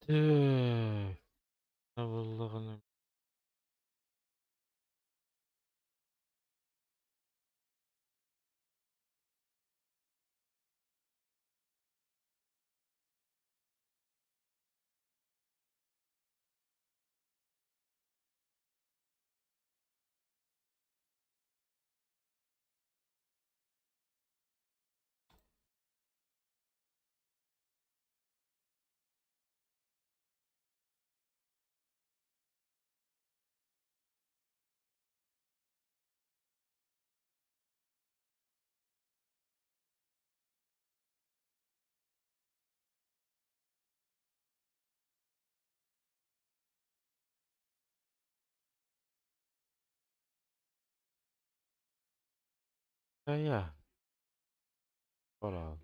Так, Allah'ını. Я. Пора.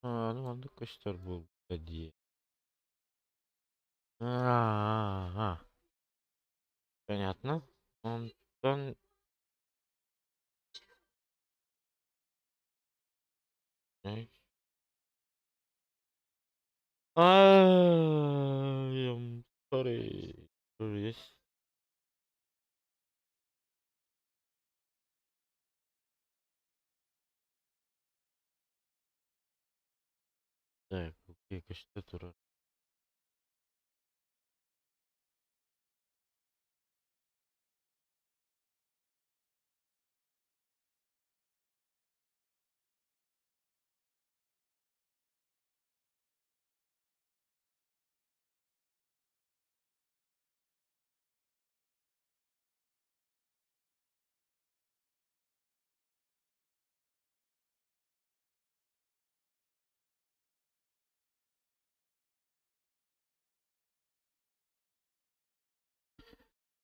Ну anda kaçtar bu diye. Ага. Понятно. Он. I'm sorry. Yes. Так, окей, kaçta durar?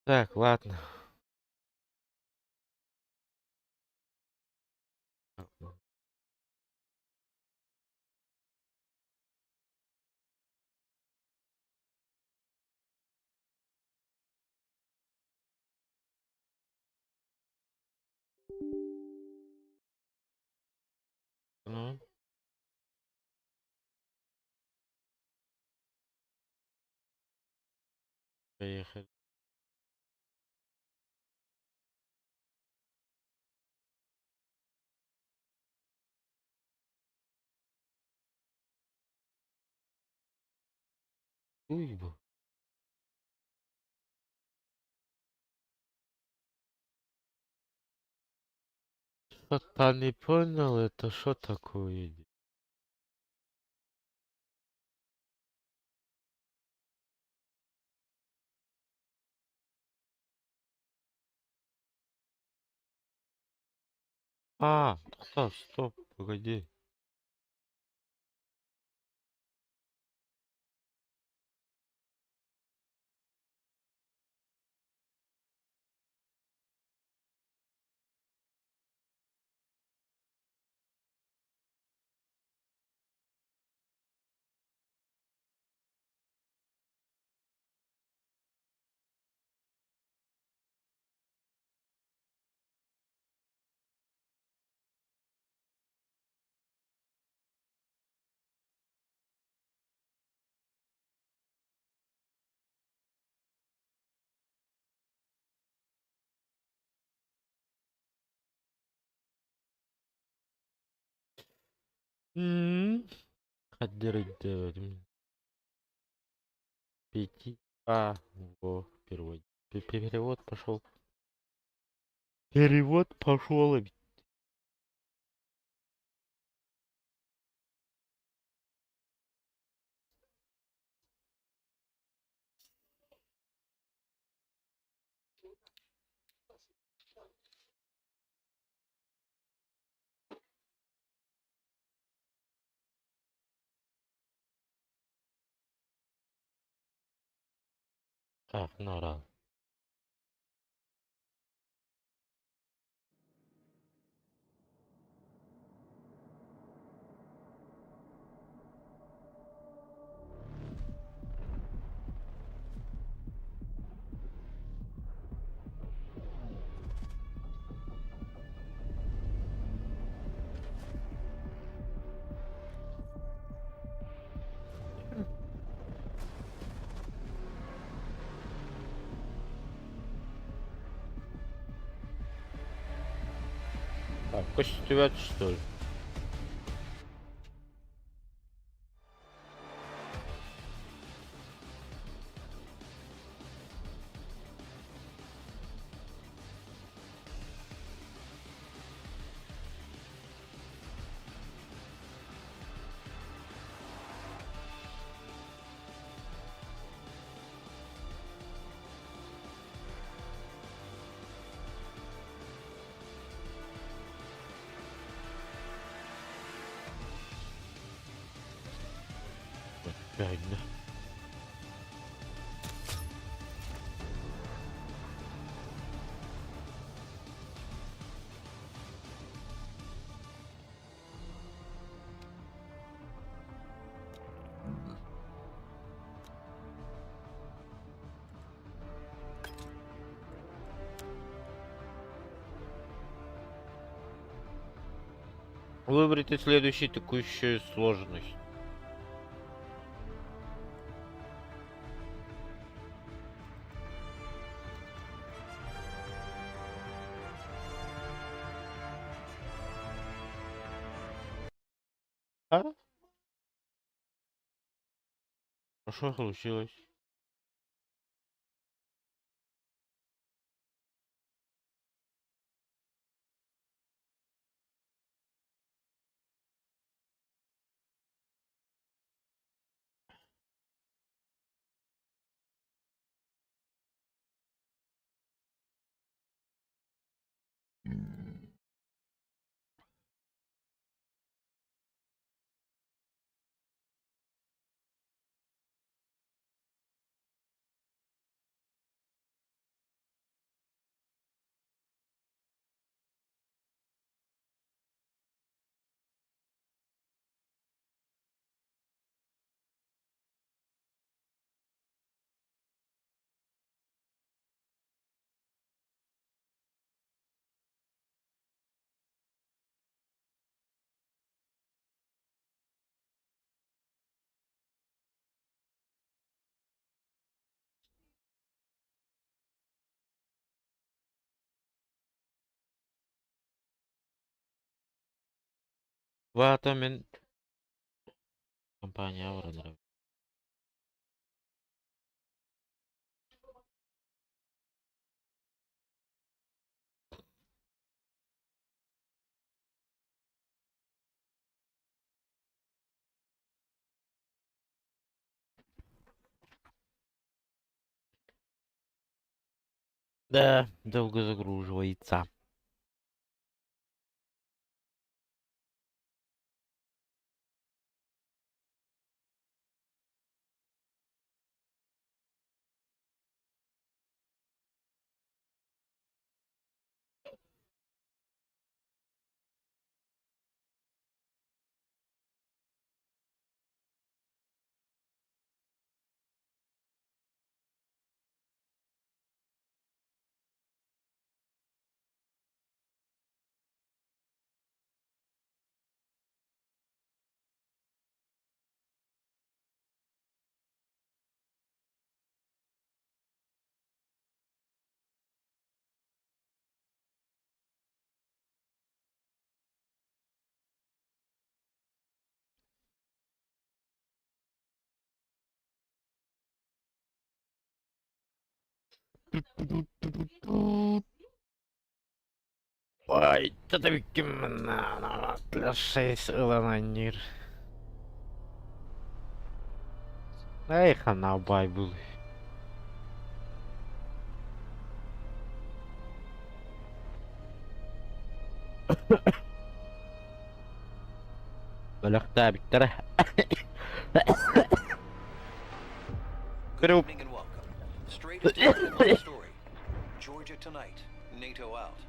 Так, ладно. Ну, поехали. Уй, что-то не понял, это что такое? Стоп, погоди. Отдерать пяти. Перевод. Перевод пошел. Перевод пошел. Так, нора. Костювят, что ли? Реально. Выберите следующую текущую сложность. А? А что случилось? Ватамен. Компания Аура нравится. Да, долго загруживается. Ой, tabii ki şey ılananır. Ey hana Bible. Balakta bitti. Good evening and welcome. Straight as the story. Georgia tonight. NATO out.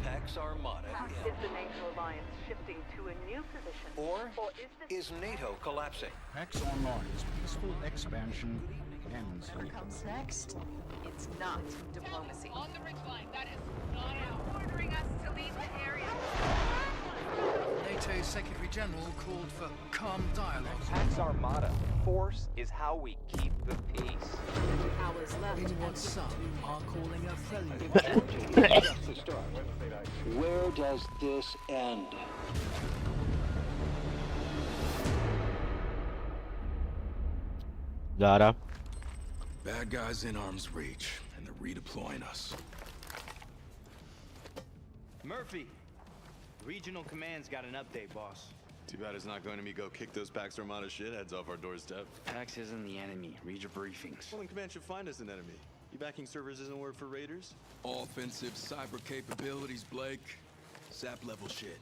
Pax Armada Is the in. NATO alliance shifting to a new position? Or is this is NATO collapsing? Pax Armada's peaceful expansion ends here. Comes next. It's not diplomacy. On the ridge line, that is not out. Ordering us to leave the area. NATO's Secretary General called for calm dialogue. Pax Armada. Force is how we keep the peace. Hours left. In what some are calling a prelude. Where does this end? Dara. Bad guys in arm's reach, and they're redeploying us. Murphy, Regional Command's got an update, boss. Too bad it's not going to be go kick those Pax Armada shitheads off our doorstep. Pax isn't the enemy. Read your briefings. Well, then Command should find us an enemy. You backing servers isn't work for raiders? Offensive cyber capabilities, Blake. SAP level shit.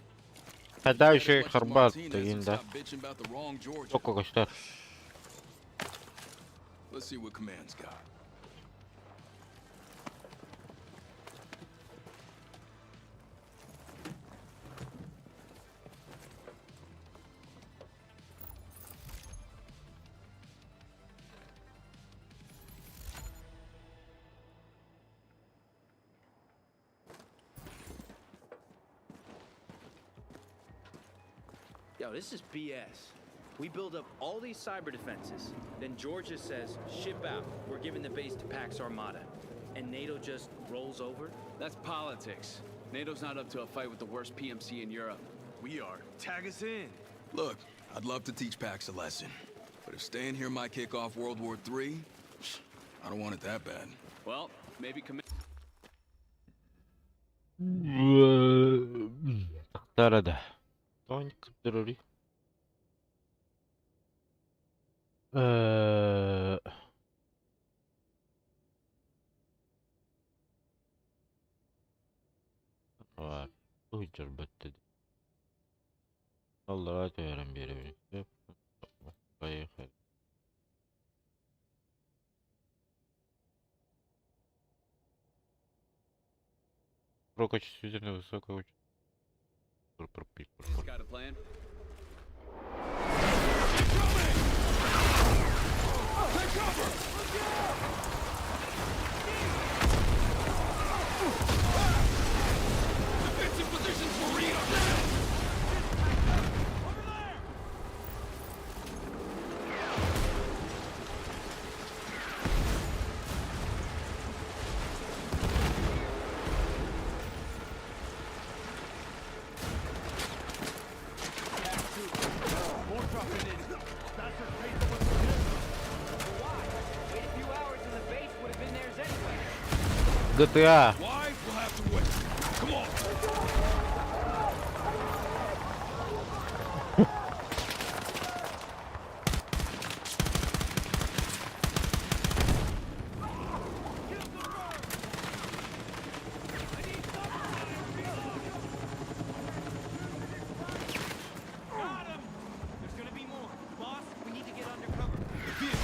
Гадаю, ще й Watch Харбат Martinez and таким, да. stop bitching about the wrong Georgia. Сколько коштує? Let's see what Command's got. Yo, this is BS. We build up all these cyber defenses. Then Georgia says, ship out. We're giving the base to Pax Armada. And NATO just rolls over? That's politics. NATO's not up to a fight with the worst PMC in Europe. We are. Tag us in. Look, I'd love to teach Pax a lesson. But if staying here might kick off World War III, I don't want it that bad. Well, maybe commit. Dara da. Тонько дырыри. Var. Uydur bitti. Allah'a duyarım biri. Поехали. Прокачать сюда высокого. Got a plan? Defensive positions for Rio! GTA. Why? We'll have to wait. Come on! There's gonna be more. Boss, we need to get under cover. The vehicle.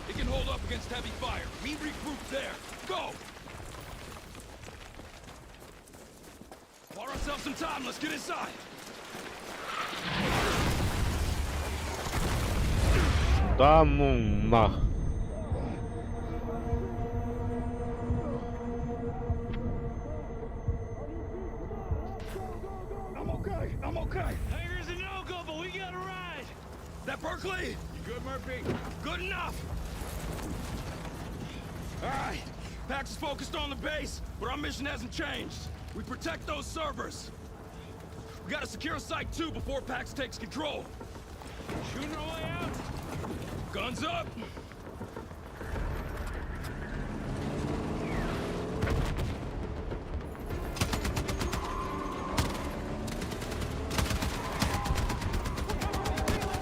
It can hold up against heavy fire. We regroup there. Go! Pour ourselves some time. Let's get inside. Да ну нах. I'm okay. Hangar's a no-go, but we gotta ride. That Berkeley? You good, Murphy? Good enough. All right. Pax is focused on the base, but our mission hasn't changed. We protect those servers. We gotta secure Site 2 before Pax takes control. Shooting our way out. Guns up!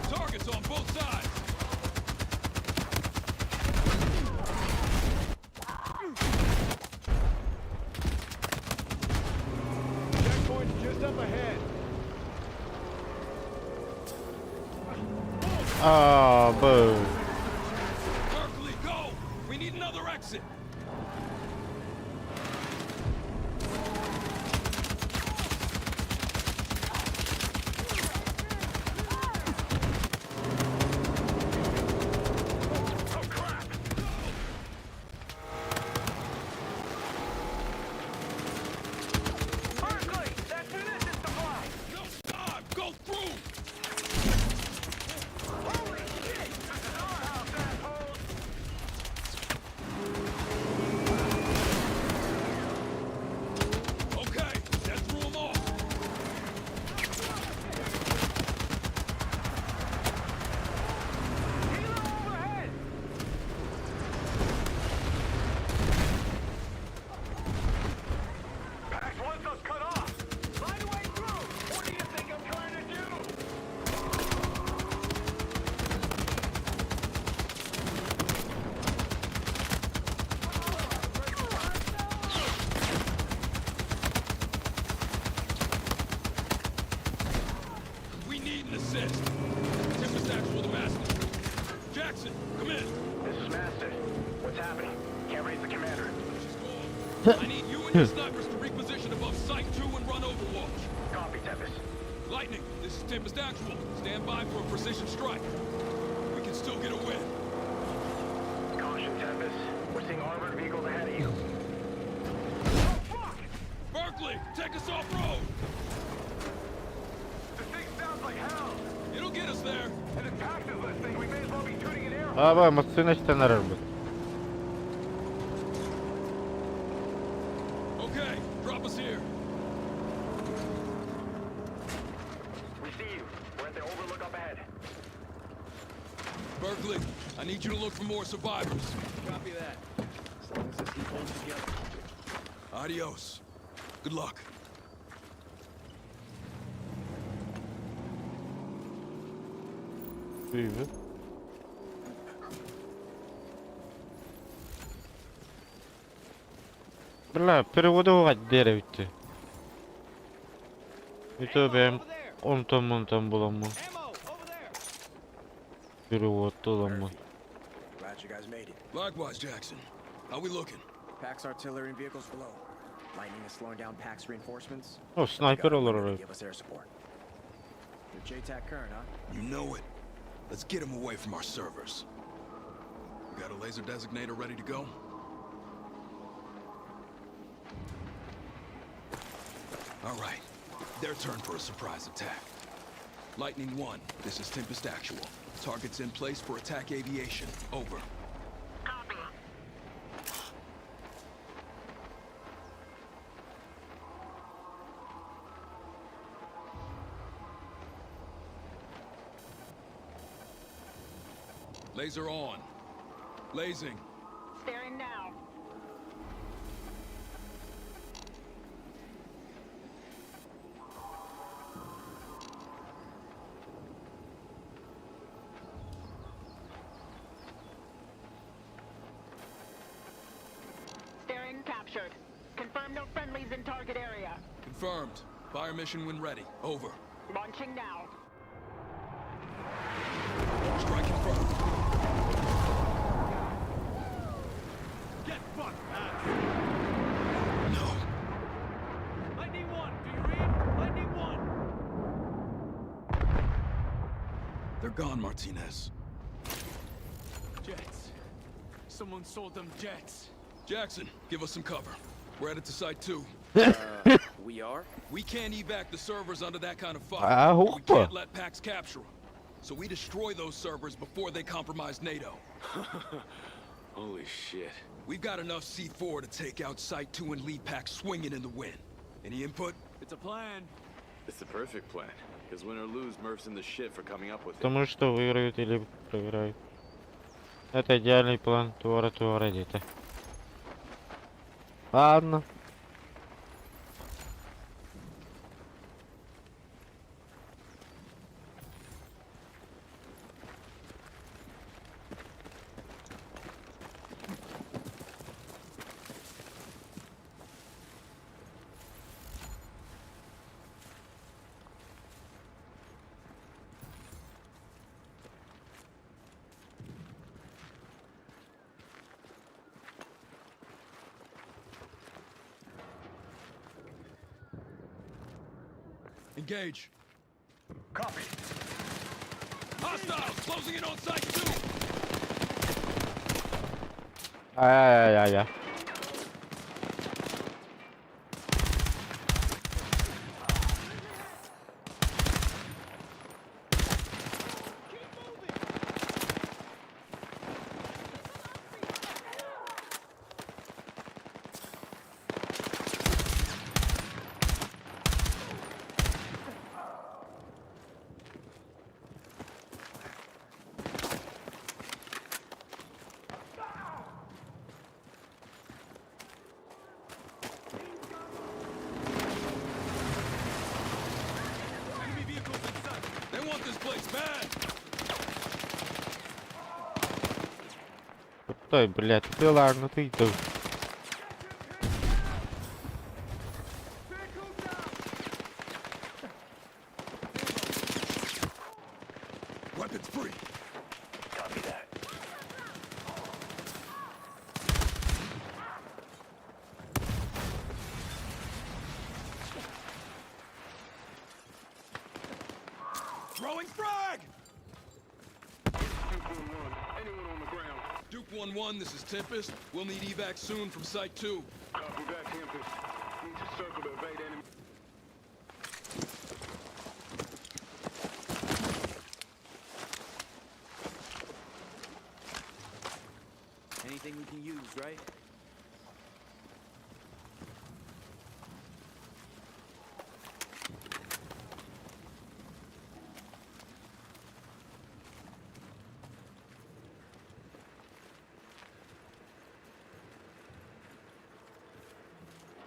Targets on both sides! Checkpoint's just up ahead. А, б. Berkeley, go! We need another exit! Berkeley, that's munitions supply. Jackson, come in. This is Master. What's happening? Can't raise the commander. I need you and your snipers to reposition above Site 2 and run Overwatch. Copy, Tempest. Lightning, this is Tempest Actual. Stand by for a precision strike. We can still get a win. Caution, Tempest. We're seeing armored vehicles ahead of you. Berkeley, take us off-road. This thing sounds like hell. It'll get us there. And if Pax is listening, we may as well be tuning an air. А, машина ще не робить. Okay, drop us here. We see you. We're at the overlook up ahead. Berkeley, I need you to look for more survivors. Copy that. As long as this heat holds together. Adios. Good luck. Привет. Бля, переводувати деревці. І то прям он там було му. Перевод то му. Glad you guys made it. Likewise, Jackson. How we looking? Pax artillery and vehicles below. Lightning is slowing down Pax reinforcements. О, снайпер olur oraya. Give us air support. You're JTAC Kern, huh? You know it. Let's get him away from our servers. You got a laser designator ready to go? All right. Their turn for a surprise attack. Lightning 1, this is Tempest Actual. Targets in place for attack aviation. Over. Copy. Laser on. Lasing. Staring now. Staring captured. Confirm no friendlies in target area. Confirmed. Fire mission when ready. Over. Launching now. Strike confirmed. Get fucked, Max. No. Lightning 1, do you read? Lightning 1. They're gone, Martinez. Jets. Someone sold them jets. Jackson, give us some cover. We're headed to Site 2. We are? We can't evac the servers under that kind of fire. Ah, We hoppa. can't let Pax capture them. So we destroy those servers before they compromise NATO. Holy shit. We've got enough C4 to take out Site 2 and leave Pax swinging in the wind. Any input? It's a plan. It's the perfect plan. Because win or lose, Murph's in the shit for coming up with it. Потому что выиграют или проиграют. Это идеальный план Туара дети. Ладно. Engage. Copy. Hostiles closing in on Site 2. Ай-яй-яй-яй. Enemy vehicles in sight. They want this place bad. Стой, блядь, ты ладно, ты иду. Weapons free. Copy that. Throwing frag! Duke 1-1, this is Tempest. We'll need evac soon from Site 2. Copy that, Tempest. Need to circle to evade enemy. Anything we can use, right?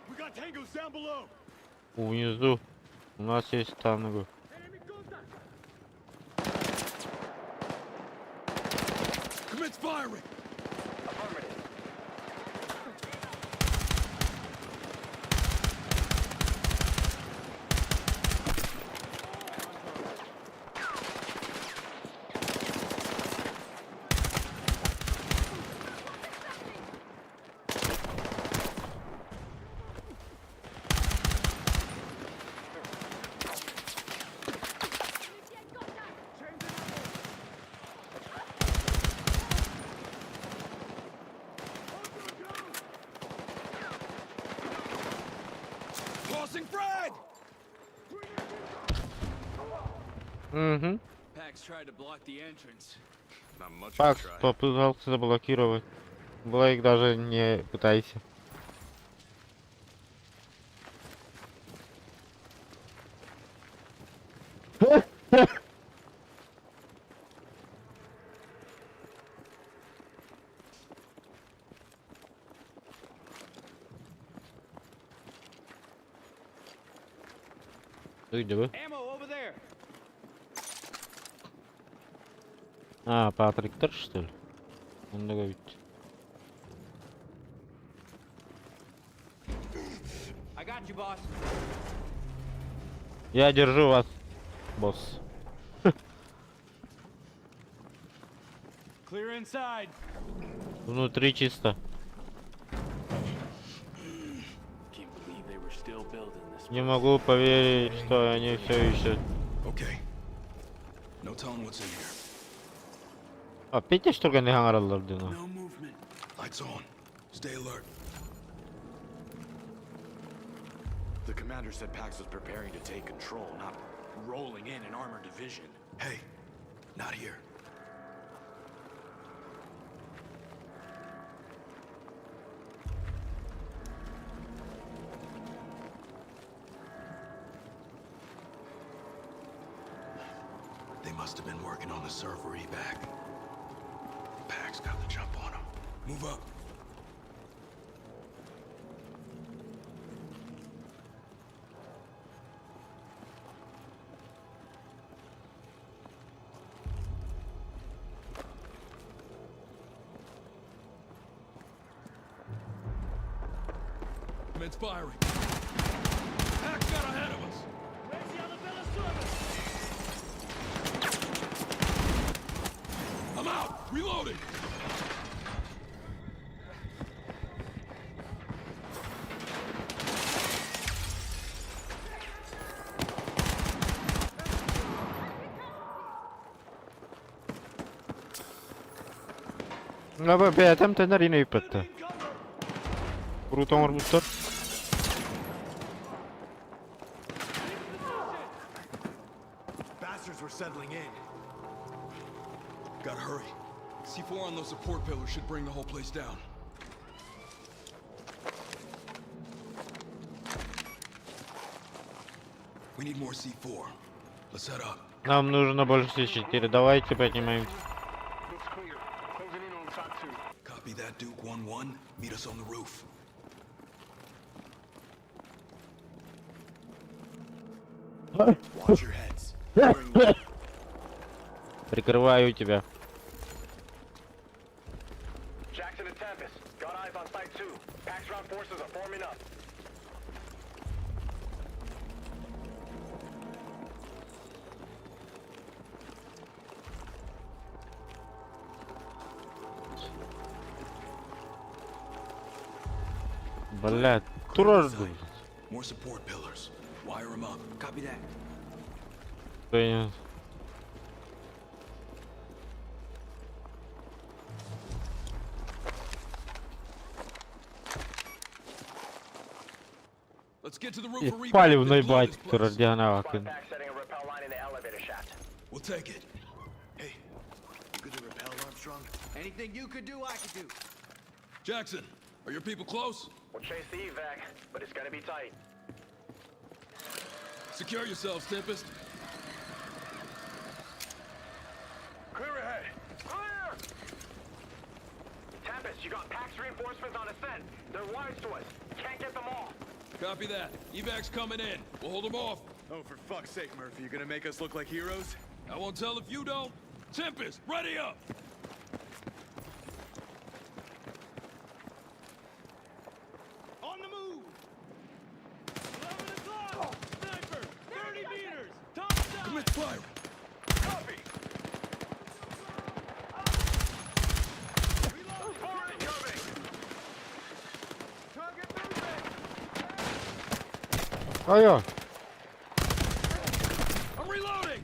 We got tangos down below. Внизу у нас есть танго. Commence firing! Tossing frag! Угу. Pax tried to block the entrance. Not much of a Пакс try. попытался заблокировать. Блейк даже не пытайся. Ты где вы? Ammo over there. А, Патрик тоже, что ли? Он такой ведь. I got you, boss. Я держу вас, босс. Clear inside. Внутри чисто. Can't believe they were still building this. Не могу поверить, что они все еще... Okay. No telling what's in here. Опять турганы хаңаралар дина. No movement. Lights on. Stay alert. The commander said Pax was preparing to take control, not rolling in an armored division. Hey, not here. They must have been working on the server evac. Pax got the jump on them. Move up. Commence firing. Pax got ahead of us. Where's the other Villa service? I'm out. Reloading. Abi bir adam tener yine yıprattı. Bruton arbutlar. Bastards were settling in. Gotta hurry. C4 on those support pillars should bring the whole place down. We need more C4. Let's head up. Нам нужно больше 4. Давайте поднимаемся. Looks clear. Closing in on top 2. Copy that, Duke 1-1. Meet us on the roof. Watch your heads. Прикрываю тебя. Jackson and Tempest. Got eyes on site 2. Pax round forces are forming up. Блядь, тураж. More support pillars. Wire them up. Copy that. Понятно. Let's get to the roof І for reback, палівний then blow this батько place. радіонава. Squad back setting a rappel line in the elevator shaft. We'll take it. Hey, you good to repel, Armstrong? Anything you could do, I could do. Jackson, are your people close? We'll chase the evac, but it's gonna be tight. Secure yourselves, Tempest. Clear ahead. Clear! Tempest, you got PAX reinforcements on ascent. They're wise to us. Can't get them all. Copy that. Evac's coming in. We'll hold them off. Oh, for fuck's sake, Murphy, you gonna make us look like heroes? I won't tell if you don't. Tempest, ready up! On the move! 11 o'clock! Sniper! 30 meters! Top side! Commit fire! Copy! Forward incoming! Target moving! Ой-ой! I'm reloading!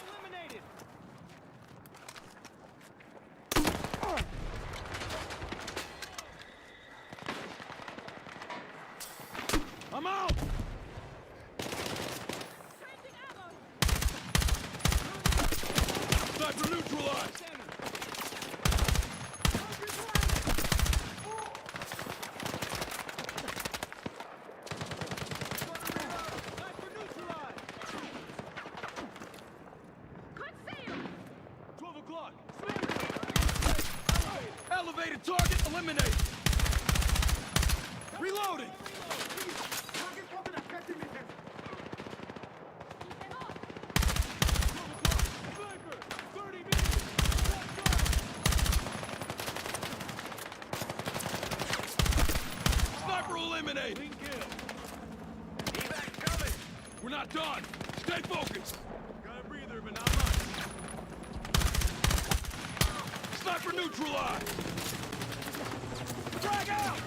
Eliminated! I'm out! Sniper neutralized! Sniper neutralized! 12 o'clock! Elevated target eliminated! Reloading! Sniper! 30 meters! Sniper eliminated! Clean kill! Evac's coming! We're not done! Stay focused! Got a breather, but not much. Sniper neutralized! Frag out!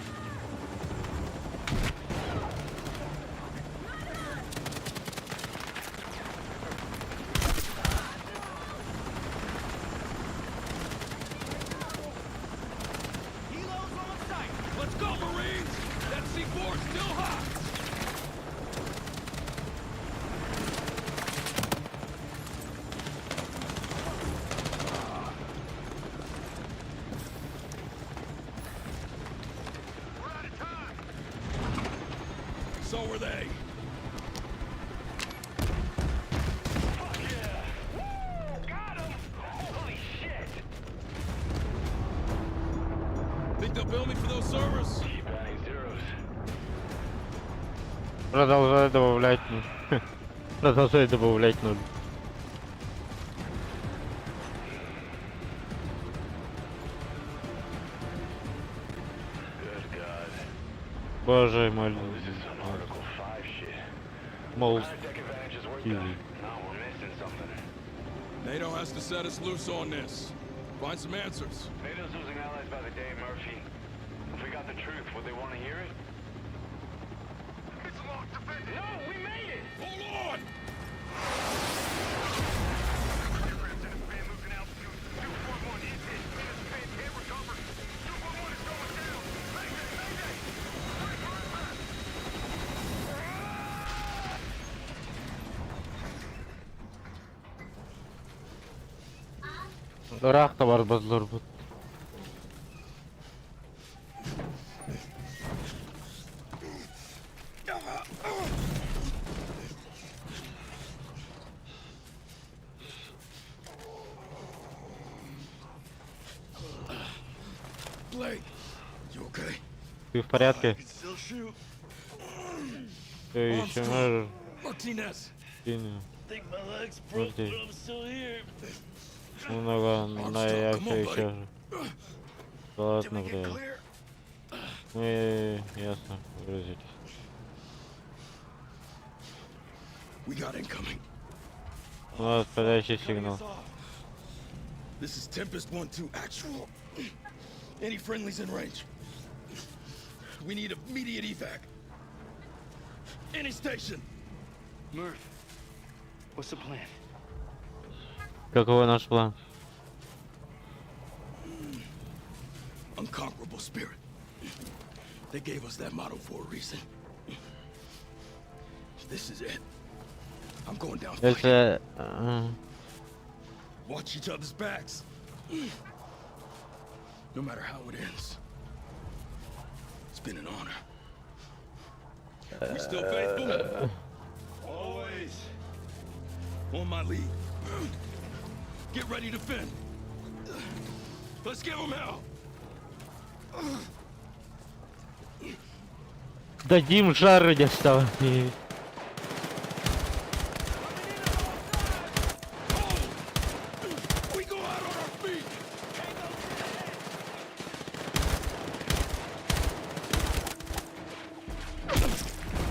Helos on site! Let's go, Marines! That C4 is still hot! We're out of time! So are they. Fuck yeah! Woo! Got him! Holy shit! Think they'll bill me for those servers? Keep adding zeros. Продолжай добавлять нуль. Продолжай добавлять нуль. Good God. Боже мой. This is some Article 5 shit. Мол, High tech advantages worked Easy. out. Now we're missing something. NATO has to set us loose on this. Find some answers. NATO's losing allies by the day, Murphy. If we got the truth, would they want to hear it? It's locked defense. No, we made it! Hold on! Irak da var bazıları bu. Blake, you okay? Ты в порядке? can still shoot. Ты еще можешь? Martinez. Сильно. Think my legs broke, but I'm still here. Много, но я все еще же. Да ладно, бля. Ну и ясно, выразитесь. We got incoming. У нас подачий сигнал. This is Tempest 1-2 actual. Any friendlies in range? We need immediate evac. Any station. Murph, what's the plan? Какой наш план? Unconquerable spirit. They gave us that motto for a reason. This is it. I'm going down fighting. Если... Watch each other's backs. No matter how it ends. It's been an honor. We still faithful? Always. On my lead. Get ready to fend. Let's give them hell. Дадим жару доставать. We go out on our feet.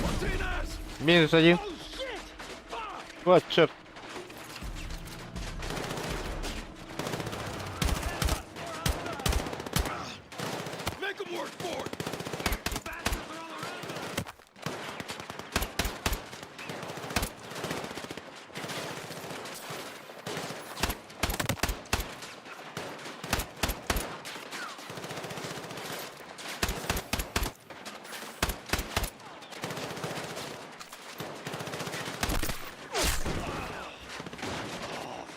Martinez! Минус один. Вот, черт. Make them work for it.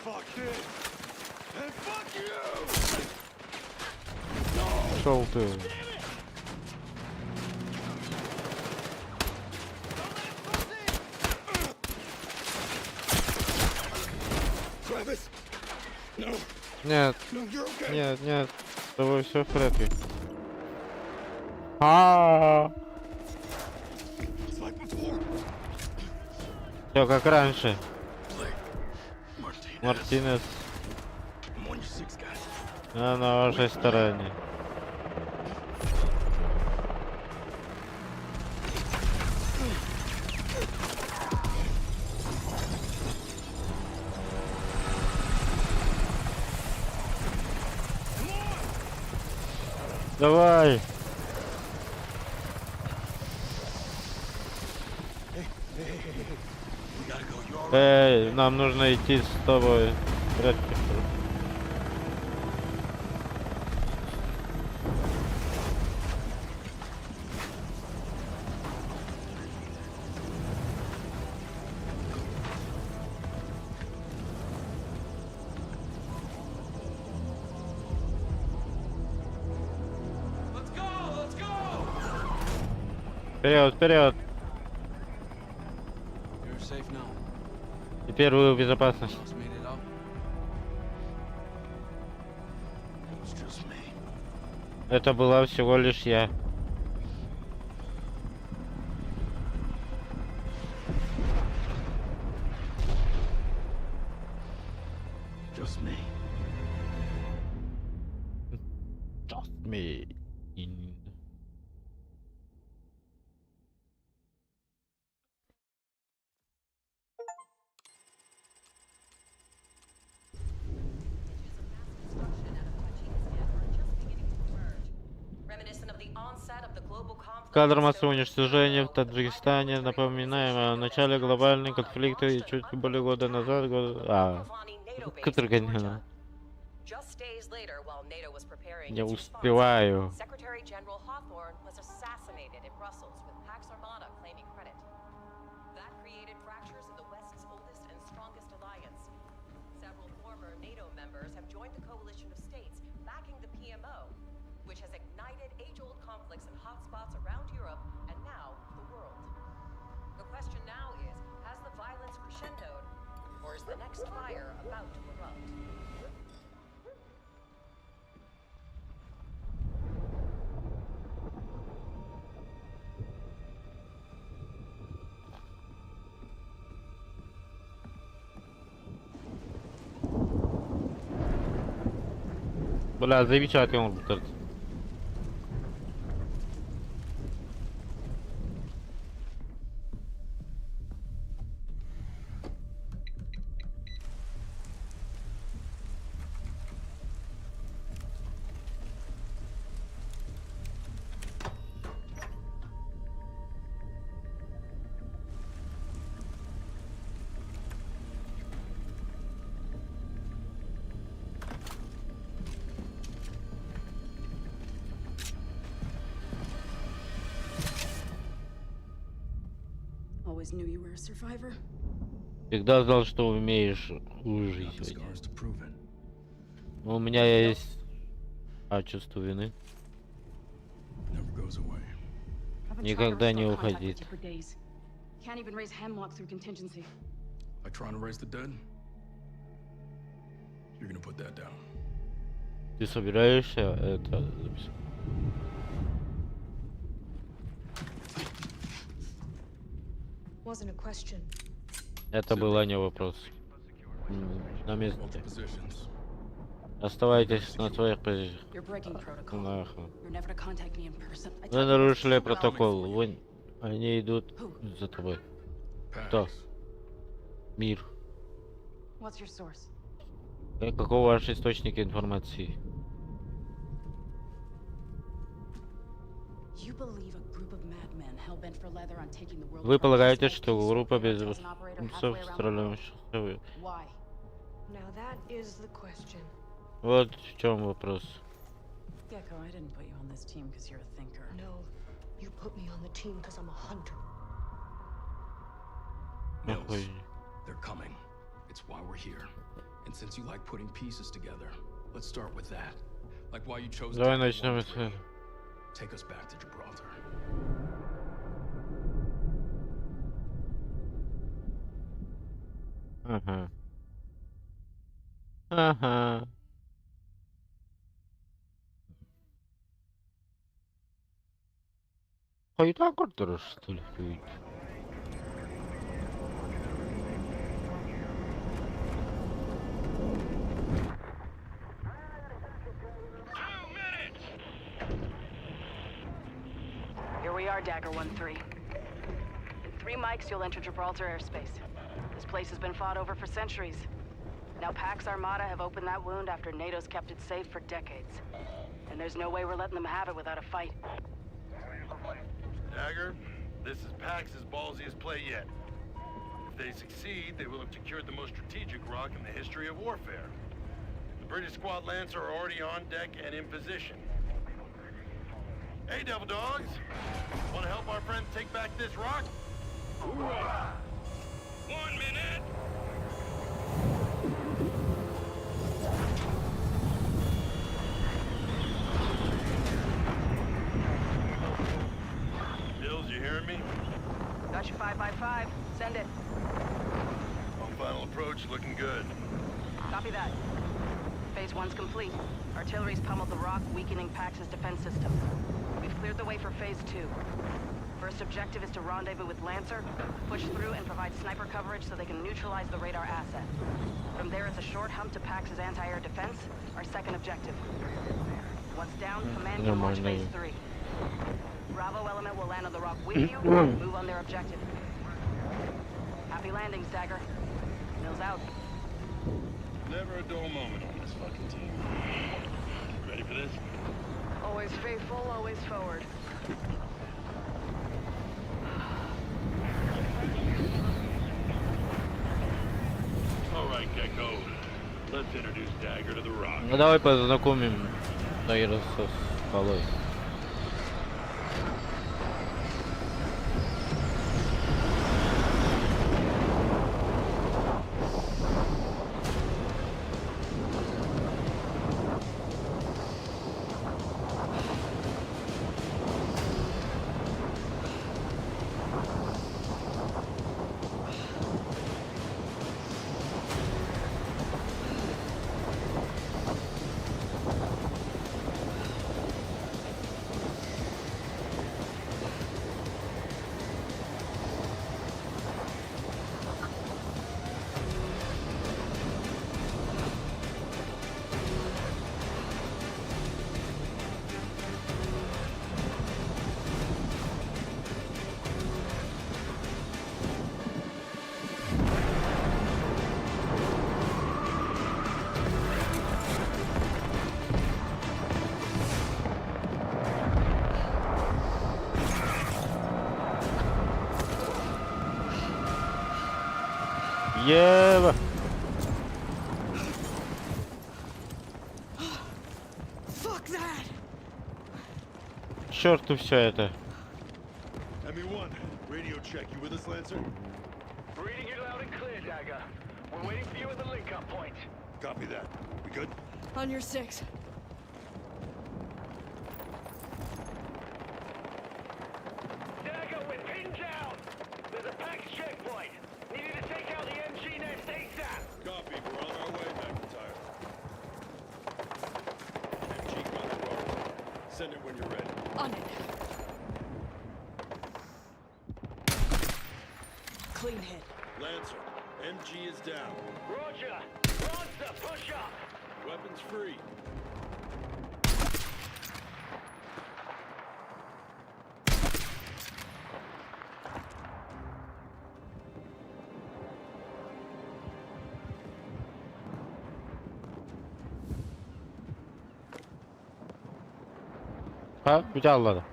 Fuck this. And fuck you. Шел ты. Travis. No. Нет, No, you're okay. нет, нет. С тобой все в порядке. А, It's like before. все как раньше. Blake. Martinez. Мартинес I'm on your six, guys. на вашей стороне. Давай. We gotta go. You all right? Эй, нам нужно идти с тобой. Let's go. Let's go. Вперед, вперед. You're safe now. Теперь вы в безопасности. Almost made it out. It was just me. Это была всего лишь я. Just me. Just me. Кадр массового уничтожения в Таджикистане. Напоминаем о начале глобального конфликта и чуть более года назад... Катрганина. Не успеваю. The next fire about to erupt. Бля, замечательный он будет. Always knew you were a survivor. Всегда знал, что умеешь выжить. Но у меня есть чувство вины. I've been trying to Никогда не restore contact with уходит. you for days. Can't even raise Hemlock through contingency. Like trying to raise the dead? You're gonna put that down. Ты собираешься это записать? Wasn't a question. Это было не вопрос. На месте. Оставайтесь на своих позициях. You're breaking protocol. Нахуй. You're never to contact me in person. I Вы told you нарушили this. протокол. Они идут за тобой. Кто? Мир. What's your source? Каков ваш источник информации? You believe a group of madmen hell-bent for leather on taking the world Вы apart полагаете, just что like группа peaceful cartels and безумцев operator halfway around the стреляют? world? Why? Now that is the question. Вот в чем вопрос. Gecko, I didn't put you on this team because you're a thinker. No, you put me on the team because I'm a hunter. Нахуй. They're coming. It's why we're here. And since you like putting pieces together, let's start with that. Like why you chose Давай Delta начнем 1-3. с... Take us back to Gibraltar. Ага. Ага. Hayda kurtarır telefonu. Here we are, Dagger 1-3. In 3 mics, you'll enter Gibraltar airspace. This place has been fought over for centuries. Now Pax Armada have opened that wound after NATO's kept it safe for decades. And there's no way we're letting them have it without a fight. Dagger, this is Pax's ballsiest play yet. If they succeed, they will have secured the most strategic rock in the history of warfare. The British Squad Lancer are already on deck and in position. Hey, Devil Dogs! Want to help our friends take back this rock? Hoorah! 1 minute! Bills, you hearing me? Got you 5x5. Send it. On final approach, looking good. Copy that. Phase 1's complete. Artillery's pummeled the rock, weakening Pax's defense systems. We've cleared the way for Phase 2. First objective is to rendezvous with Lancer, push through and provide sniper coverage so they can neutralize the radar asset. From there, it's a short hump to Pax's anti-air defense, our second objective. Once down, Command can launch Phase 3. Bravo element will land on the rock with you and move on their objective. Happy landings, Dagger. Mills out. Never a dull moment on this fucking team. Ready for this? Always faithful, always forward. All right, Gecko. Let's introduce Dagger to the rock. Ну давай познакомим Тайра со скалой. Ева! К черту все это. ME1, radio check. You with us, Lancer? Reading you loud and clear, Dagger. We're waiting for you at the link-up point. Copy that. We good? On your 6. Dagger, we're pinned down! There's a PAX checkpoint! We need to take out the MG nest ASAP! Copy. We're on our way, McIntyre. MG on the road. Send it when you're ready. On it. Clean hit. Lancer, MG is down. Roger! Lancer, push up! Weapons free. Ha bir de Allah'ım.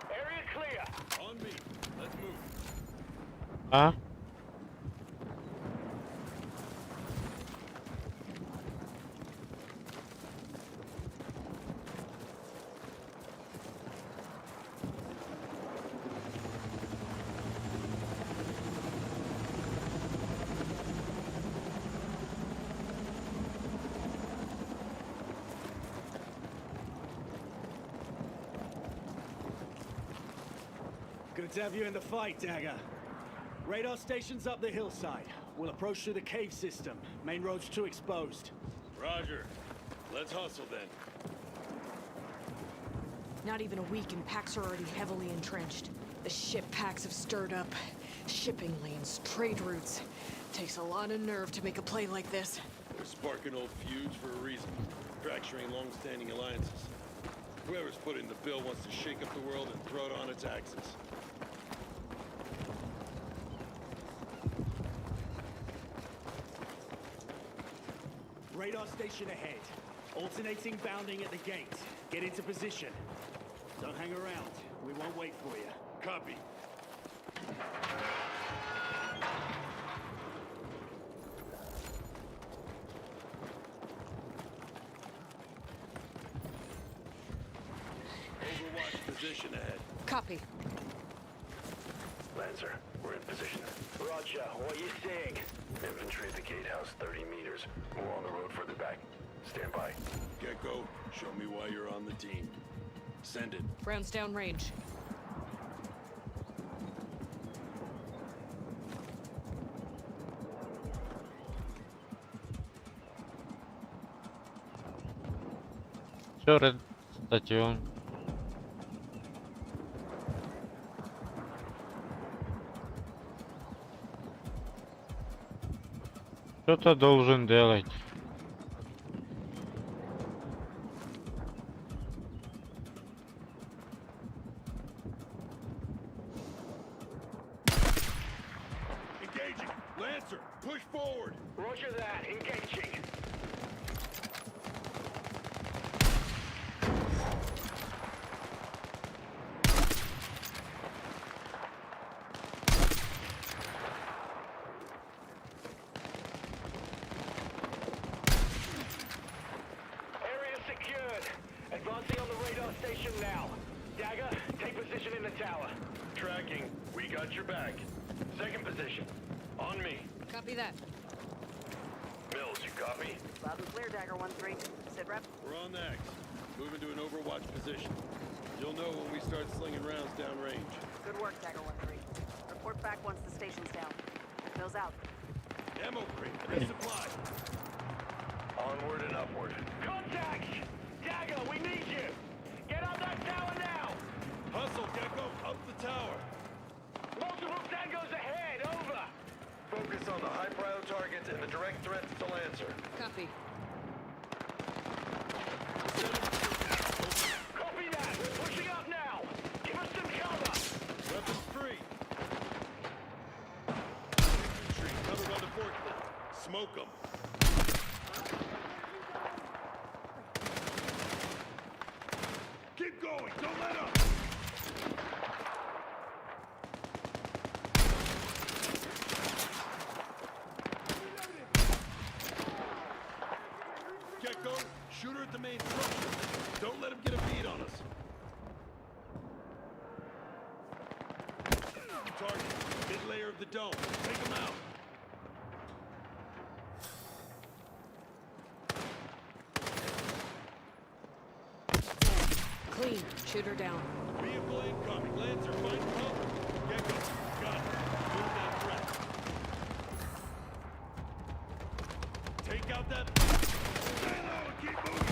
Area clear! On me. Let's move. Ha? Good to have you in the fight, Dagger. Radar station's up the hillside. We'll approach through the cave system. Main road's too exposed. Roger. Let's hustle then. Not even a week and packs are already heavily entrenched. The ship packs have stirred up. Shipping lanes, trade routes. Takes a lot of nerve to make a play like this. They're sparking old feuds for a reason. Fracturing long-standing alliances. Whoever's putting the bill wants to shake up the world and throw it on its axis. Radar station ahead. Alternating bounding at the gate. Get into position. Don't hang around. We won't wait for you. Copy. Overwatch position ahead. Copy. Lancer, we're in position. Roger, what are you seeing? Infantry at the gatehouse, 30 meters. More on the road further back. Stand by. Gecko, show me why you're on the team. Send it. Rounds down range. Sure, статью. Что-то должен делать. Engaging. Lancer, push forward. Roger that, engaging. Area secured. Advancing on the radar station now. Dagger, take position in the tower. Tracking. We got your back. Second position. On me. Copy that. Mills, you copy? Loud and clear, Dagger 1-3. Sit rep. We're on the X. Moving to an overwatch position. You'll know when we start slinging rounds downrange. Good work, Dagger 1-3. Report back once the station's down. Mills out. Ammo crate, resupply. Onward and upward. Contact! Dagger, we need you! Get up that tower now! Hustle, Gecko, up the tower. Multiple tangos ahead, over! Focus on the high-prio targets and the direct threats to Lancer. Copy. Copy that! We're pushing up now! Give us some cover! Weapons free. Infantry, cover by the forklift. Smoke them. Keep going, don't let up! Gecko, shoot her at the main structure. Don't let him get a bead on us. Target, mid-layer of the dome. Take him out. Clean. Shoot her down. Vehicle incoming. Lancer, find cover. Gecko, got it. Move that threat. Take out that... Stay low and keep moving.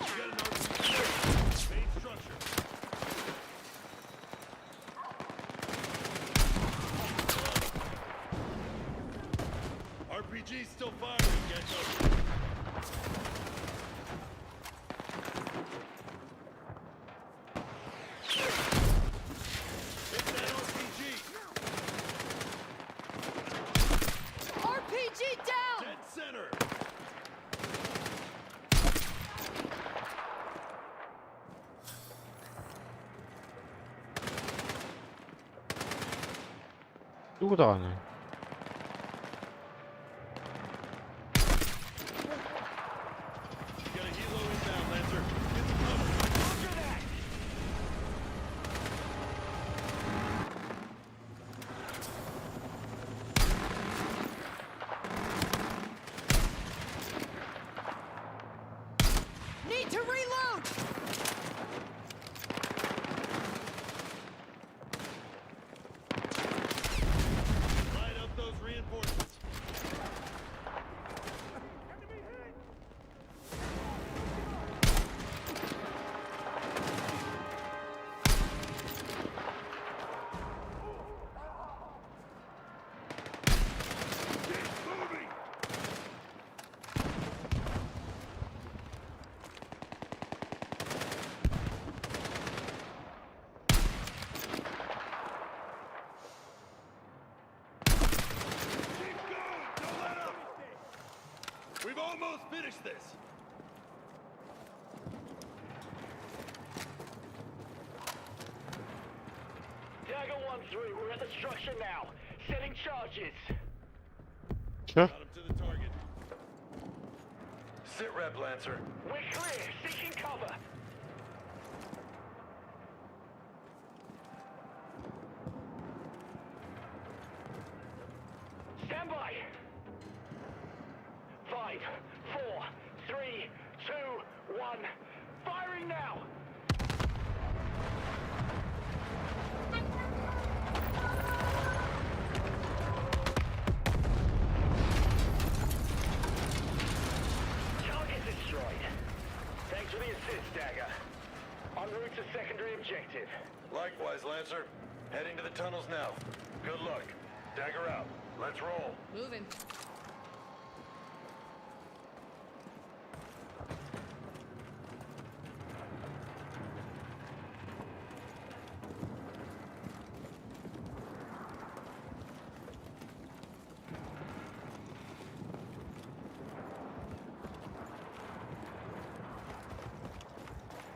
You got an RPG. Main structure. RPG's still firing, Gecko. Hit that RPG! RPG down! Dead center! 누구 나가네. Got a helo inbound, Lancer. Get the cover. Roger that! Need to reload! Light up those reinforcements. Keep moving! Keep going! Don't let up! We've almost finished this! Dagger 1-3, we're at the structure now. Setting charges. Sure. Got him to the target. Sit rep, Lancer. We're clear. Seeking cover. Stand by. 5, 4, 3, 2, 1. Firing now. Target destroyed. Thanks for the assist, Dagger. En route to secondary objective. Likewise, Lancer. Heading to the tunnels now. Good luck. Dagger out. Let's roll. Moving.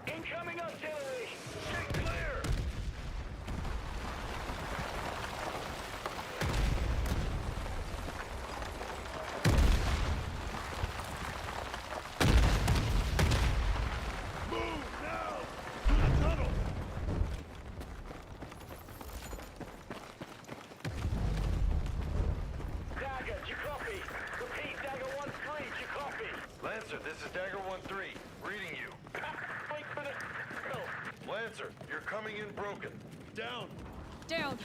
Incoming artillery! Stay clear! Move now! To the tunnel! Dagger, do you copy? Repeat, Dagger 1-3, do you copy? Lancer, this is Dagger 1-3. Reading you. Wait for the... No. Lancer, you're coming in broken. Down. Down.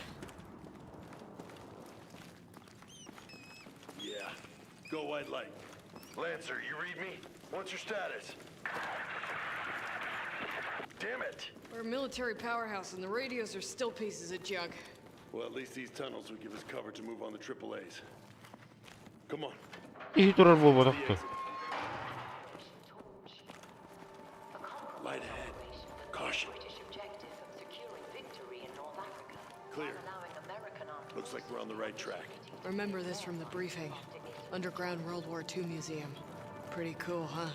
Yeah. Go white light. Lancer, you read me? What's your status? Damn it! We're a military powerhouse and the radios are still pieces of junk. Well, at least these tunnels will give us cover to move on the AAAs. Come on. 이 히드라를 뭐 받았어. Light ahead. Caution. Clear. Looks like we're on the right track. Remember this from the briefing. Underground World War II museum. Pretty cool, huh?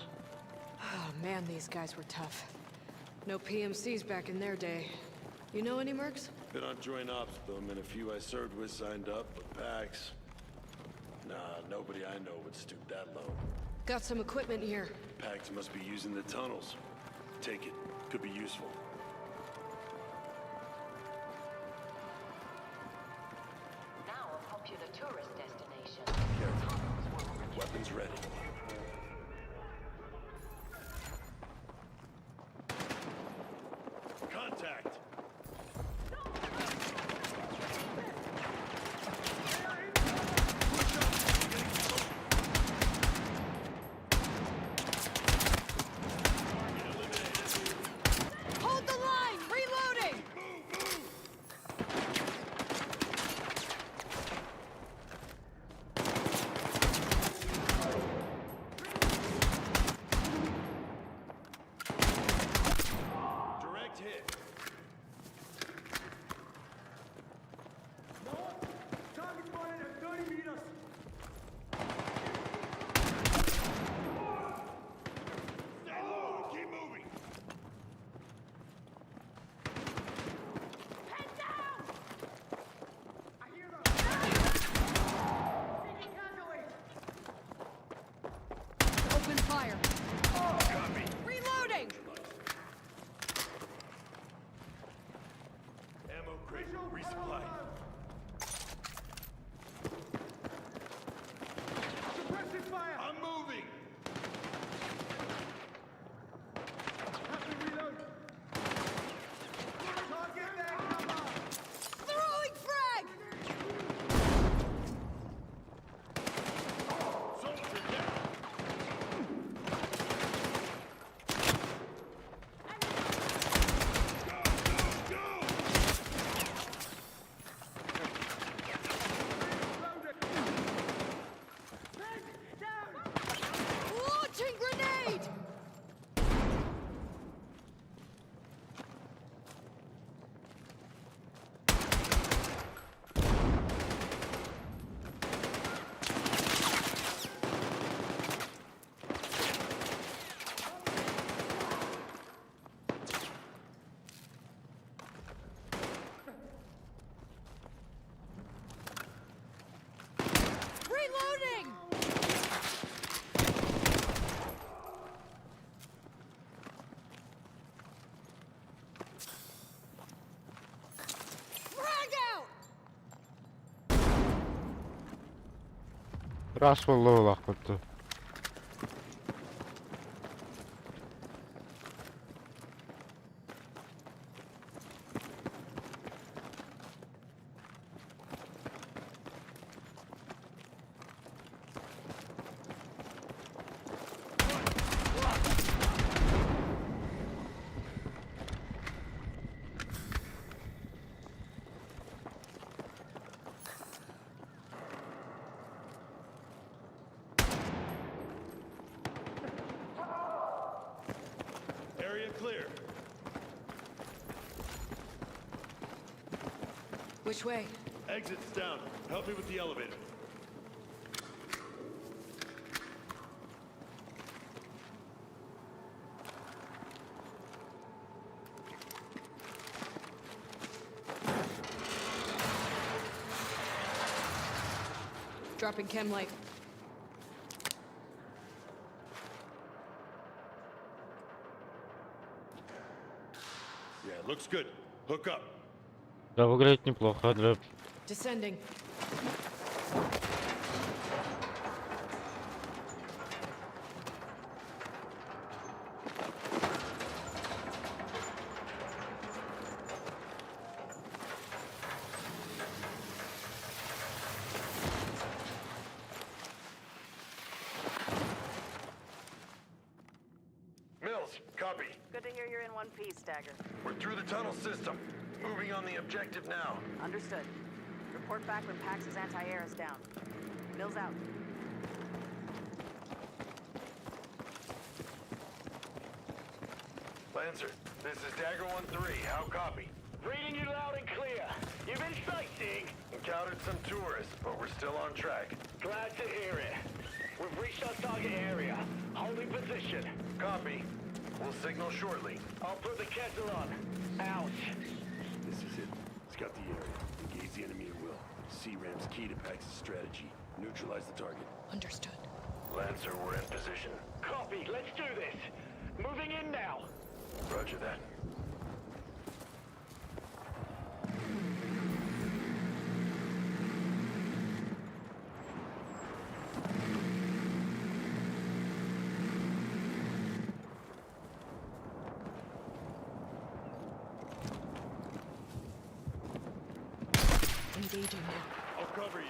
Oh man, these guys were tough. No PMCs back in their day. You know any mercs? Been on joint ops, Boom, and a few I served with signed up, but Pax... Nah, nobody I know would stoop that low. Got some equipment here. Pax must be using the tunnels. Take it. Could be useful. Now a popular tourist destination. Careful. Weapons ready. Contact! Hold the line! Reloading! Direct hit. Target spotted at 30 meters. Stay low and keep moving. Head down! I hear them. Taking casualties. Open fire. Copy. Reloading! Ammo crate resupply. Suppressive fire. I'm moving. Have to reload. Target there, cover. Throwing frag! Soldier down. Go, go, go! Launching grenade! Reloading! Frag out! Раз والله كنت. Area clear. Which way? Exit's down. Help me with the elevator. Dropping chem light. Yeah, looks good. Hook up. Да, выглядит неплохо для... Descending. Mills, copy. Good to hear you're in one piece, Dagger. We're through the tunnel system. Moving on the objective now. Understood. Report back when Pax's anti-air is down. Mills out. Lancer, this is Dagger 1-3. How copy? Reading you loud and clear. You've been sightseeing. Encountered some tourists, but we're still on track. Glad to hear it. We've reached our target area. Holding position. Copy. We'll signal shortly. I'll put the kettle on. Out. T-Ram's key to Pax's strategy. Neutralize the target. Understood. Lancer, we're in position. Copy. Let's do this. Moving in now. Roger that. Engaging now. I'll cover you.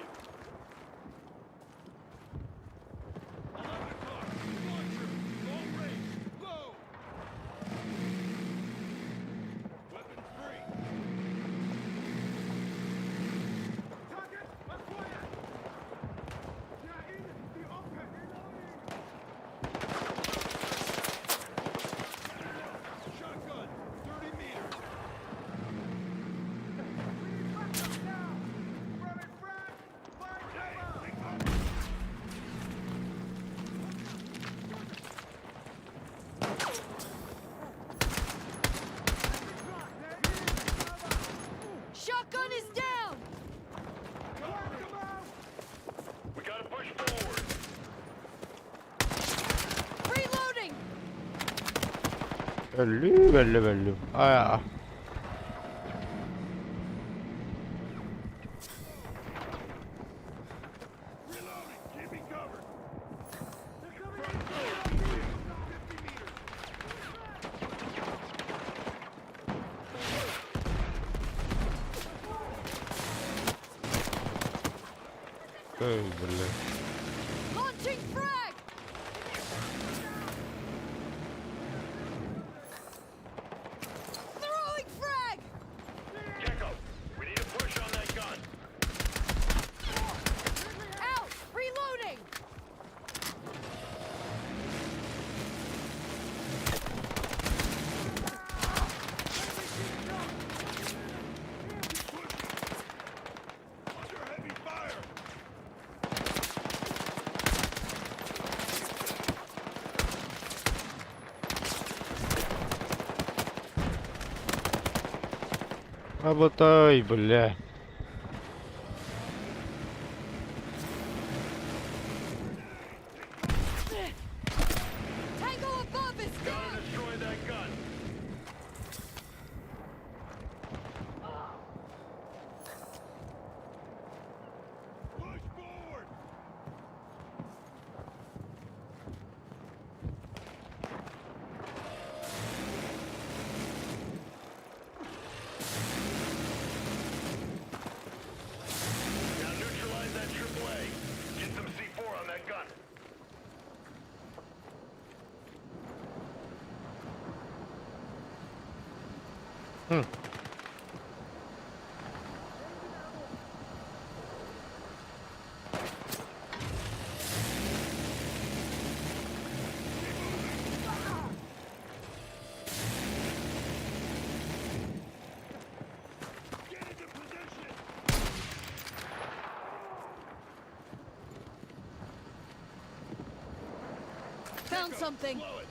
Shotgun is down! We gotta push forward. Reloading! Belli. Aya. Belli. Launching frag! Throwing frag! Gecko, we need a push on that gun. Out! Reloading! Under heavy fire. Работай, бля. Tango above is down! Destroy that gun. Push forward. Now neutralize that AAA. Get some C4 on that gun. Get into position. Found something! Blow it.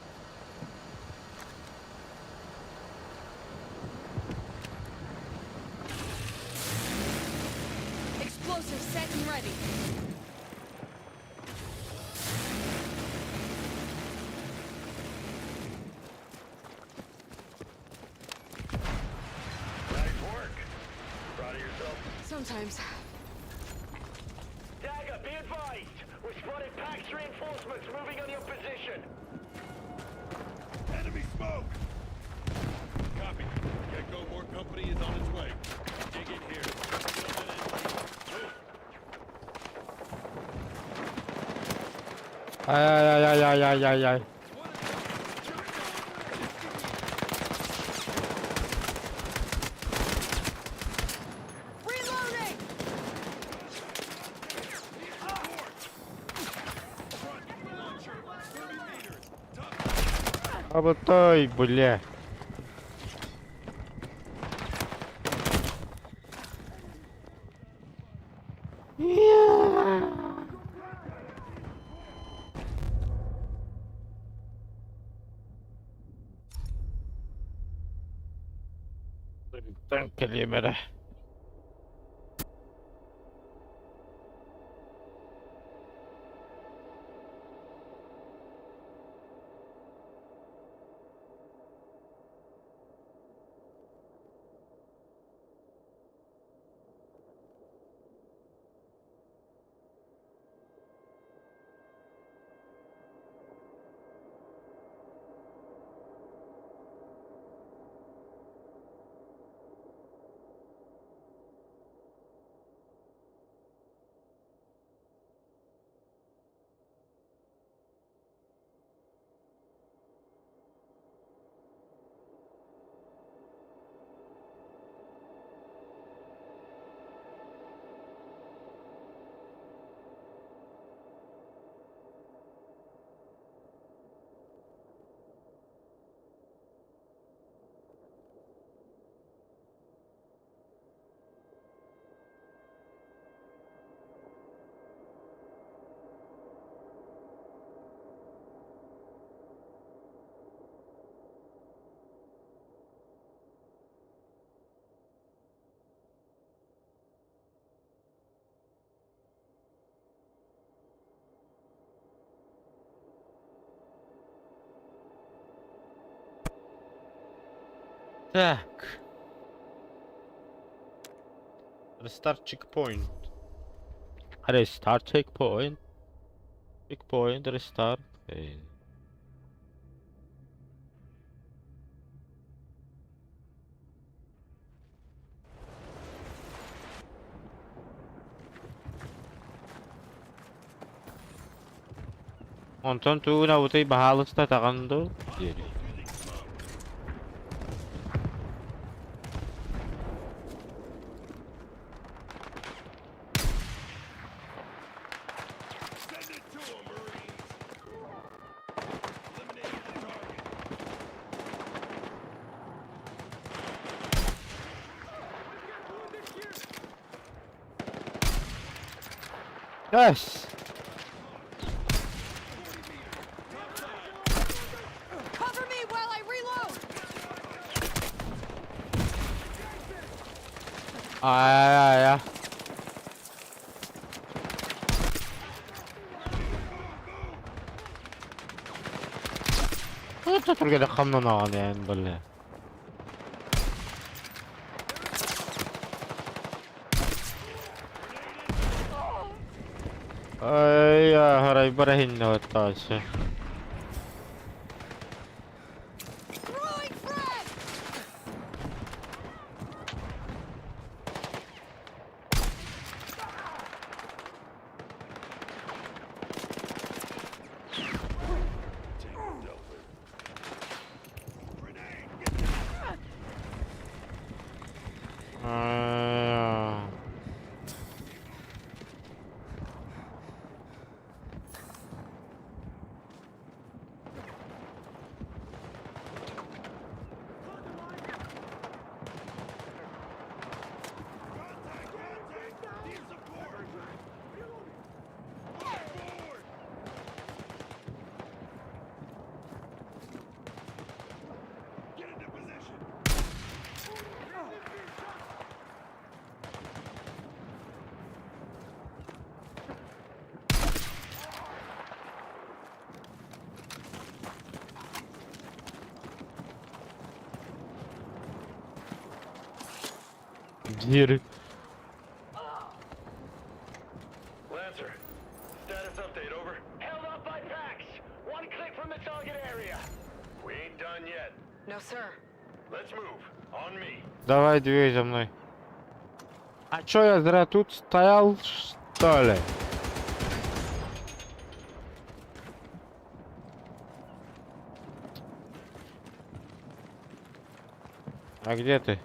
Explosive set and ready. Nice work. Proud of yourself? Sometimes. Dagger, be advised. We spotted Pax reinforcements moving on your position. Enemy smoke. Copy. Gecko More Company is on its way. Dig in here. Ay. Reloading! Работай, бля. Tan كلمة Так. Restart checkpoint. Restart checkpoint. Checkpoint restart. Okay. Onton tu na utay bahalos ta takando. Yes. Cover me while I reload! Ay. Ito talaga nakamno na ako yan, bala. Ay, haray barahin na ito siya. Gir. Lancer, status update, over. Held up by PAX. One click from the target area. We ain't done yet. No, sir. Let's move. On me. Давай, двигай за мной. А чё я зря тут стоял, что ли? А где ты?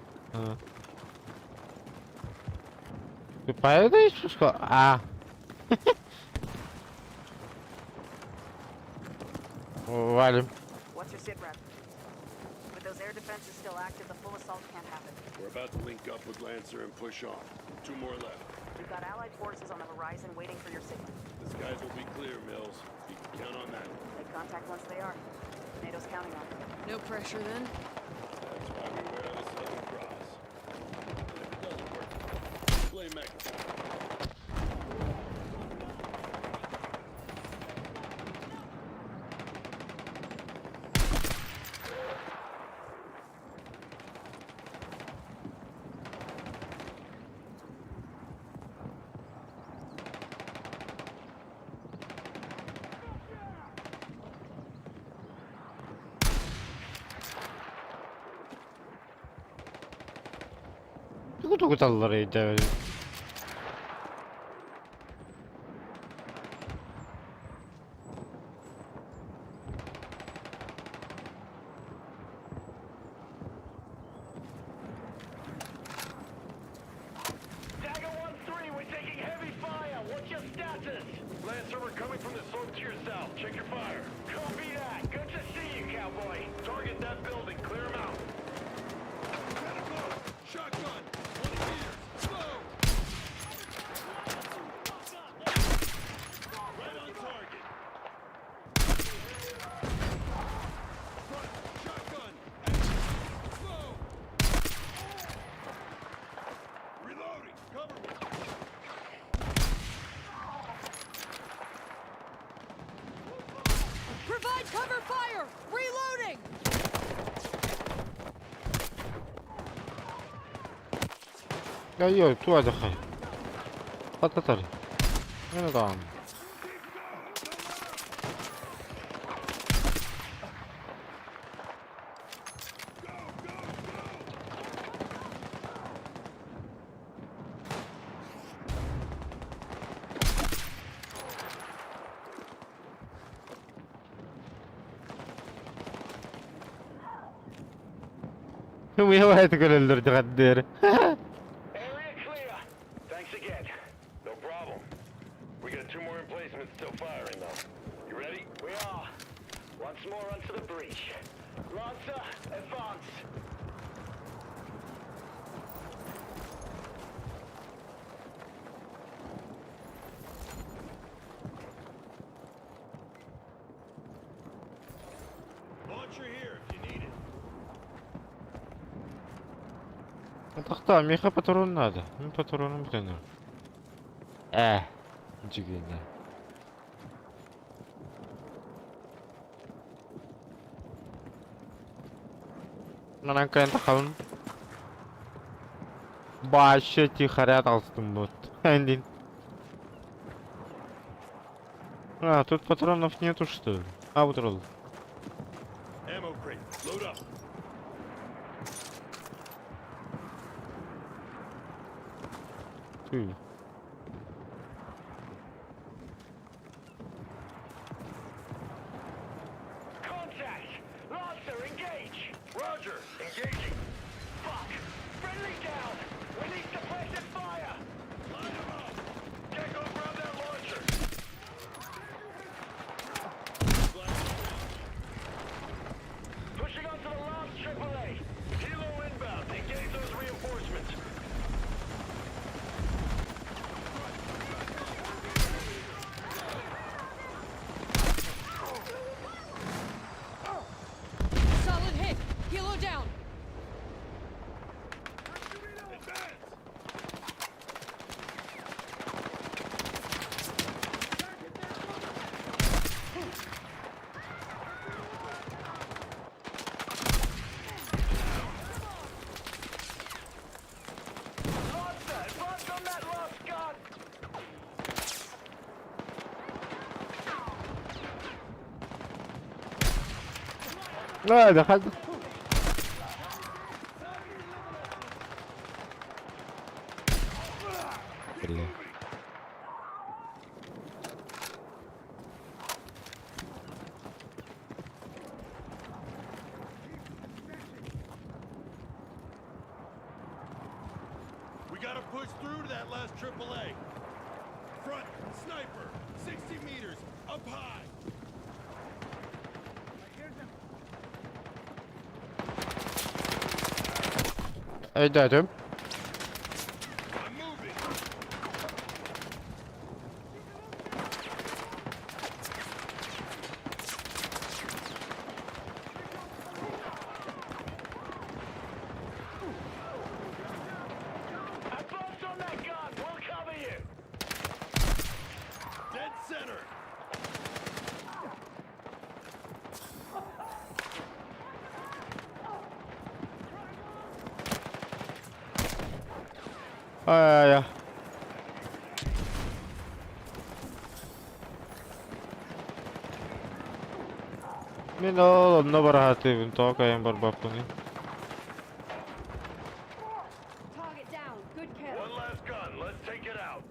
Ты по этой спускал? А. Валим. What's your sit rep? With those air defenses still active, the full assault can't happen. We're about to link up with Lancer and push on. 2 more left. We've got allied forces on the horizon waiting for your signal. The skies will be clear, Mills. You can count on that. Make contact once they are. NATO's counting on it. No pressure then? That's why we wear the Southern Cross. And if it doesn't work, blame Mexico. Tuku talları yiyeceğim. Dagger 1-3, we're taking heavy fire. What's your status? Lancer, we're coming from the slope to your south. Check your fire. Copy that. Good to see you, cowboy. Target that building. Clear him out. Shotgun. 20 meters. Slow. Right on target. Front. Shotgun. Slow. Reloading. Cover me. Provide cover fire! Reloading! Io, tu aja khay. Patatari. Ini kan. ويا واحد يقول اللي تغدر. Area clear. Thanks again. No problem. We got 2 more emplacements still firing though. You ready? We are. Once more onto the breach. Lancer, advance. Launcher here if you need it. تقطع ميخا باترون هذا من باترون متنا جينا انا كان تخون باشتي خريط عصتموت عندي тут патронов нету что ли? Аутрол. Ammo crate. Load up. Ты. Contact! Lancer, engage! Roger, engaging. Fuck! Friendly down! We need suppressive fire! Line them up! Gecko, grab that launcher! Pushing onto the last AAA. Helo inbound. Engage those reinforcements. Solid hit. Helo down. Lancer, advance on that last gun! لا دخلت بالله. We gotta push through to that last AAA. Front, sniper, 60 meters, up high. ايداتهم I'm moving. Advance on that gun! We'll cover you! Dead center. يا من oğlum ne bıraktı bin tokayım barbapını. Target down. Good kill. One last gun. Let's take it out.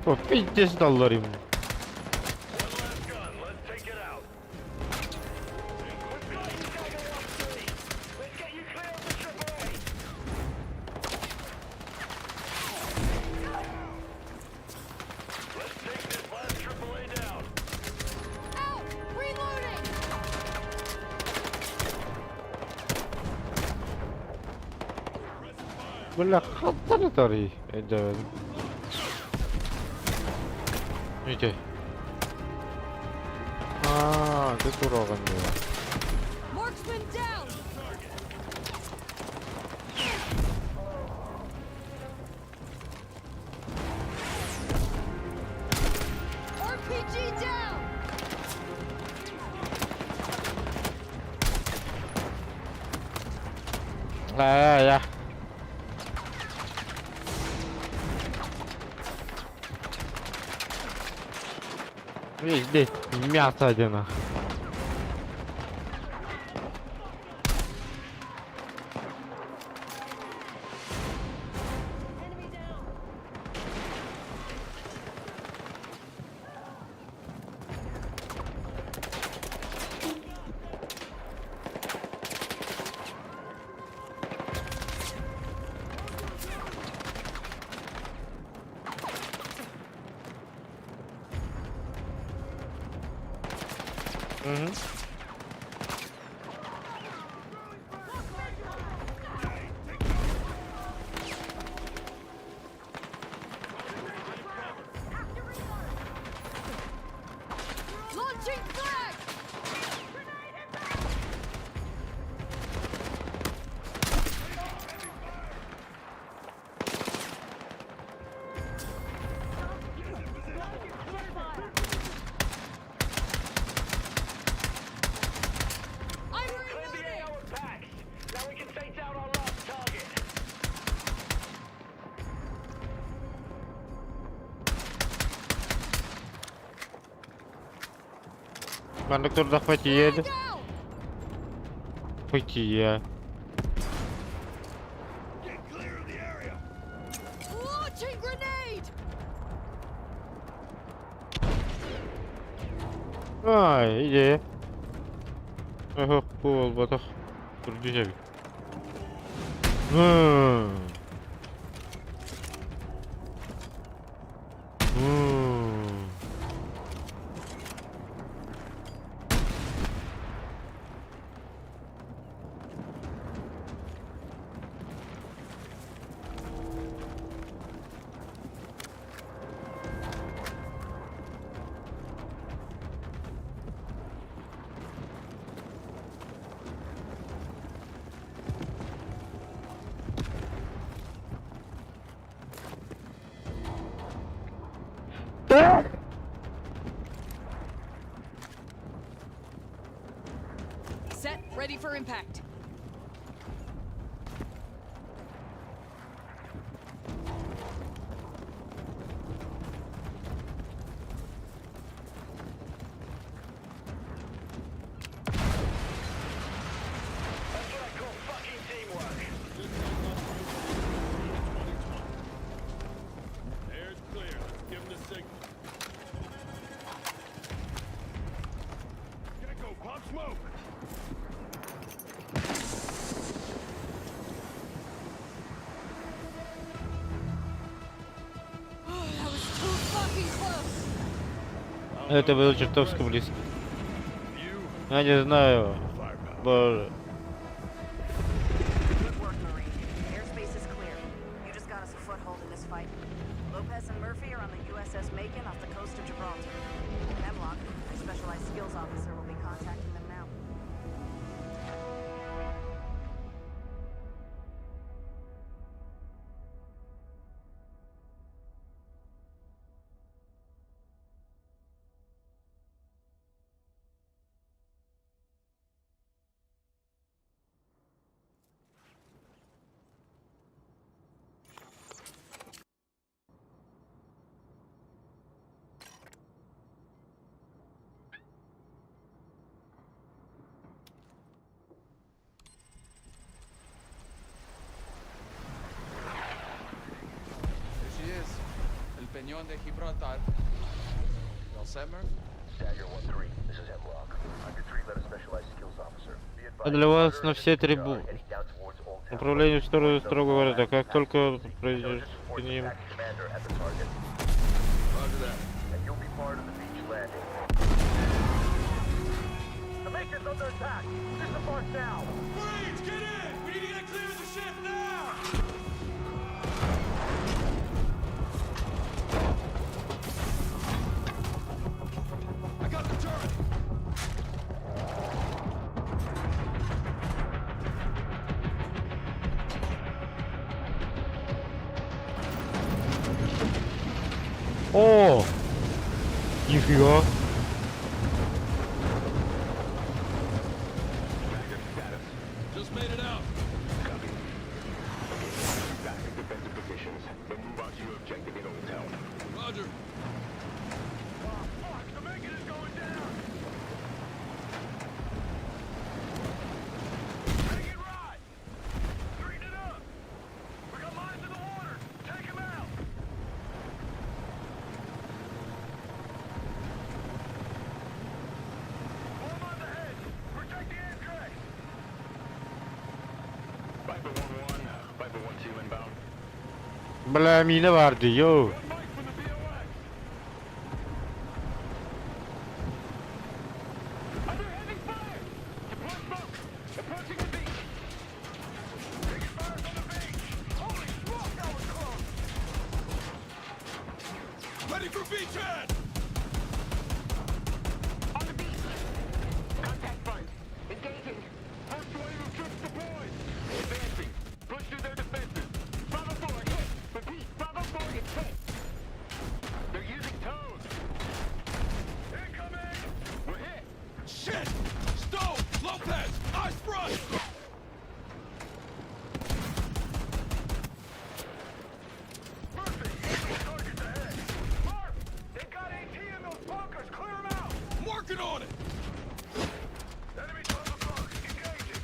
Bu piddes dallarım. One last gun. Let's take it out. We've got you, Dagger 1-3. Let's get you clear of the AAA. Let's take this last AAA down. Out! Reloading! ولا خطر طريق الجبل. يجي 아, 또 돌아갔네. Marksman down! RPG down! 야야야. здесь мясо один. Launching flag! I'm reloading! Now we can take down our last target. Кондуктор захватили. Пойти. Launching grenade! İyi. Oh, cool, batak. Duracak. Set, ready for impact. That's what I call fucking teamwork. Air's clear. Let's give him the signal. Gecko, pop smoke! That was too fucking close! Это было чертовски близко. Я не знаю. Боже. Good work, Marine. Airspace is clear. You just got us a foothold in this fight. Lopez and Murphy are on the USS Macon off the coast of Gibraltar. Hemlock, a specialized skills officer, will be contacting them now. Here she is. El Peñón de Gibraltar. You all set, Murph? Stagger 1-3, this is Hemlock. Under 3, let a specialized skills officer. Be advised, Для вас на все три heading down towards Old Town. направления в сторону строго города. Как только пройдешь к ним, Commander at the target. Roger that. And you'll be part of the beach landing. The Macon's under attack! Disembark now! Marines, get in! We need to get clear of the ship now! I got the turret! О! Нифига! Just made it out. Roger. Bla mine vardı yo. Ready for beachhead! On the beach. Contact front. Engaging. First wave of troops deployed. Advancing. Push through their defenses. Bravo 4 hit. Repeat. Bravo 4 is hit. They're using tows. Incoming! We're hit. Shit! Stone! Lopez! Eyes front! Working on it! Enemy 12 o'clock. Engaging.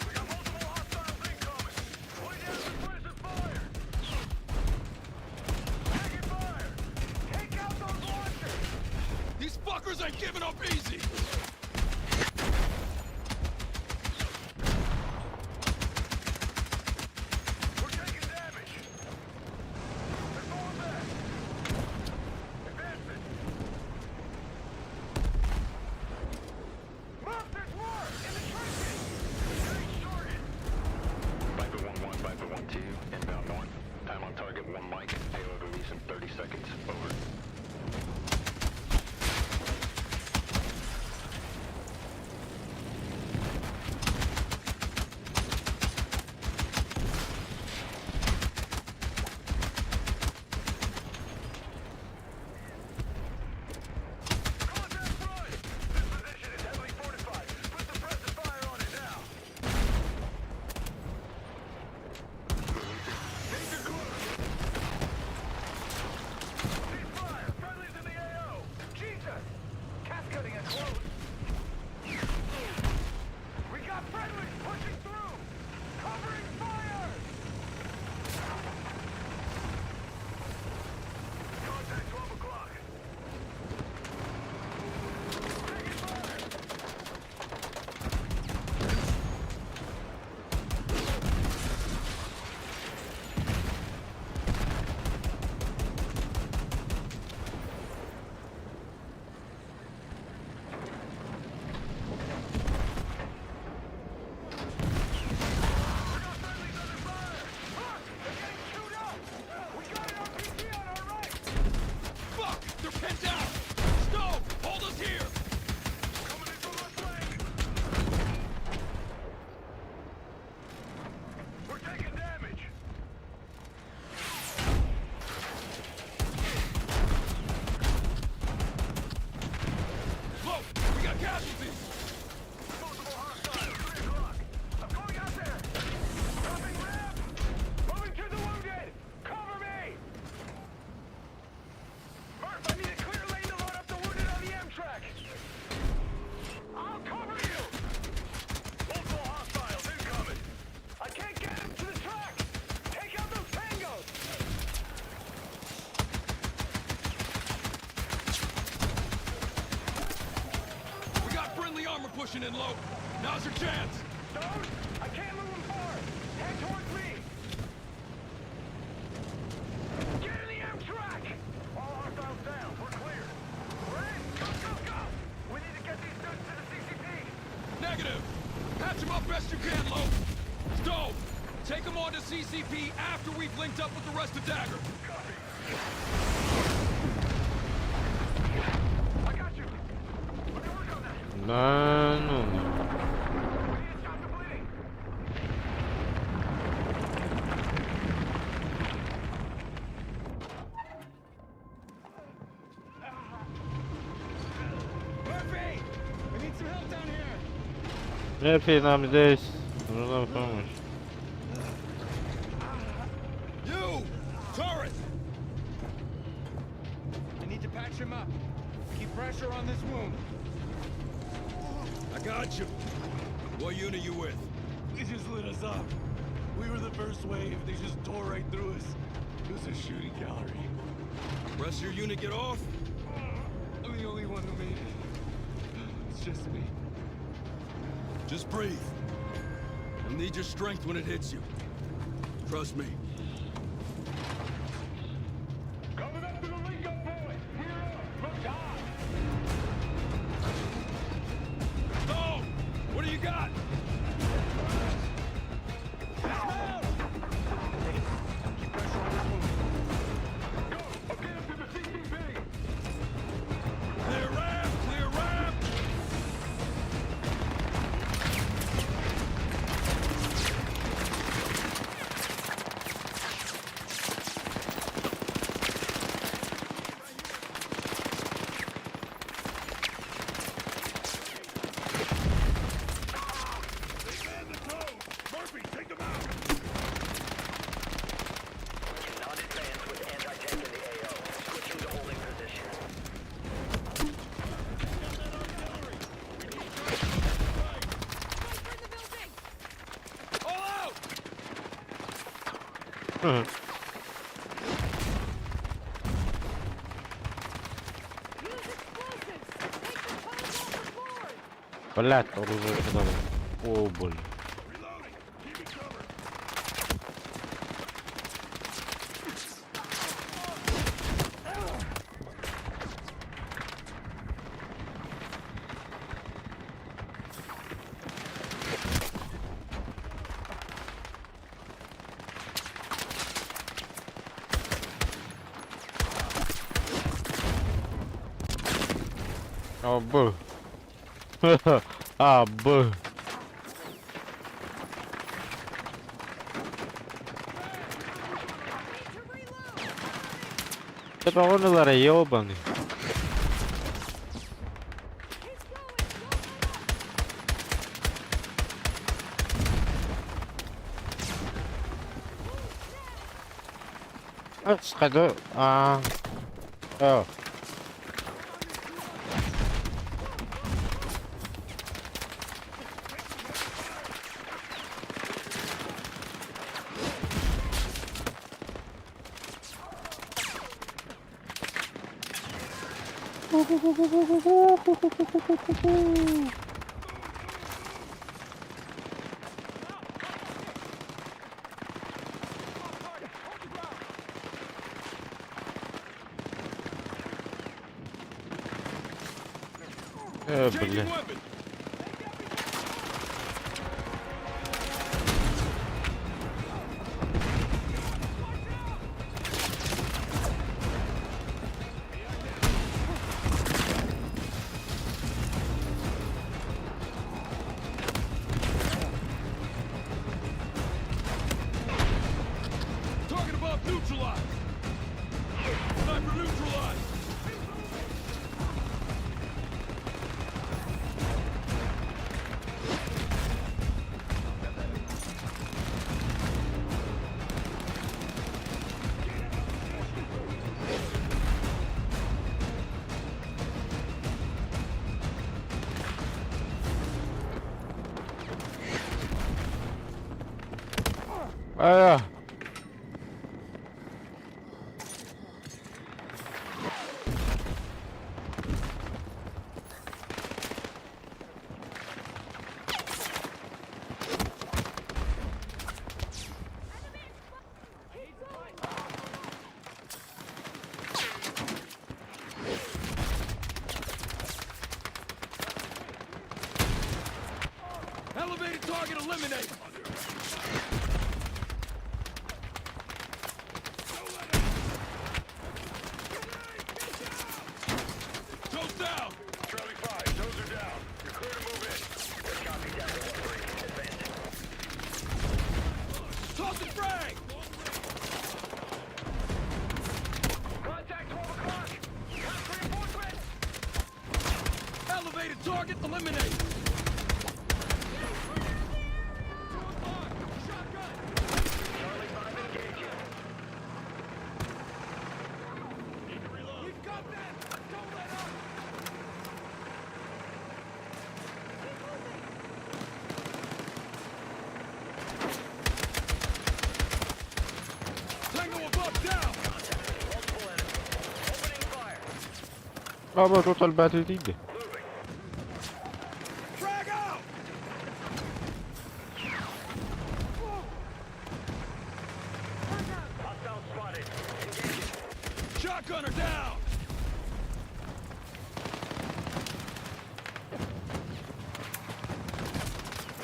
We got multiple hostiles incoming. Way down the prison fire. Taking fire. Take out those launchers. These fuckers ain't giving up easy! We're taking damage. They're going back. Advancing. Move, there's more! In the trenches! Getting shorted! Viper 1-1, Viper 1-2, inbound north. Time on target 1 mic. Payload release in 30 seconds. Over. Contact front! This position is heavily fortified. Put suppressive fire on it now. Danger close. Cease fire. Friendlies in the AO. Jesus! Cascading it close. We got friendlies pushing through. Covering fire! Contact 12 o'clock. Taking fire! Fuck! They're pinned down! Stone! Hold us here! We're taking damage. Look! We got casualties! Multiple hostiles. 3 o'clock. I'm going out there. Dropping ramp. Moving to the wounded. Cover me. Murph, I need a clear lane to load up the wounded on the Amtrak. I'll cover you. Multiple hostiles incoming. I can't get him to the track. Take out those tangos. We got friendly armor pushing in low. Now's your chance! Stone, I can't move him forward. Head towards me. Get in the Amtrak. All hostiles down. We're clear. We're in. Go, go, go. We need to get these dudes to the CCP. Negative! Patch them up best you can, Low! Stone! Take them on to CCP after we've linked up with the rest of Dagger! I got you. Let me work on that. No. We need to stop the bleeding. Мерфи, нам здесь нужна помощь. You! Turret! I need to patch him up. Keep pressure on this wound. I got you. What unit you with? They just lit us up. We were the first wave. They just tore right through us. It was a shooting gallery. Rest of your unit get off? I'm the only one who made it. It's just me. Just breathe. I'll need your strength when it hits you. Trust me. Coming up to the link up, boys. Gear up. Look high. Go! What do you got? Clear ramp! Clear ramp! Murphy, take them out! Cannot advance with anti-tank in the AO. Switching to holding position. All out! Блядь, оружие кидали. О, блин. А, Б. А, Б. Это он ёбаный. Сходу. О. Бля. Target above neutralized! Sniper neutralized! Elevated target eliminated! Toes down! Charlie 5, those are down. You're clear to move in. Good copy, Delta 1-3. Advancing. Toss the frag! Contact 12 o'clock. Counter reinforcements. Elevated target eliminated. Baba total battle değildi. Frag out! Hostile spotted. Engaging. Shotgunner down!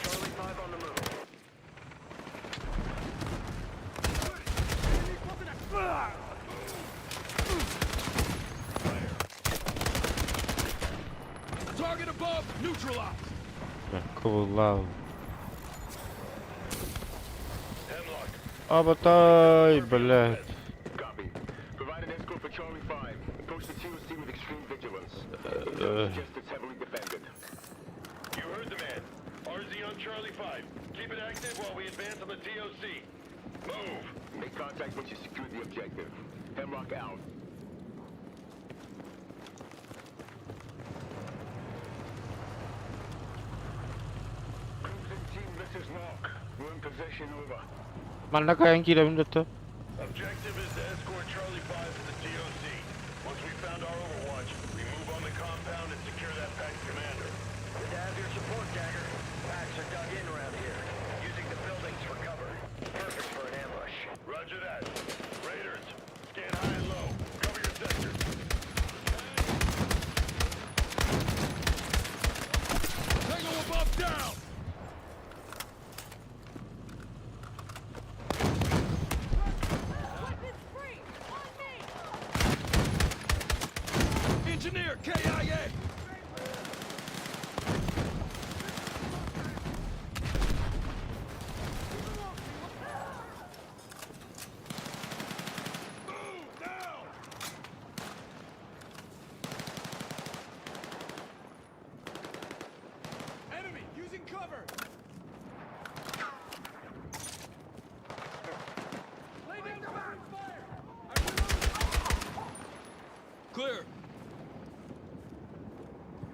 Charlie 5 on the move. Target above, neutralized. Cool. Abaтай, блядь. Copy. Provide an escort for Charlie 5. Approach the TOC with extreme vigilance. Suggest it's heavily defended. You heard the man. RZ on Charlie 5. Keep it active while we advance on the TOC. Move! Make contact once you secure the objective. Hemlock out. Cruising team, this is Mark. We're in possession, over. Mana kayang kira benda tu? Objective is to escort Charlie 5 to the TOC. Once we found our overwatch, we move on the compound and secure that PAX commander. Good to have your support, Dagger. PAX are dug in around here, using the buildings for cover. Perfect for an ambush. Roger that. Raiders, scan high and low. Cover your sectors. Tango above down! Engineer, KIA! Enemy using cover! Lay down cover fire! Clear.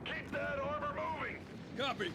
Keep that armor moving! Copy.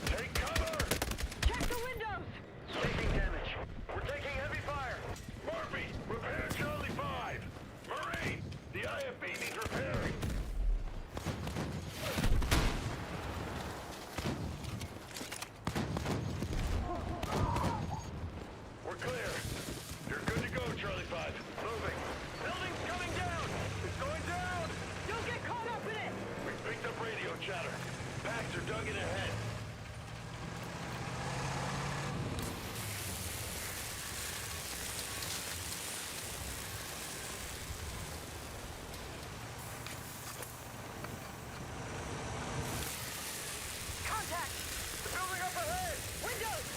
Take cover! Check the windows! Taking damage. We're taking heavy fire. Murphy, repair Charlie 5. Marine, the IFB needs repairing. We're clear. You're good to go, Charlie 5. Moving. Building's coming down. It's going down. Don't get caught up in it! We picked up radio chatter. PAX are dug in ahead. Contact! The building up ahead! Windows!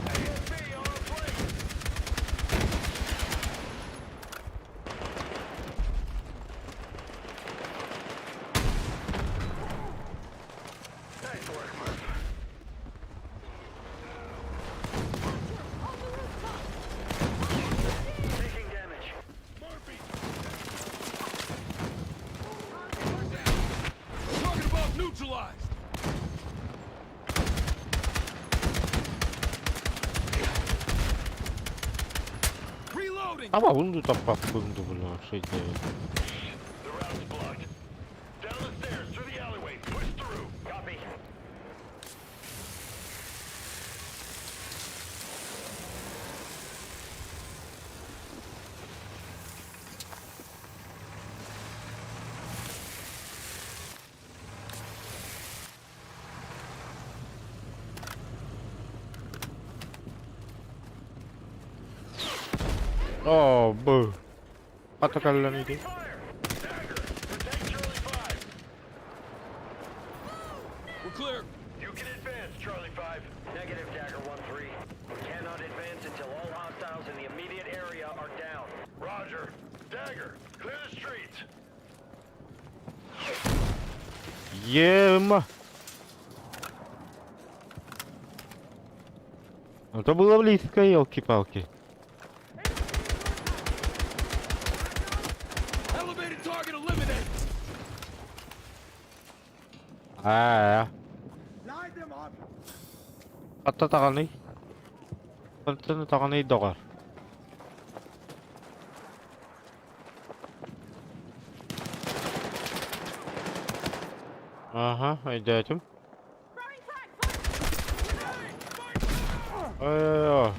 AFB on our plate! Nice work, Murph. Taking damage. Target above, neutralized! Reloading! Ama bunu da bak bunu da bunu. 69. The route's blocked. Down the stairs, through the alleyway. Push through. Copy. Oh, boo. Patagal lang ito. We're clear. You can advance, Charlie 5. Negative, Dagger 1-3. We cannot advance until all hostiles in the immediate area are down. Roger. Dagger, clear the streets. Ема! Ну то было близко, елки-палки. Elevated target eliminated. Hatta takani. Hatta takani dokar. Aha, aydadım. Ay.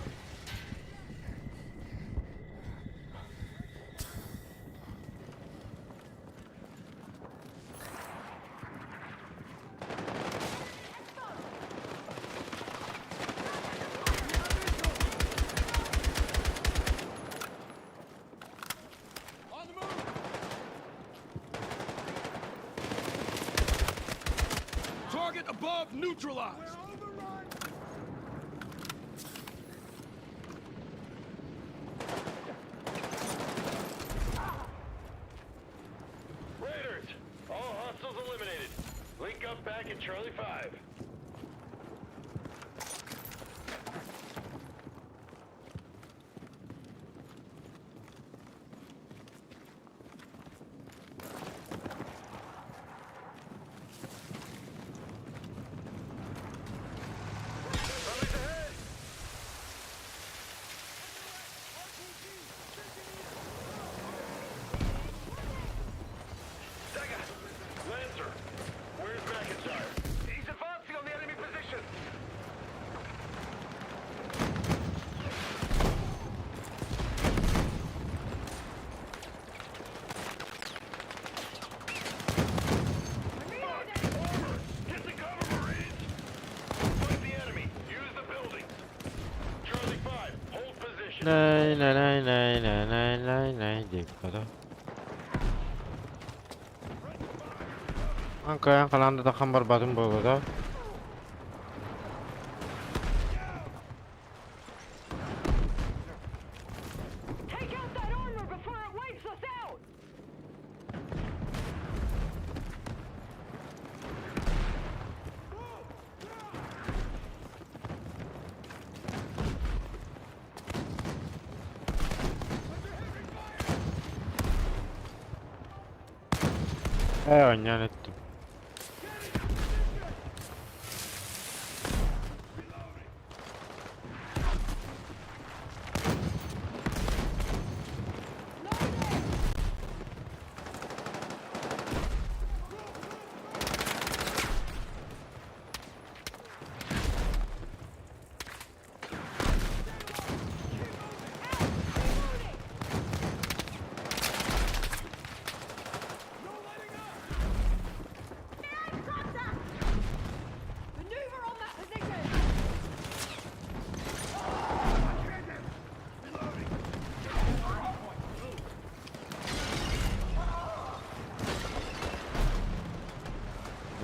Target above neutralized. Raiders, all hostiles eliminated. Link up back at Charlie 5. Lancer, where's McIntyre? He's advancing on the enemy position. Get the cover, Marines. Fight the enemy. Use the buildings. Charlie 5, hold position. Nay nay nay nay nay nay nay nay di kada. Angka yang kalian datang kamar batu bogo. Take out that armor before it wipes us out! Onyan ettim.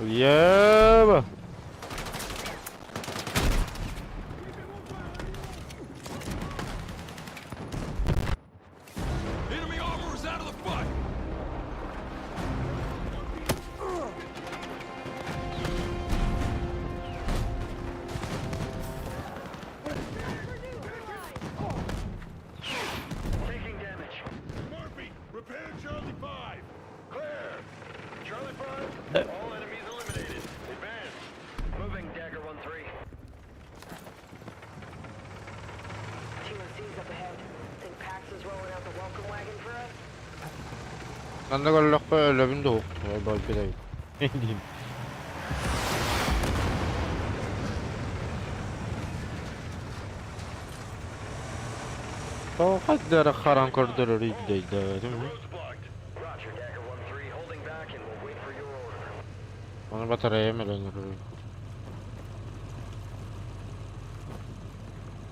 Yeah. Enemy armor is out of the fight. Taking damage. Murphy, repair Charlie 5. Clear. Charlie 5, all enemies eliminated. Advance. Bende gollok böyle bin de yok. Belki de yok. Ne diyeyim. O kadar karanlıktır değil mi? Onu bataryaya mı döndürüyor?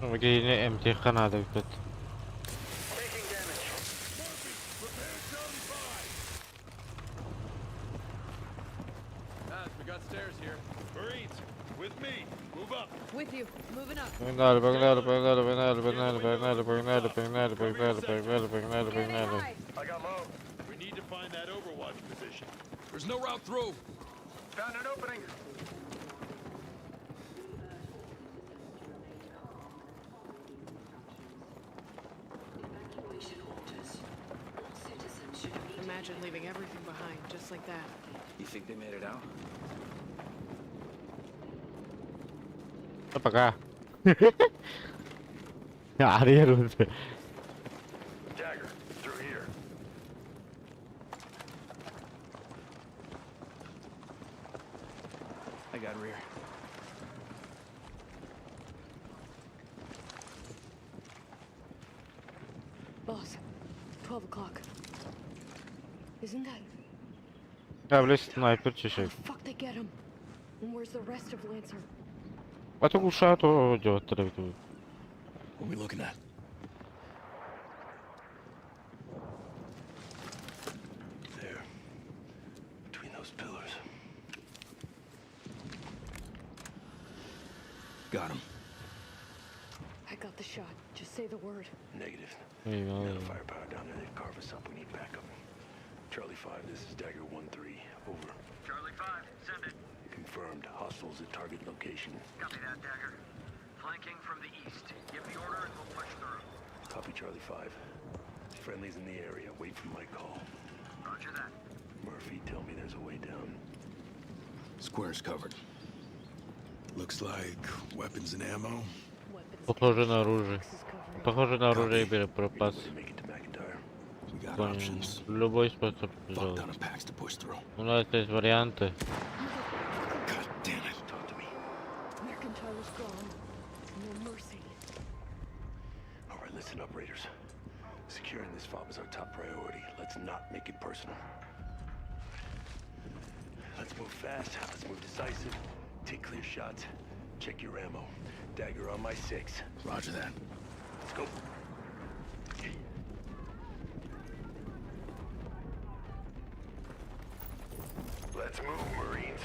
Ama yine MTK nada bir We got stairs here. Marines, with me. Move up. With you. Moving up. I got low. We need to find that overwatch position. There's no route through. Found an opening. Imagine leaving everything behind, just like that. You think they made it out? Apa kah? Ari harus. Dagger, through here. I got rear. Boss, 12 o'clock. Isn't that... Kable sniper çeşit. Fuck, they get him. And where's the rest of Lancer? What a shot or just to do. What are we looking at? There. Between those pillars. Got him. I got the shot. Just say the word. Negative. Hey, No firepower down there. They'd carve us up. We need backup. Charlie 5, this is Dagger 1-3. Over. Charlie 5, send it. Confirmed. Hostiles at target location. Copy that, Dagger. Flanking from the east. Give the order and we'll push through. Copy Charlie 5. Friendlies in the area. Wait for my call. Roger that. Murphy, tell me there's a way down. Square's covered. Looks like weapons and ammo. Похоже на оружие. Похоже на оружие перепропас. Любой способ сделать. У нас есть варианты. Mercantile's gone. No mercy. Alright, listen up, Raiders. Securing this fob is our top priority. Let's not make it personal. Let's move fast. Let's move decisive. Take clear shots. Check your ammo. Dagger on my 6. Roger that. Let's go. Let's move, Marines.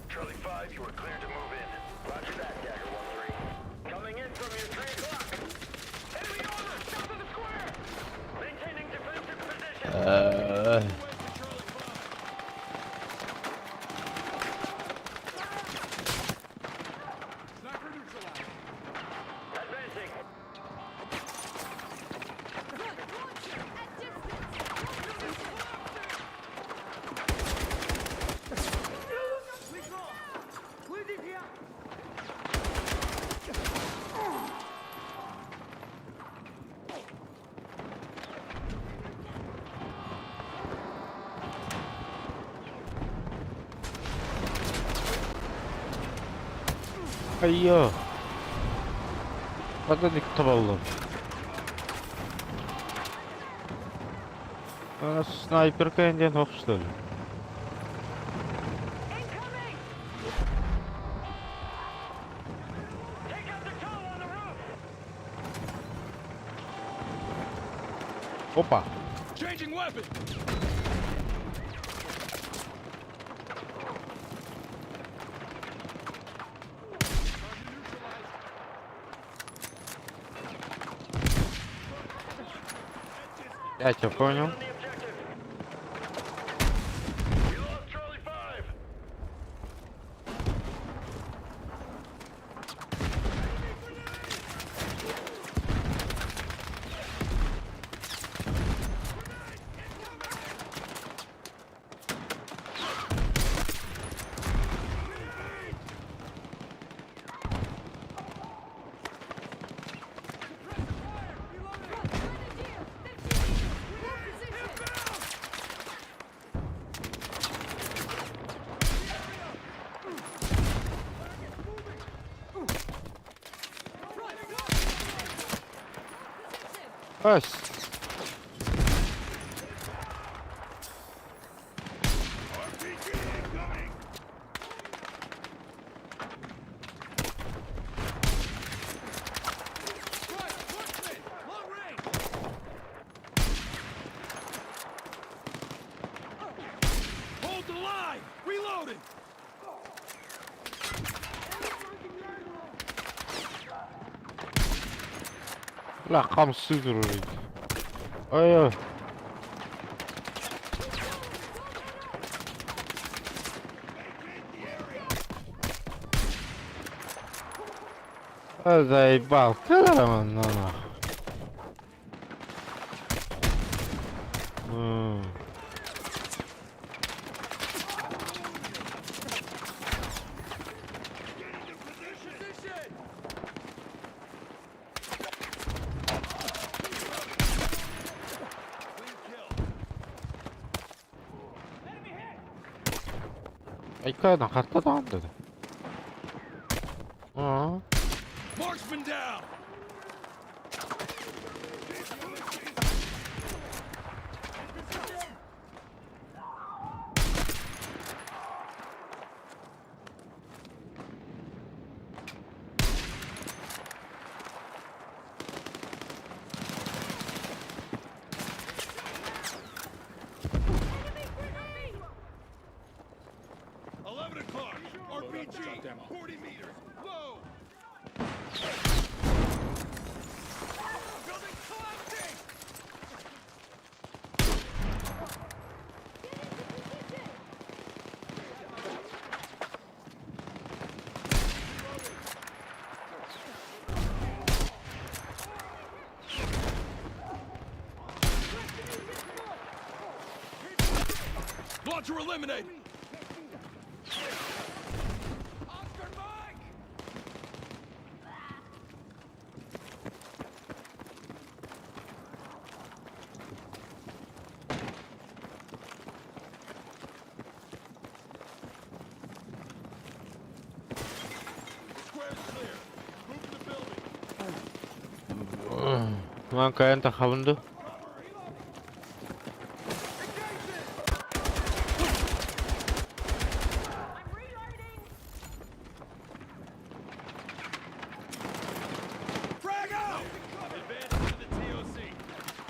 Charlie 5, you are cleared to move in. Roger that, Dagger 1-3. Coming in from your 3 o'clock. Enemy armor, south of the square. Maintaining defensive position. Ayyo. Hadi dikkat oğlum. Ana sniper kendinden hoşlanıyor. Hoppa. Changing weapon. Я тебя понял. Ась. Hold the line! Reloading! La kamsız durur. Ay ay. Заебал. Калараман, на. 이까나 갔다도 안 되네. Marksman down! RPG, 40 meters, low! Building collapsing! Launcher eliminated! Manca entra jalando. Frag out! Advance to the TOC.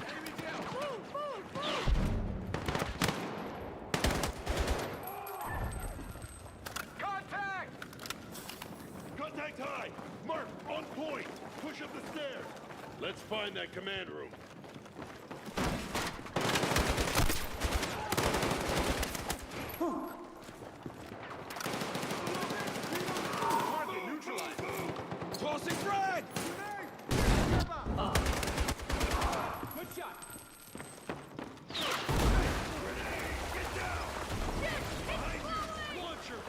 Enemy down. Contact! Contact high! Mark, on point! Push up the stairs! Let's find that command room. Target neutralized. Tossing frag! Good shot. Get down! Behind you! Launcher!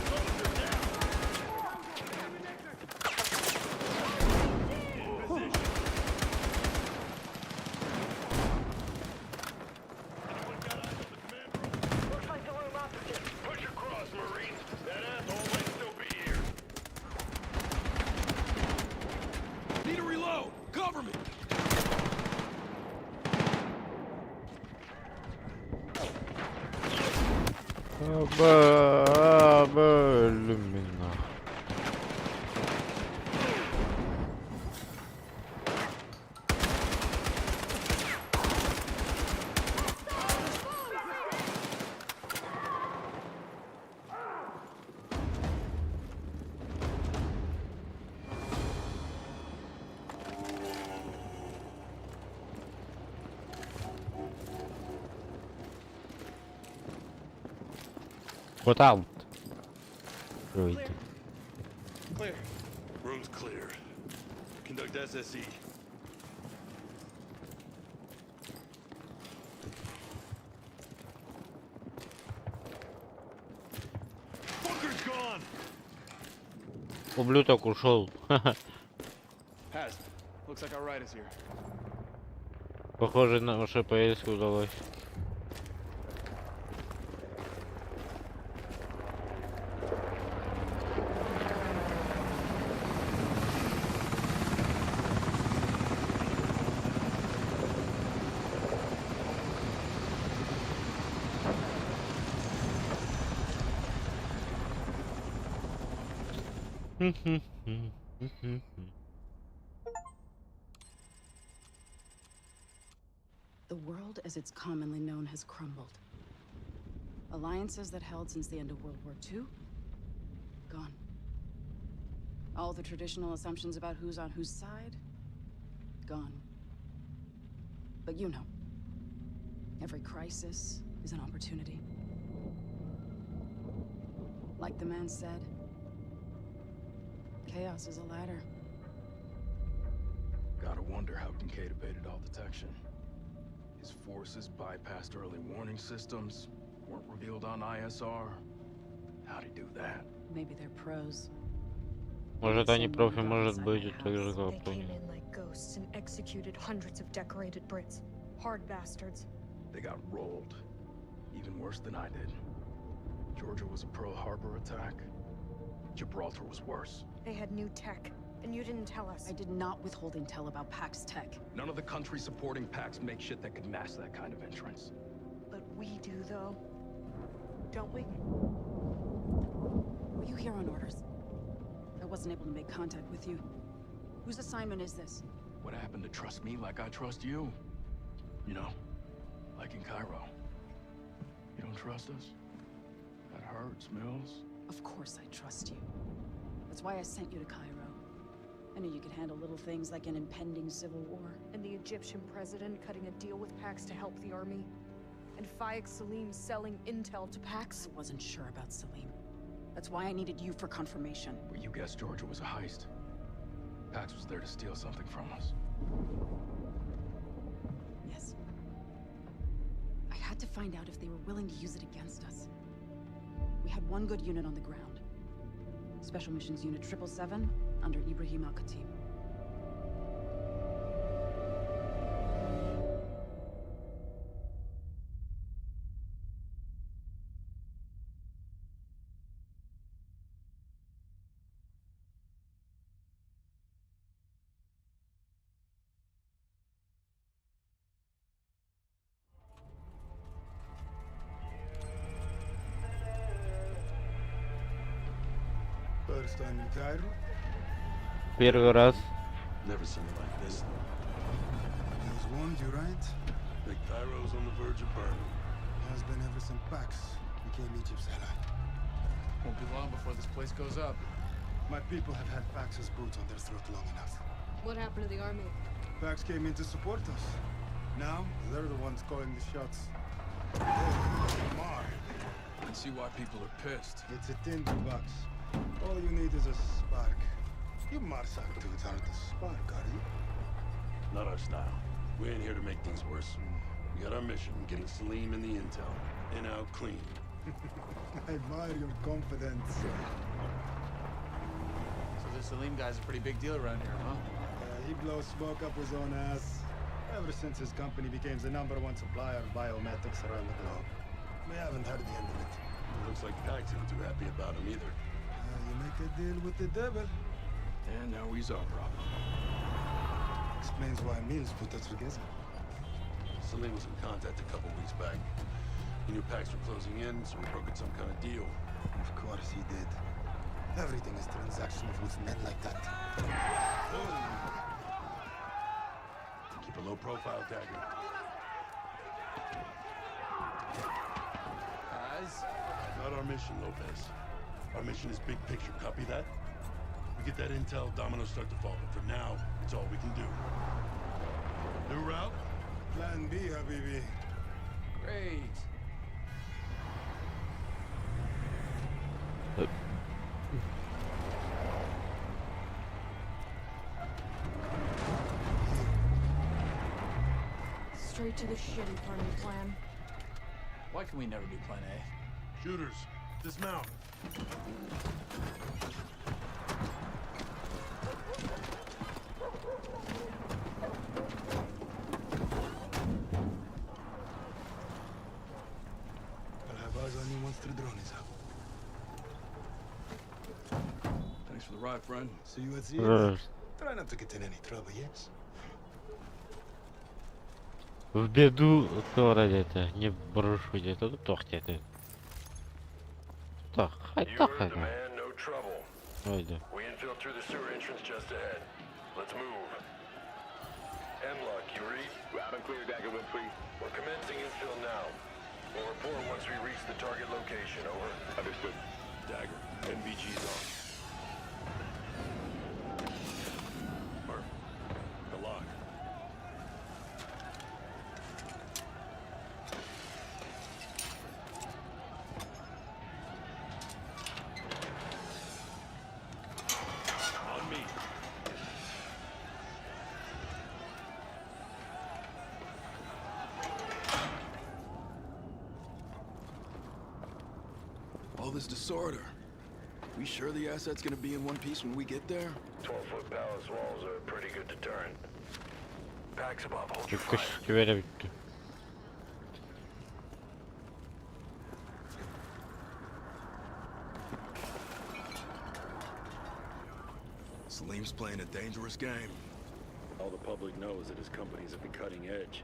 Soldier down! Push across, Marines. That asshole might still be here. Need to reload! Cover me! Ölüm minna. What out? Right. Clear. Room's clear. Conduct SSE. Fucker's gone! Ублюдок ушел. Paz, looks like our ride is here. Похоже, наша поездка удалась. The world as it's commonly known has crumbled. Alliances that held since the end of World War II? Gone. All the traditional assumptions about who's on whose side? Gone. But you know, every crisis is an opportunity. Like the man said, chaos is a ladder. Gotta wonder how Kincaid evaded all detection. His forces bypassed early warning systems, weren't revealed on ISR. How'd he do that? Maybe they're pros. Может они профи, может быть, так же They как came in like ghosts and executed hundreds of decorated Brits. Hard bastards. They got rolled. Even worse than I did. Georgia was a Pearl Harbor attack. Gibraltar was worse. They had new tech, and you didn't tell us. I did not withhold intel about PAX tech. None of the countries supporting PAX make shit that could mask that kind of entrance. But we do, though. Don't we? Were you here on orders? I wasn't able to make contact with you. Whose assignment is this? What happened to trust me like I trust you? You know, like in Cairo. You don't trust us? That hurts, Mills. Of course I trust you. That's why I sent you to Cairo. I knew you could handle little things like an impending civil war. And the Egyptian president cutting a deal with PAX to help the army. And Fayek Salim selling intel to PAX. I wasn't sure about Salim. That's why I needed you for confirmation. Well, you guessed Georgia was a heist. PAX was there to steal something from us. Yes. I had to find out if they were willing to use it against us. We had one good unit on the ground. Special Missions Unit 777 under Ibrahim Al-Khatib. First time in Cairo? Первый раз. Never seen it like this. News warned you, right? The Cairo's on the verge of burning. Has been ever since Pax became Egypt's ally. Won't be long before this place goes up. My people have had Pax's boots on their throat long enough. What happened to the army? Pax came in to support us. Now, they're the ones calling the shots. Mar. I can see why people are pissed. It's a tinderbox. All you need is a spark. You Marsak dudes aren't a spark, are you? Not our style. We ain't here to make things worse. We got our mission, getting Salim and the intel. In out clean. I admire your confidence. So this Salim guy's a pretty big deal around here, huh? He blows smoke up his own ass. Ever since his company became the #1 supplier of biomedics around the globe. We haven't heard the end of it. It looks like Pax isn't too happy about him either. You make a deal with the devil. And now he's our problem. Explains why Mills put us together. Salim was in contact a couple weeks back. He knew Pax were closing in, so we brokered some kind of deal. Of course he did. Everything is transactional with men like that. Keep a low profile, Dagger. Not our mission, Lopez. Our mission is big picture. Copy that? We get that intel, dominoes start to fall. But for now, it's all we can do. New route? Plan B, Habibi. Great. Straight to the shitty part of the plan. Why can we never do plan A? Shooters, dismount. I'll have eyes on you once the drone is up. Thanks for the ride, friend. See you at the end. Try not to get in any trouble, yes? В беду это не брошу где-то, то где-то. Так, хоть так. No trouble. Haydi. We infill through the sewer entrance just ahead. Let's move. Hemlock, you read? Loud and clear, Dagger 1-3. We're commencing infill now. We'll report once we reach the target location. Over. Understood. Dagger, NVG's on. Murph, the lock. On me. All this disorder. We sure the asset's gonna be in one piece when we get there? 12-foot palace walls are a pretty good deterrent. Packs above, hold your Çıkış fire. güvere bitti. Salim's playing a dangerous game. All the public knows that his company's at the cutting edge.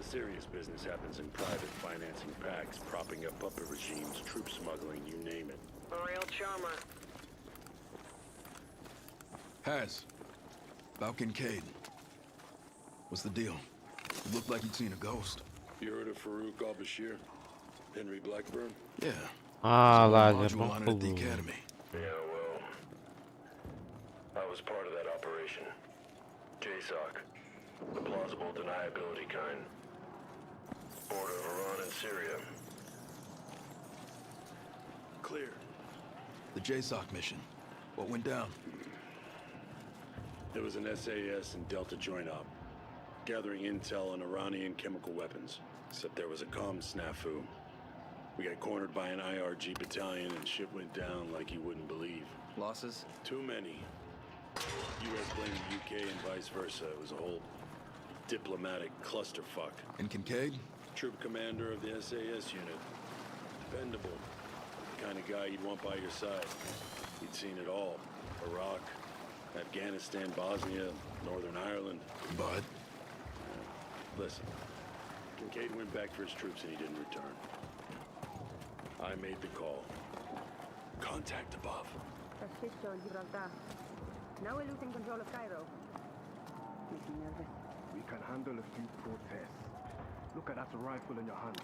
The serious business happens in private, financing packs, propping up puppet regimes, troop smuggling, you name it. A real charmer. Has. About Kincaid. What's the deal? It looked like he'd seen a ghost. You heard of Farouk al-Bashir? Henry Blackburn? Yeah. Aa There's a lazer module on it at the bu. academy. Yeah, well, I was part of that operation. JSOC. The plausible deniability kind. Border of Iran and Syria. Clear. The JSOC mission. What went down? It was an SAS and Delta joint op. Gathering intel on Iranian chemical weapons. Except there was a comm snafu. We got cornered by an IRG battalion and shit went down like you wouldn't believe. Losses? Too many. US blamed the UK and vice versa. It was a whole diplomatic clusterfuck. And Kincaid? Troop commander of the SAS unit. Dependable. The kind of guy you'd want by your side. He'd seen it all. Iraq, Afghanistan, Bosnia, Northern Ireland. But? Listen. Kincaid went back for his troops and he didn't return. I made the call. Contact above. Francisco and Gibraltar. Now we're losing control of Cairo. Makes me nervous. We can handle a few protests. Look at that rifle in your hand.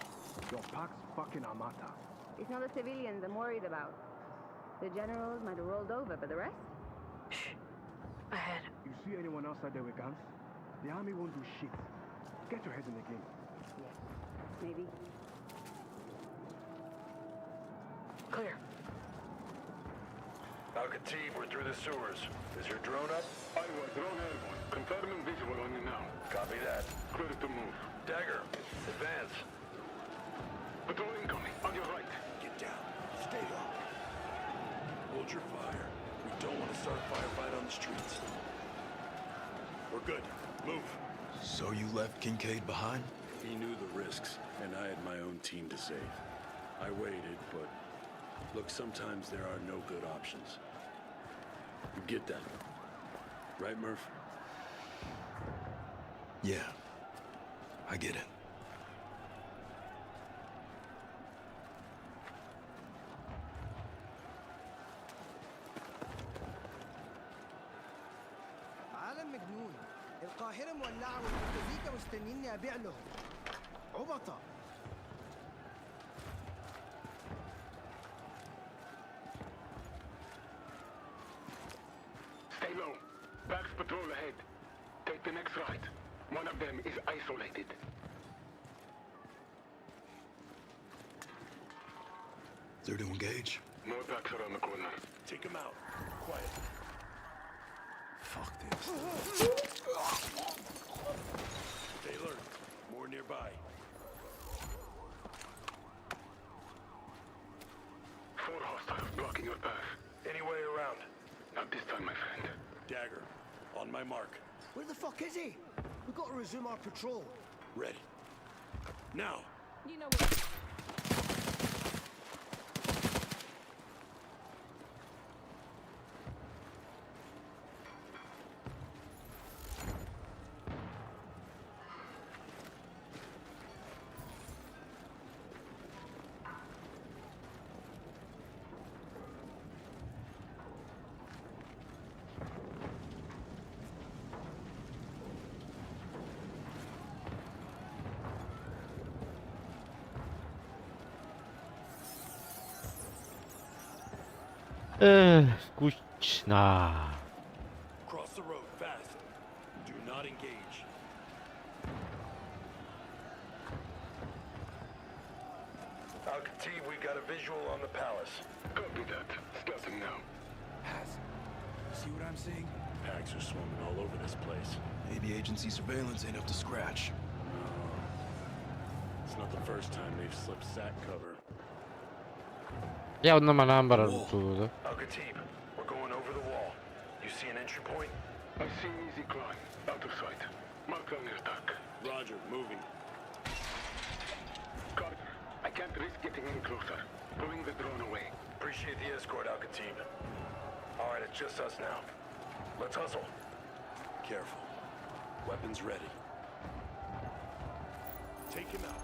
Your pack's fucking Armata. It's not the civilians I'm worried about. The generals might have rolled over, but the rest? Shh. Ahead. You see anyone outside there with guns? The army won't do shit. Get your head in the game. Yes. Maybe. Clear. Al-Khatib, we're through the sewers. Is your drone up? Iowa, drone airborne. Confirming visual on you now. Copy that. Clear to move. Dagger, advance. Patrol incoming. On your right. Get down. Stay up. Hold your fire. We don't want to start a firefight on the streets. We're good. Move. So you left Kincaid behind? He knew the risks, and I had my own team to save. I waited, but look, sometimes there are no good options. You get that, right, Murph? Yeah. I get it. عالم مجنون. القاهرة مولعة والمزيكا مستنيني أبيع لهم. عبطة. Stay low. Bags patrol ahead. Take the next right. One of them is isolated. They're to engage. More packs around the corner. Take him out. Quiet. Fuck this. Stay alert. More nearby. Four hostiles blocking your path. Any way around? Not this time, my friend. Dagger. On my mark. Where the fuck is he? We've got to resume our patrol. Ready. Now. You know what? Скучно. Cross the road, fast. Do not engage. Al-Khatib, we got a visual on the palace. Copy that. Stealthing now. Has. See what I'm seeing? Packs are swarming all over this place. Maybe agency surveillance ain't up to scratch. It's not the first time they've slipped SAT cover. Явно манамбар оттуда. Al-Khatib, we're going over the wall. You see an entry point? I see an easy climb. Out of sight. Mark on your attack. Roger, moving. Carter, I can't risk getting any closer. Pulling the drone away. Appreciate the escort, Al-Khatib. All right, it's just us now. Let's hustle. Careful. Weapons ready. Take him out.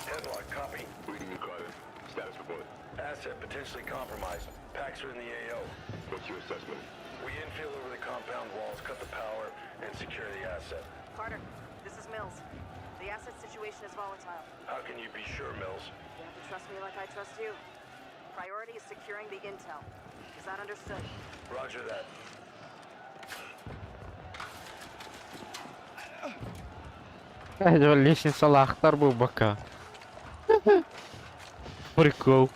Headlock, copy. Reading you, Carter. Status report. Asset potentially compromised. Packs are in the AO. What's your assessment? We infill over the compound walls, cut the power, and secure the asset. Carter, this is Mills. The asset situation is volatile. How can you be sure, Mills? You have to trust me like I trust you. Priority is securing the intel. Is that understood? Roger that. Это лестница Лахтар был бока. Прикол.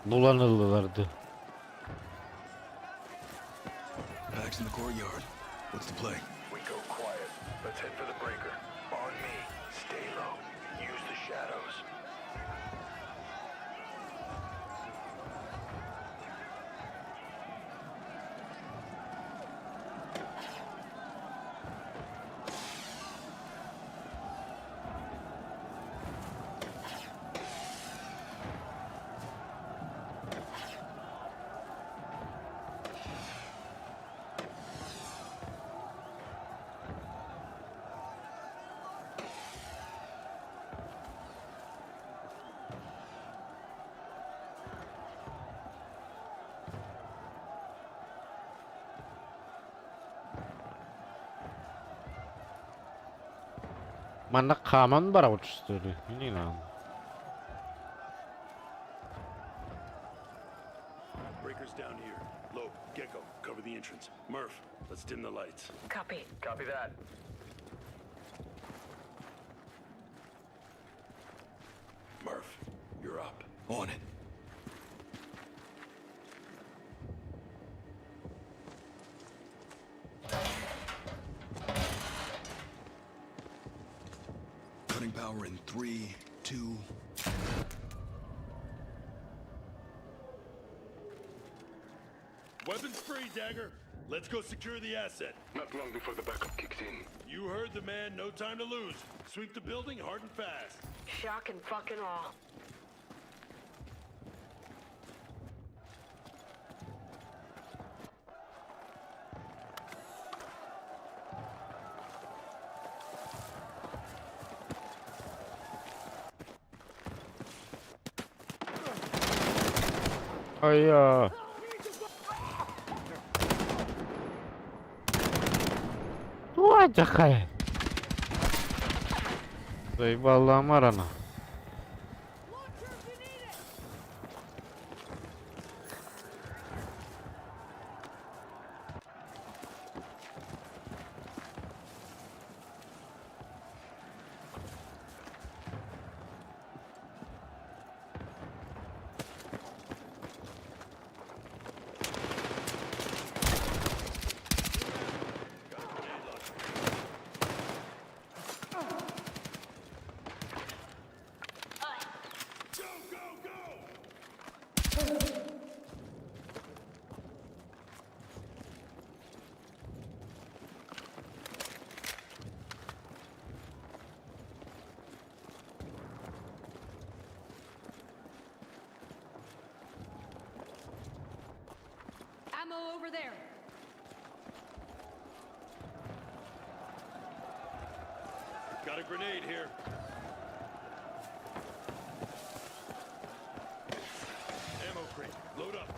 Dolanırlardı. Packs in the courtyard. What's the play? We go quiet. Let's head for the breaker. On me. Stay low. Use the shadows. Mana kaman bara uçuşturdu. Yine lan. Breaker's down here. Low, Gecko, cover the entrance. Murph, let's dim the lights. Copy. Copy that. Murph, you're up. On it. Cutting power in 3, 2... Weapons free, Dagger. Let's go secure the asset. Not long before the backup kicks in. You heard the man, no time to lose. Sweep the building hard and fast. Shock and fucking awe. Ай-я. Тварь такая. Заебала Марана. Got a grenade here. Ammo crate. Load up.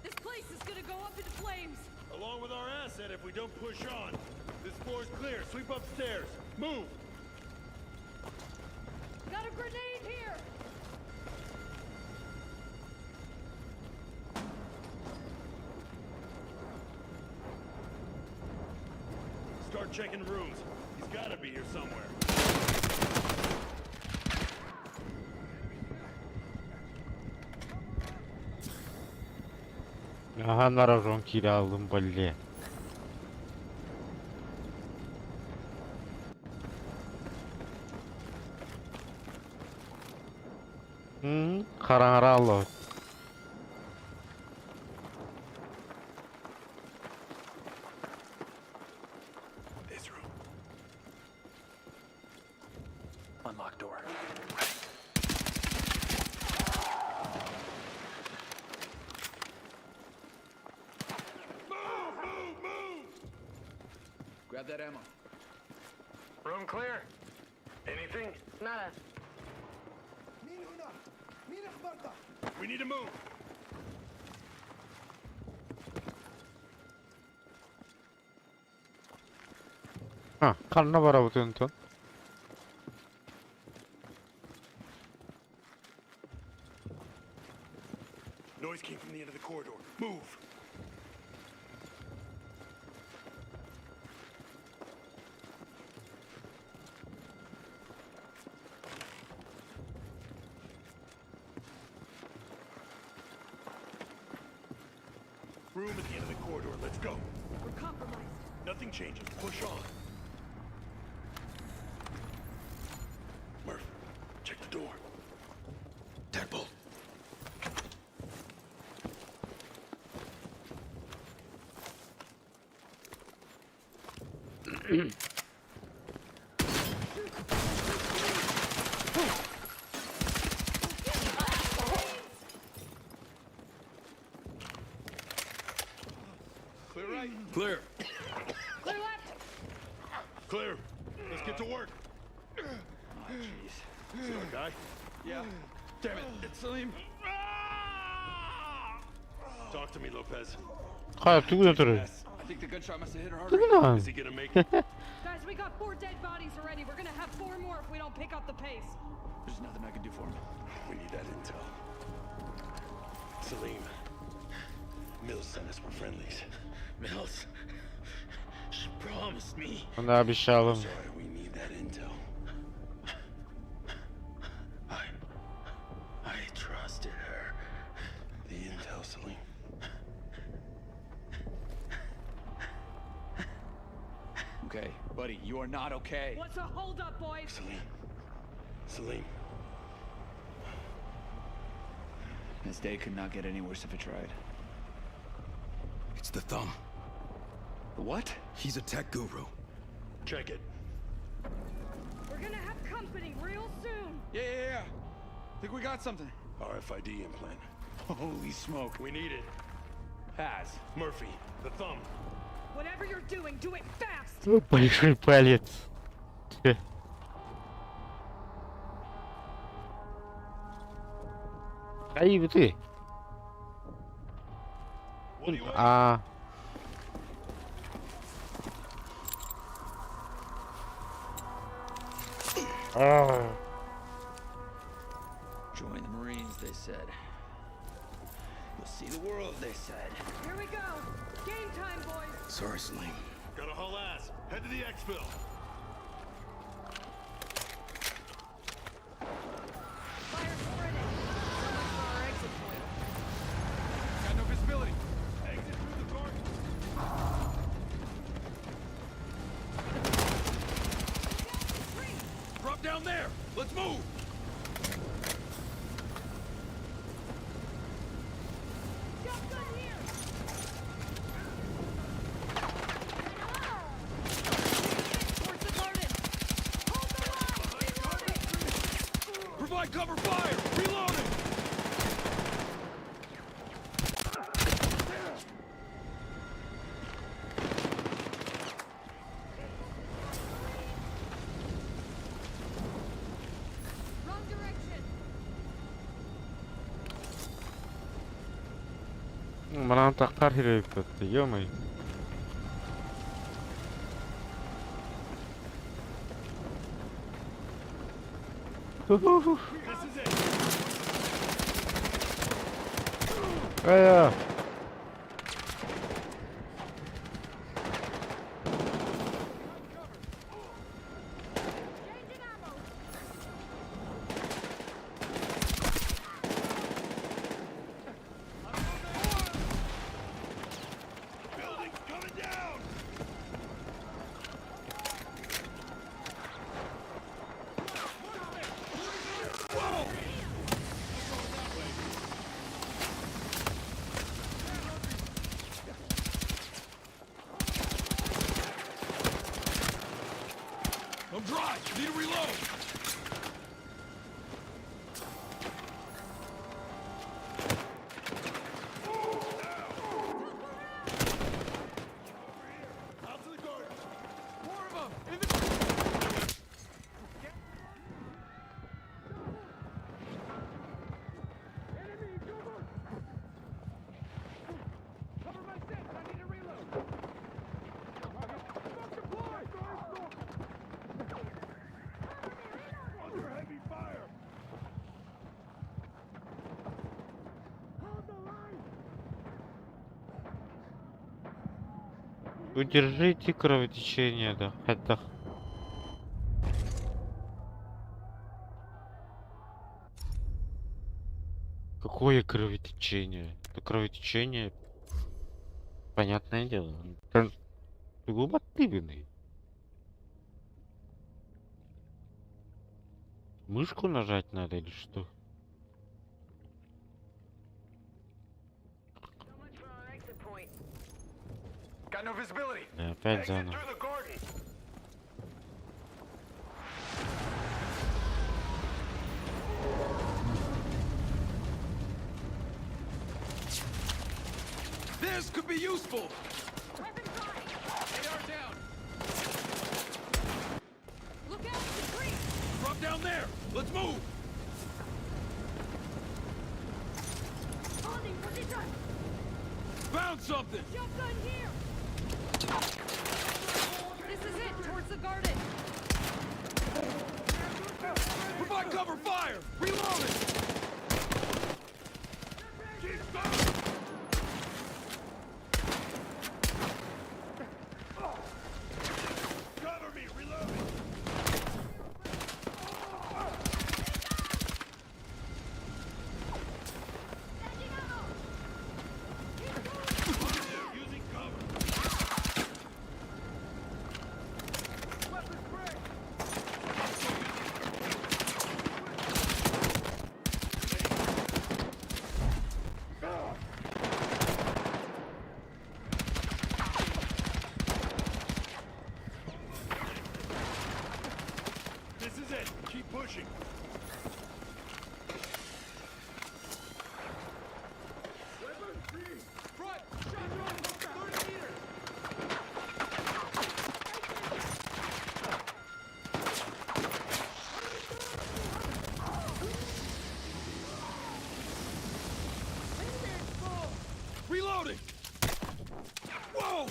This place is gonna go up in flames. Along with our asset if we don't push on. This floor's clear. Sweep upstairs. Move. Got a grenade here. Start checking rooms. He's gotta be here somewhere. Aha, Narazon kili aldım belli. Karara Allah. This room. Unlock door. Grab that ammo. Room clear. Anything? Nada. We need to move. Kanına bara bu. Noise came from the end of the corridor. Move. Room at the end of the corridor. Let's go. We're compromised. Nothing changes. Push on. Murph, check the door. Deadbolt. Clear right. Clear. Clear left. Clear. Let's get to work. Oh, jeez. Is it our guy? Yeah. Damn it, it's Salim. Talk to me, Lopez. Hayatı götürür. I think the gunshot must have hit her Değil mi heart. lan? Is he gonna make it? Guys, we got 4 dead bodies already. We're gonna have 4 more if we don't pick up the pace. There's nothing I can do for him. We need that intel. Salim. Mills sent us. We're friendlies. Mills. She promised me. Ona bir şey alalım. Sorry, we need that intel. I trusted her. The intel, Salim. Okay, buddy, you are not okay. What's a holdup, boys? Salim. Salim. This day could not get any worse if it tried. It's the thumb. The what? He's a tech guru. Check it. We're gonna have company real soon. Yeah. Think we got something. RFID implant. Holy smoke. We need it. Has. Murphy, the thumb. Whatever you're doing, do it fast. Большой палец. Ай, вот ты. А. Join the Marines, they said. You'll see the world, they said. Here we go. Game time, boys. Sorry, Salim. Gotta haul ass. Head to the exfil. Fire spreading. So much for our exit point. Got no visibility. Exit through the garden. Drop down there. Let's move. Shotgun here. Towards the garden. Hold the line. Reloading. Provide cover fire. Reloading. Мынаны таққар керек кетті, ё-моё. Ая. I'm dry. Need a reload. Out to the garden. More of them. In the... Enemy, cover! Cover my six. I need a reload. Smoke deployed. Under heavy fire! Hold the line! Удержите кровотечение, да. Это. Какое кровотечение? Это кровотечение. Понятное дело. Глуботыбный. Мышку нажать надо или что? Да, опять заново. This could be useful! AR down! Look out, the tree! Drop down there! Let's move! Holding position! Found something! Shotgun here! This is it, towards the garden! Provide cover fire! Reloading! Keep going! Cover me! Reloading! Using cover! Weapons break! This is it. Keep pushing. Weapons free. Front. Shotgun. 30 meters. Reloading. Whoa.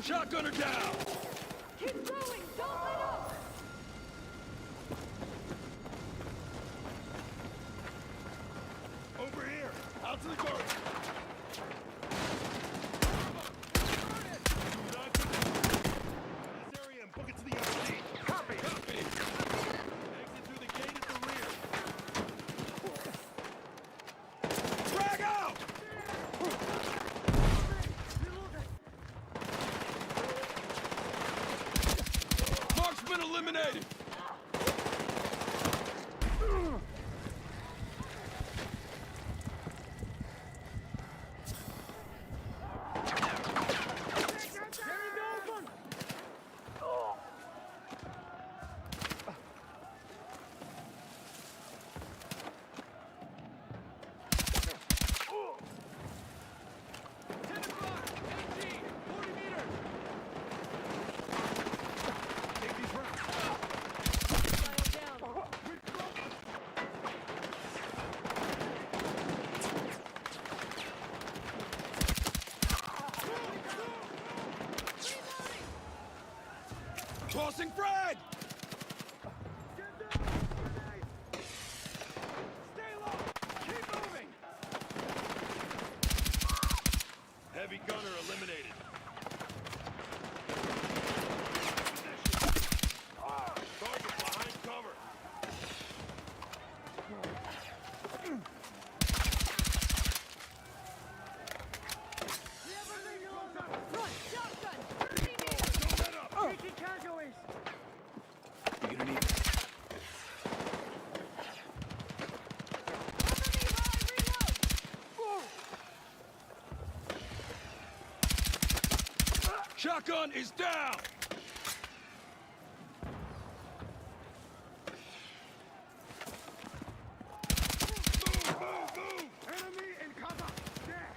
Shotgunner down! Keep going, don't let up! Over here! Out to the garden! This area and book it to the LC. Copy! Copy! Exit through the gate at the rear. Drag out! Marksman eliminated! Shotgun is down! Move! Enemy in cover! There!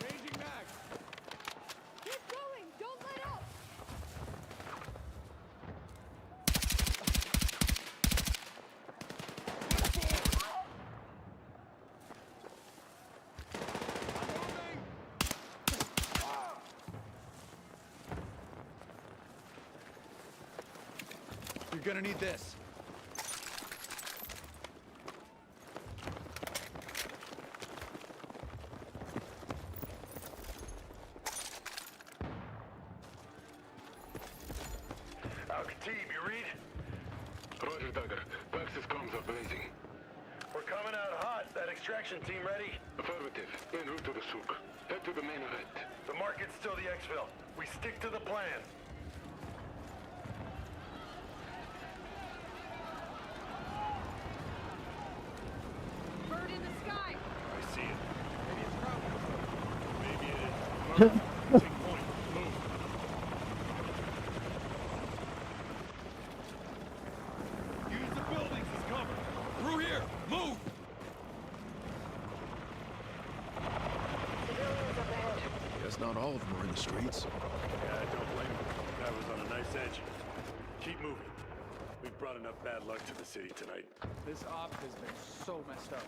Changing mag! Keep going! Don't let up! You're gonna need this. Team, you read? Roger, Dagger. Pax's comms are blazing. We're coming out hot. That extraction team ready? Affirmative. En route to the souk. Head to the main event. The market's still the exfil. We stick to the plan. Bird in the sky! I see it. Maybe it's probably. Maybe it is. Take point. Move. Use the buildings as cover! Through here! Move! Guess not all of them are in the streets. Yeah, I don't blame him. That was on a nice edge. Keep moving. We've brought enough bad luck to the city tonight. This op has been so messed up.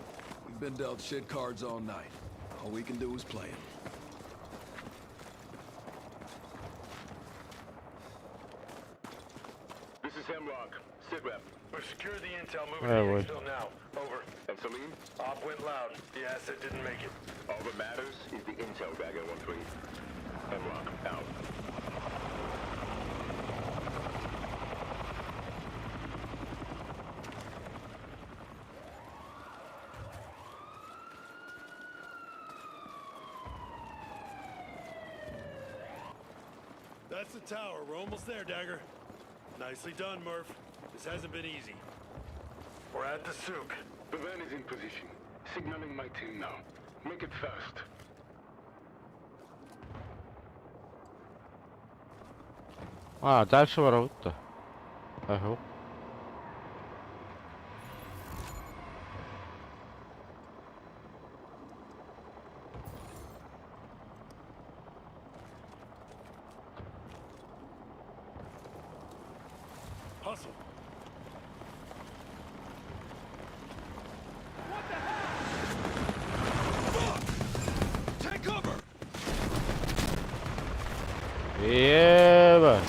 We've been dealt shit cards all night. All we can do is play 'em. This is Hemlock. Sit rep. We've secured the intel moving Yeah, to boy. exfil now. Over. And Salim? Op went loud. The asset didn't make it. All that matters is the intel, Dagger 1-3. Hemlock, out. That's the tower. We're almost there, Dagger. Nicely done, Murph. This hasn't been easy. We're at the souk. The van is in position. Signaling my team now. Make it fast. дальше воруют-то. Ага. Hustle. Take cover! Еба.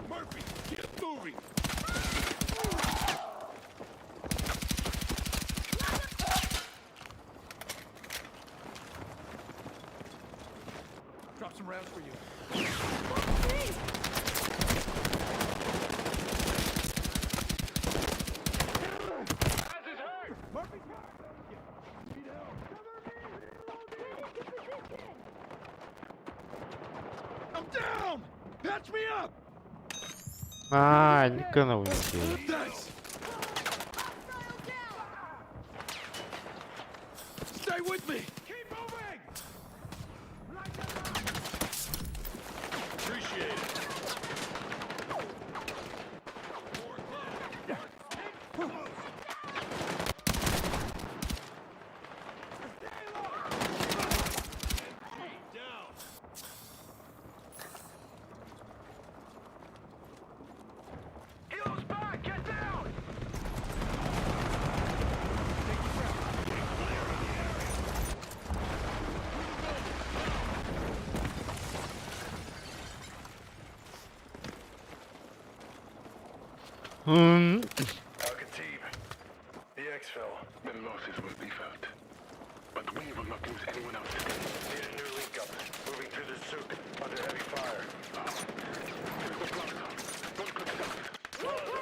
Murphy, get moving. Drop some rounds for you. I'm down! Patch me up! Никогда не уйти. Thanks! Stay with me! Keep moving! Appreciate it. Down. Helos back! Get down! Al-Khatib, the exfil. Then losses will be felt. But we will not lose anyone else. Need a new link up. Moving through the souk under heavy fire. There's the plaza. One click south.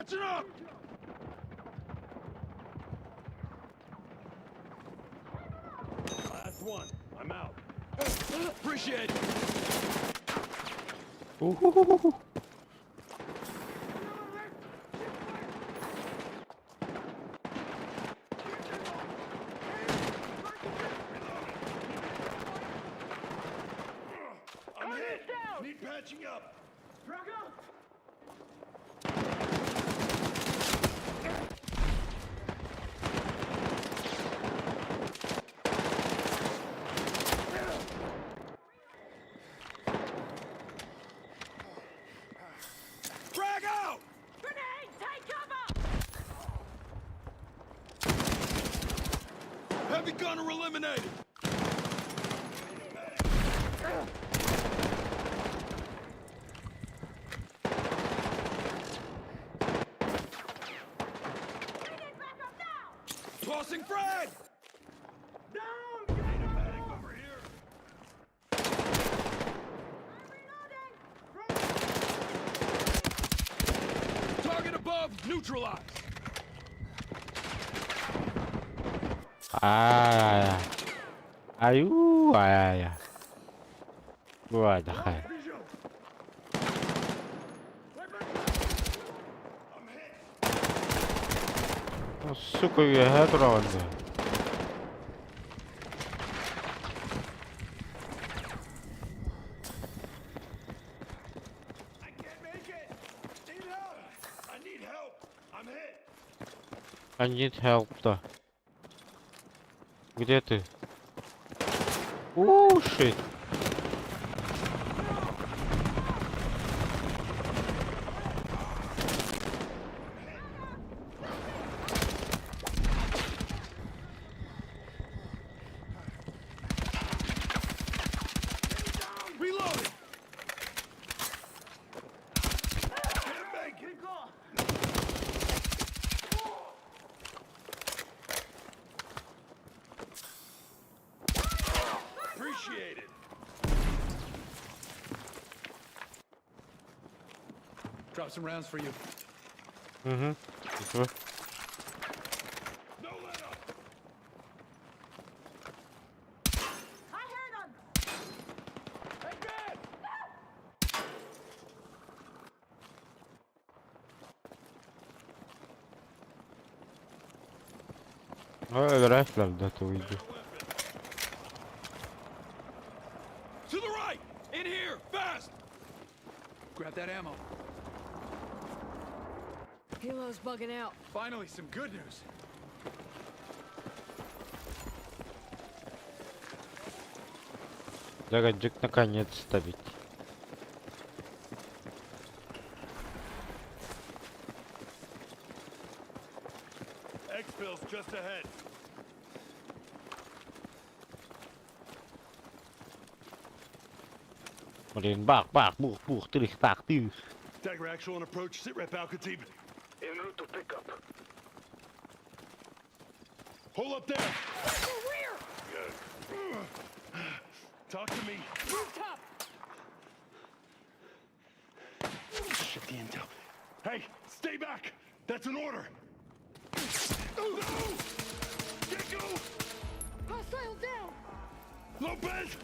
Catching up! Last one. I'm out. Appreciate it. I'm hit. Need patching up. Drago! Frag out! Grenade! Take cover! Heavy gunner eliminated! Tossing frag! Target above, neutralized! Gua дохай. Сука, я тронды. I need help, да. Где ты? Оу, shit. Reloading! Appreciate it. Drop some rounds for you. Mm-hmm. No let up! I heard him! Hey, man! Играть надо, то уйди. To the right! In here! Fast! Grab that ammo. Helo's bugging out. Finally, some good news. Загадик наконец ставить. Exfil's just ahead. Блин, бах, бух, тырых, так, тырых. Dagger actual on approach. Sit rep Al-Khatib. En route to pick up. Hold up there! Talk to me. Rooftop! Shit, the intel. Hey, stay back! That's an order! No! Get go! Hostile down! Lopez!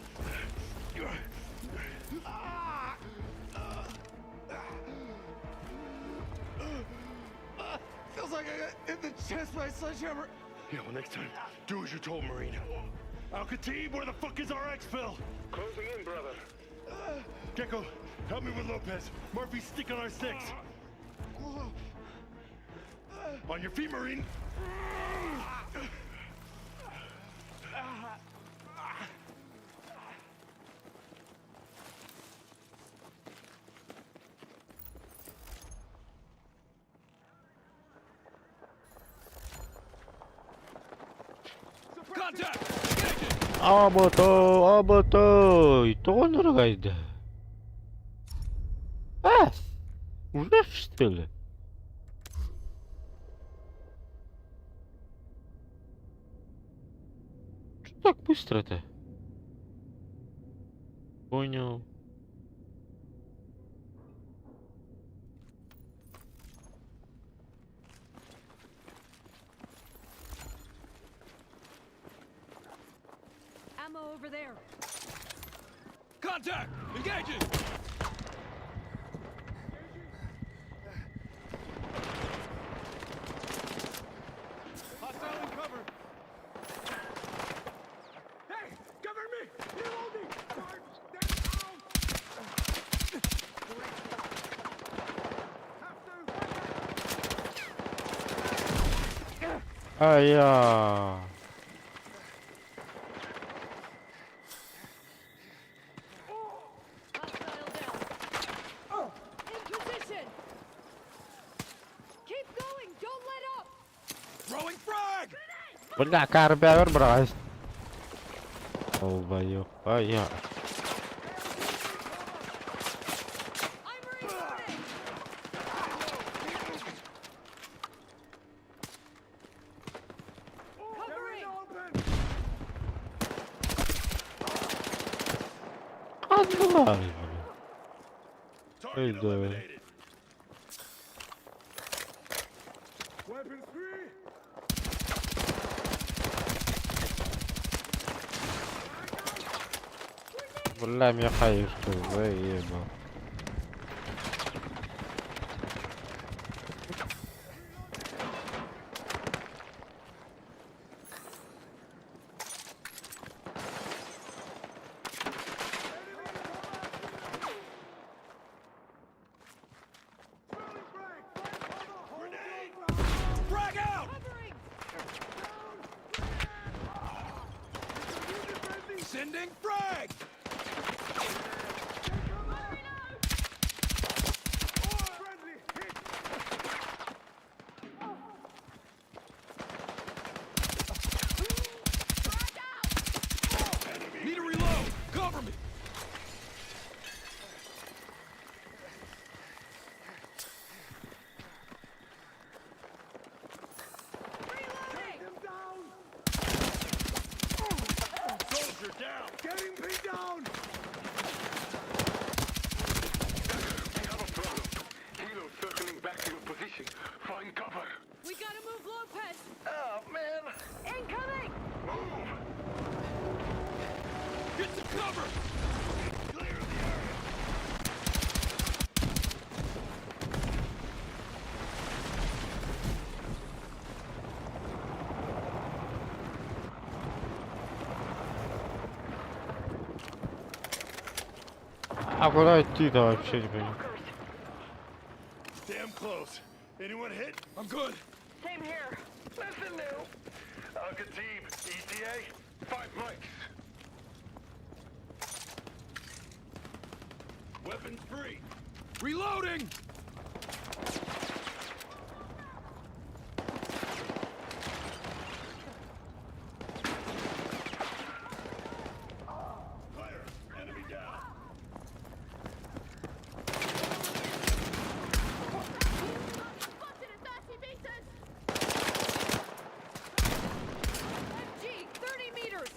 Feels like I got hit in the chest by a sledgehammer. Yeah, well, next time, do as you're told, Marine. Al-Khatib, where the fuck is our exfil? Closing in, brother. Gecko, help me with Lopez. Murphy's stick on our sticks. On your feet, Marine. Contact! Абото, и то нравится. Уже что ли? Что так быстро-то? Понял. ammo over there. Contact! Engaging! Hostile in cover. Hey, cover me! Reloading! Ah yeah. In position. Keep going. Don't let up. Throwing frag! Бля, карбер брось. Долбоёб. А я. Отбывай, Эй, да. Weapons free! Бля, Михаил, что заебал. Frag out! Sending frag! Need to reload! Cover me! Soldier down! Getting pinned down! Hilo circling back to your position. Find cover. We gotta move Lopez. Oh, man. Incoming. Move. Get some cover! Clear the area. А куда идти-то вообще не понимаю. Damn close. Anyone hit? I'm good. Same here. Nothing new. Good team. ETA, 5 mics. Weapons free. Reloading! Fire! Enemy down! MG, 30 meters.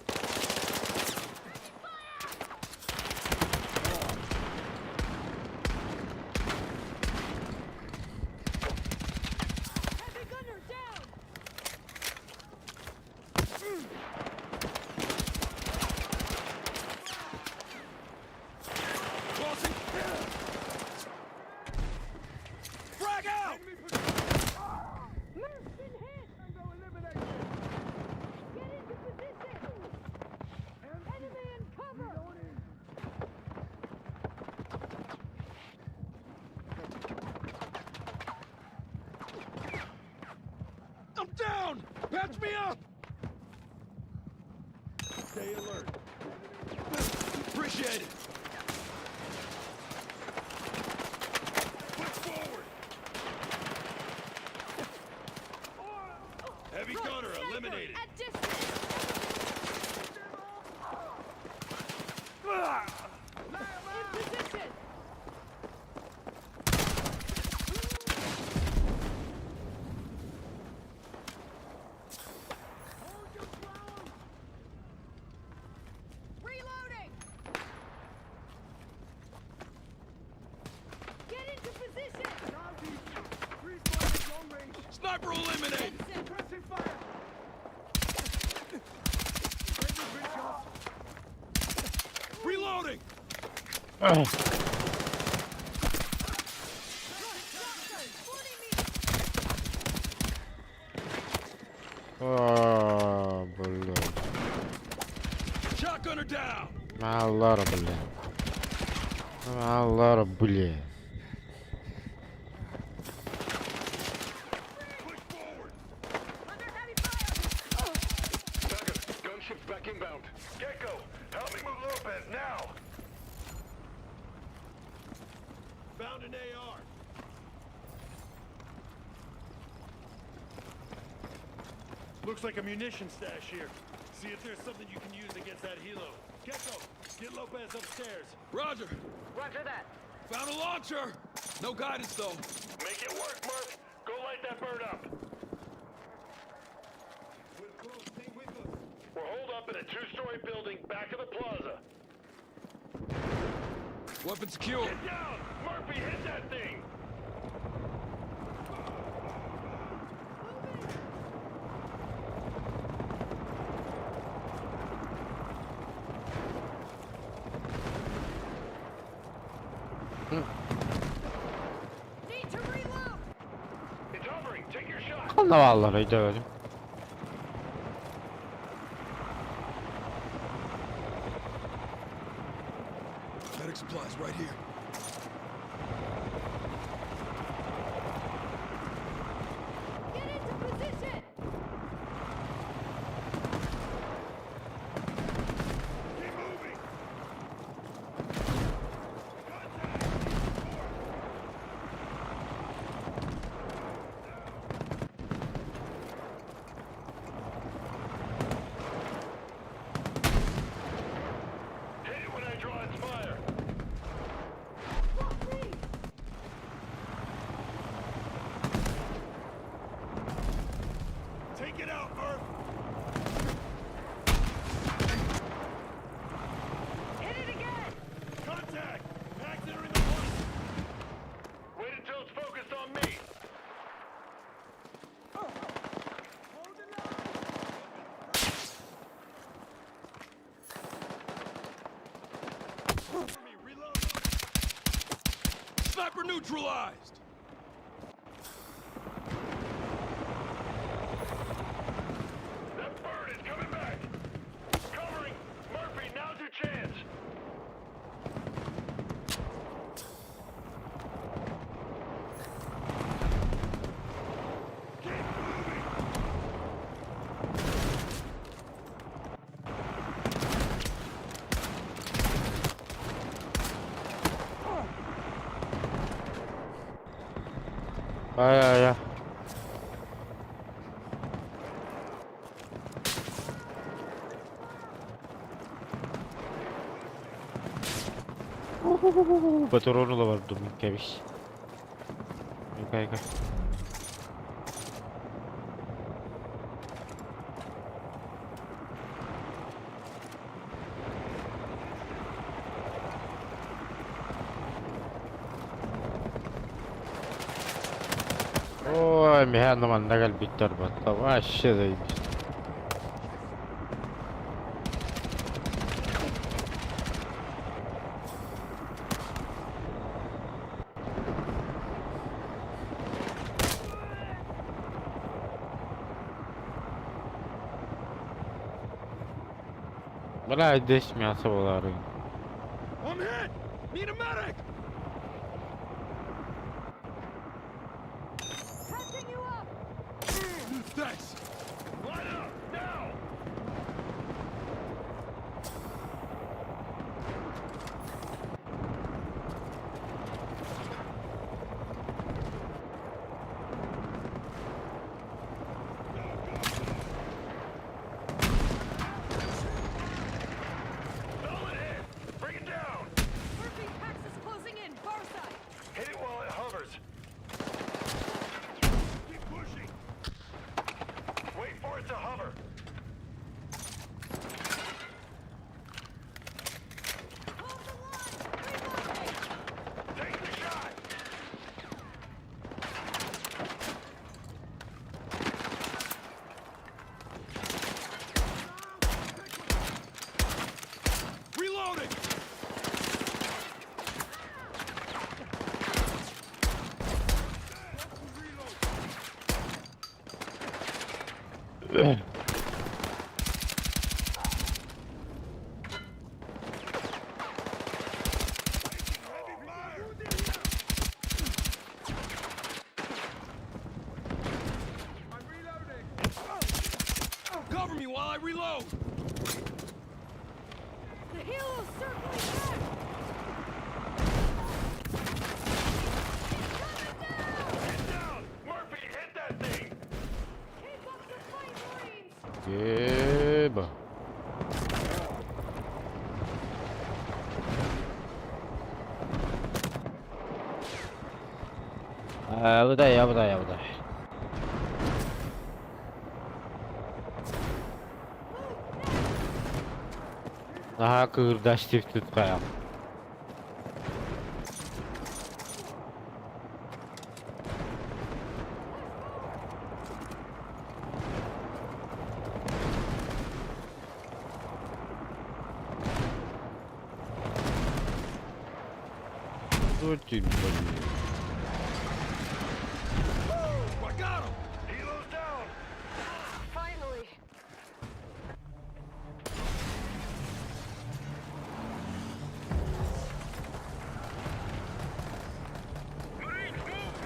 Heavy gunner down. Crossing! Frag out! Merc's been hit. Get into position. Enemy in cover. I'm down! Patch me up! Stay alert. Appreciate it! Push forward! Heavy gunner eliminated! At distance. In position. Reloading. Oh, блядь. Shotgunner down. Аллара, блядь. Аллара, блядь. Gunships back inbound. Gecko, help me move Lopez now. Found an AR. Looks like a munition stash here. See if there's something you can use against that helo. Gecko, get Lopez upstairs. Roger. Roger that. Found a launcher. No guidance though. Make it work, Murph. Go light that bird up. We're holed up in a two-story building back of the plaza. Weapon secure. Get down! Murphy, hit that thing! Need to reload. It's hovering. Take your shot. Allah Allah, gidelim. Medic supplies right here. Get into position. Keep moving. Hit it when I draw its fire. Take it out, Murph. Hit it again. Contact. Packs entering the plaza. Wait until it's focused on me. Sniper neutralized. That bird is coming back. Covering. Murphy, now's your chance. Keep moving. Ya. Патроны var durun keviş. Yıka. Ой, меня на мандагаль биттер батта. Вообще заебись. Бля, здесь мясо было. I'm hit. Need a medic. Patching you up. Thanks. Line up, now! Solid hit! Bring it down! Murphy, Pax is closing in. Far side. Hit it while it hovers. Keep pushing! Reload! The helo's circling back! Get down! Murphy, hit that thing! Keep up the fight, Marines! Eba. Выдай. Ага, кырдаш тифтит каям. Блин. I got him! Helo's down! Finally! Marines, move!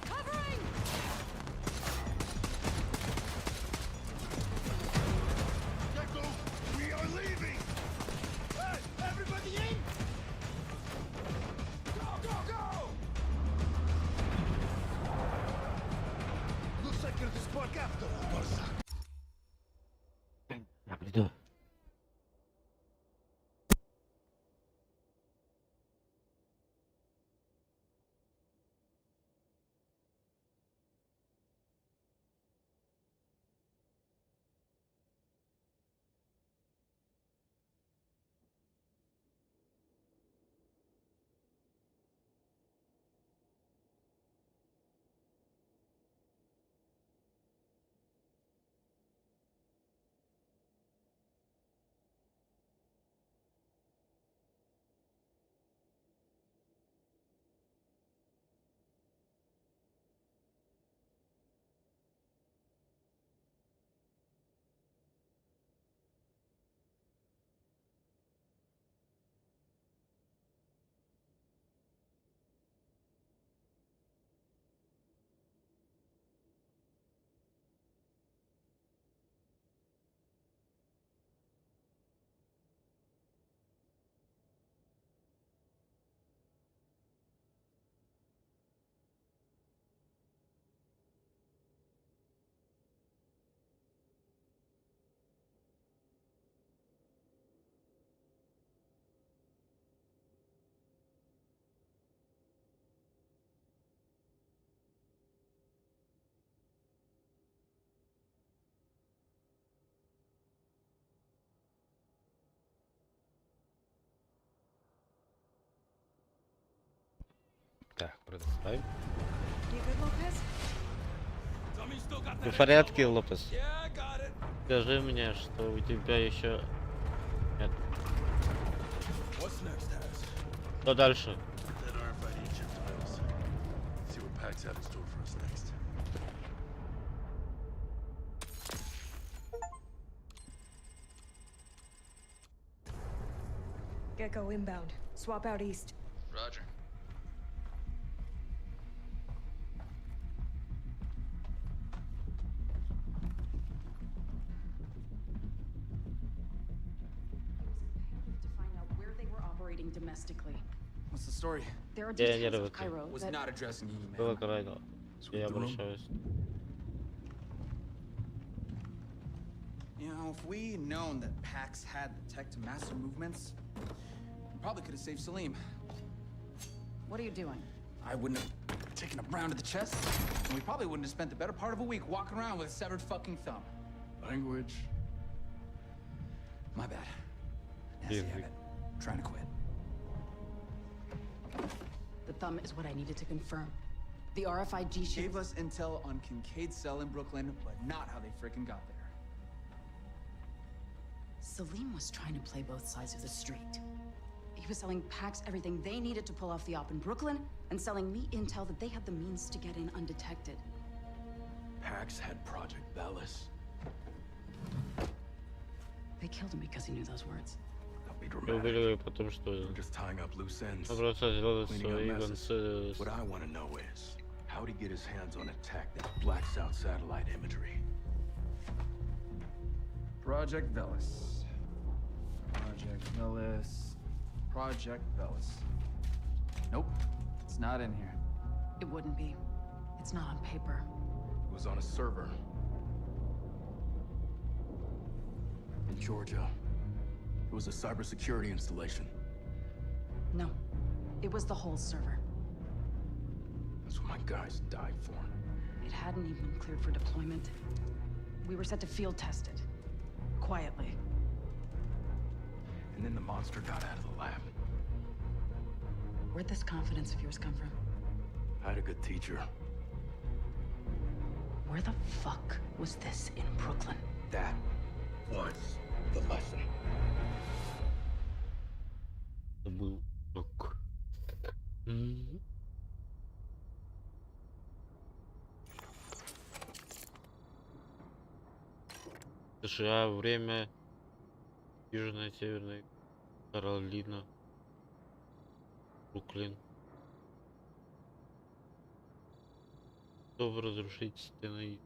Covering! Gecko, we are leaving! Hey, everybody in! Go! Looks like you're the spark after all, Barza. Я приду. Так, предоставим. You good, Lopez? Tell me you still got Ты that в порядке, ammo? Лопес? Yeah, I got it. Скажи мне, что у тебя еще... Нет. What's next, Has? Что дальше? That RFID chip device. See what PAX have in store for us next. Gecko inbound. Swap out east. Roger. To find out where they were operating domestically. What's the story? There are Я не details of рву. Cairo Was that... not addressing you, Было man. крайно. Я обращаюсь. You know, if we known that PAX had the tech to master movements, we probably could have saved Salim. What are you doing? I wouldn't have taken a round to the chest, and we probably wouldn't have spent the better part of a week walking around with a severed fucking thumb. Language. My bad. Nasty Easy. habit. Trying to quit. The thumb is what I needed to confirm. The RFID chip... Gave us intel on Kincaid's cell in Brooklyn, but not how they frickin' got there. Salim was trying to play both sides of the street. He was selling Pax everything they needed to pull off the op in Brooklyn, and selling me intel that they had the means to get in undetected. Pax had Project Velis. They killed him because he knew those words. Don't be Убили dramatic. потому что I'm just tying up loose ends. набросать Cleaning up Иван messes. What I want to know is, how'd he get his hands on a tech that blacks out satellite imagery? Project Velis. Project Velis. Project Velis. Nope, it's not in here. It wouldn't be. It's not on paper. It was on a server. In Georgia. It was a cybersecurity installation. No. It was the whole server. That's what my guys died for. It hadn't even been cleared for deployment. We were set to field test it. Quietly. And then the monster got out of the lab. Where'd this confidence of yours come from? I had a good teacher. Where the fuck was this in Brooklyn? That was the lesson. Это был шок. США, время Южная, Северная Каролина, Бруклин. Чтобы разрушить стены.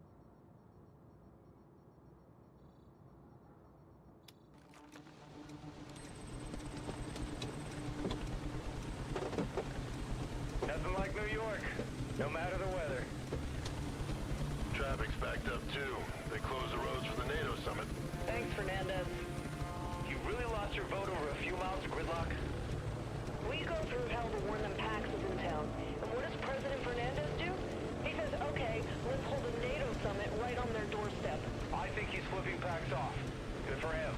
Nothing like New York, no matter the weather. Traffic's backed up too. They closed the roads for the NATO summit. Thanks, Fernandez. You really lost your vote over a few miles of gridlock? We go through hell to warn them Pax is in town. And what does President Fernandez do? He says, okay, let's hold a NATO summit right on their doorstep. I think he's flipping Pax off. Good for him.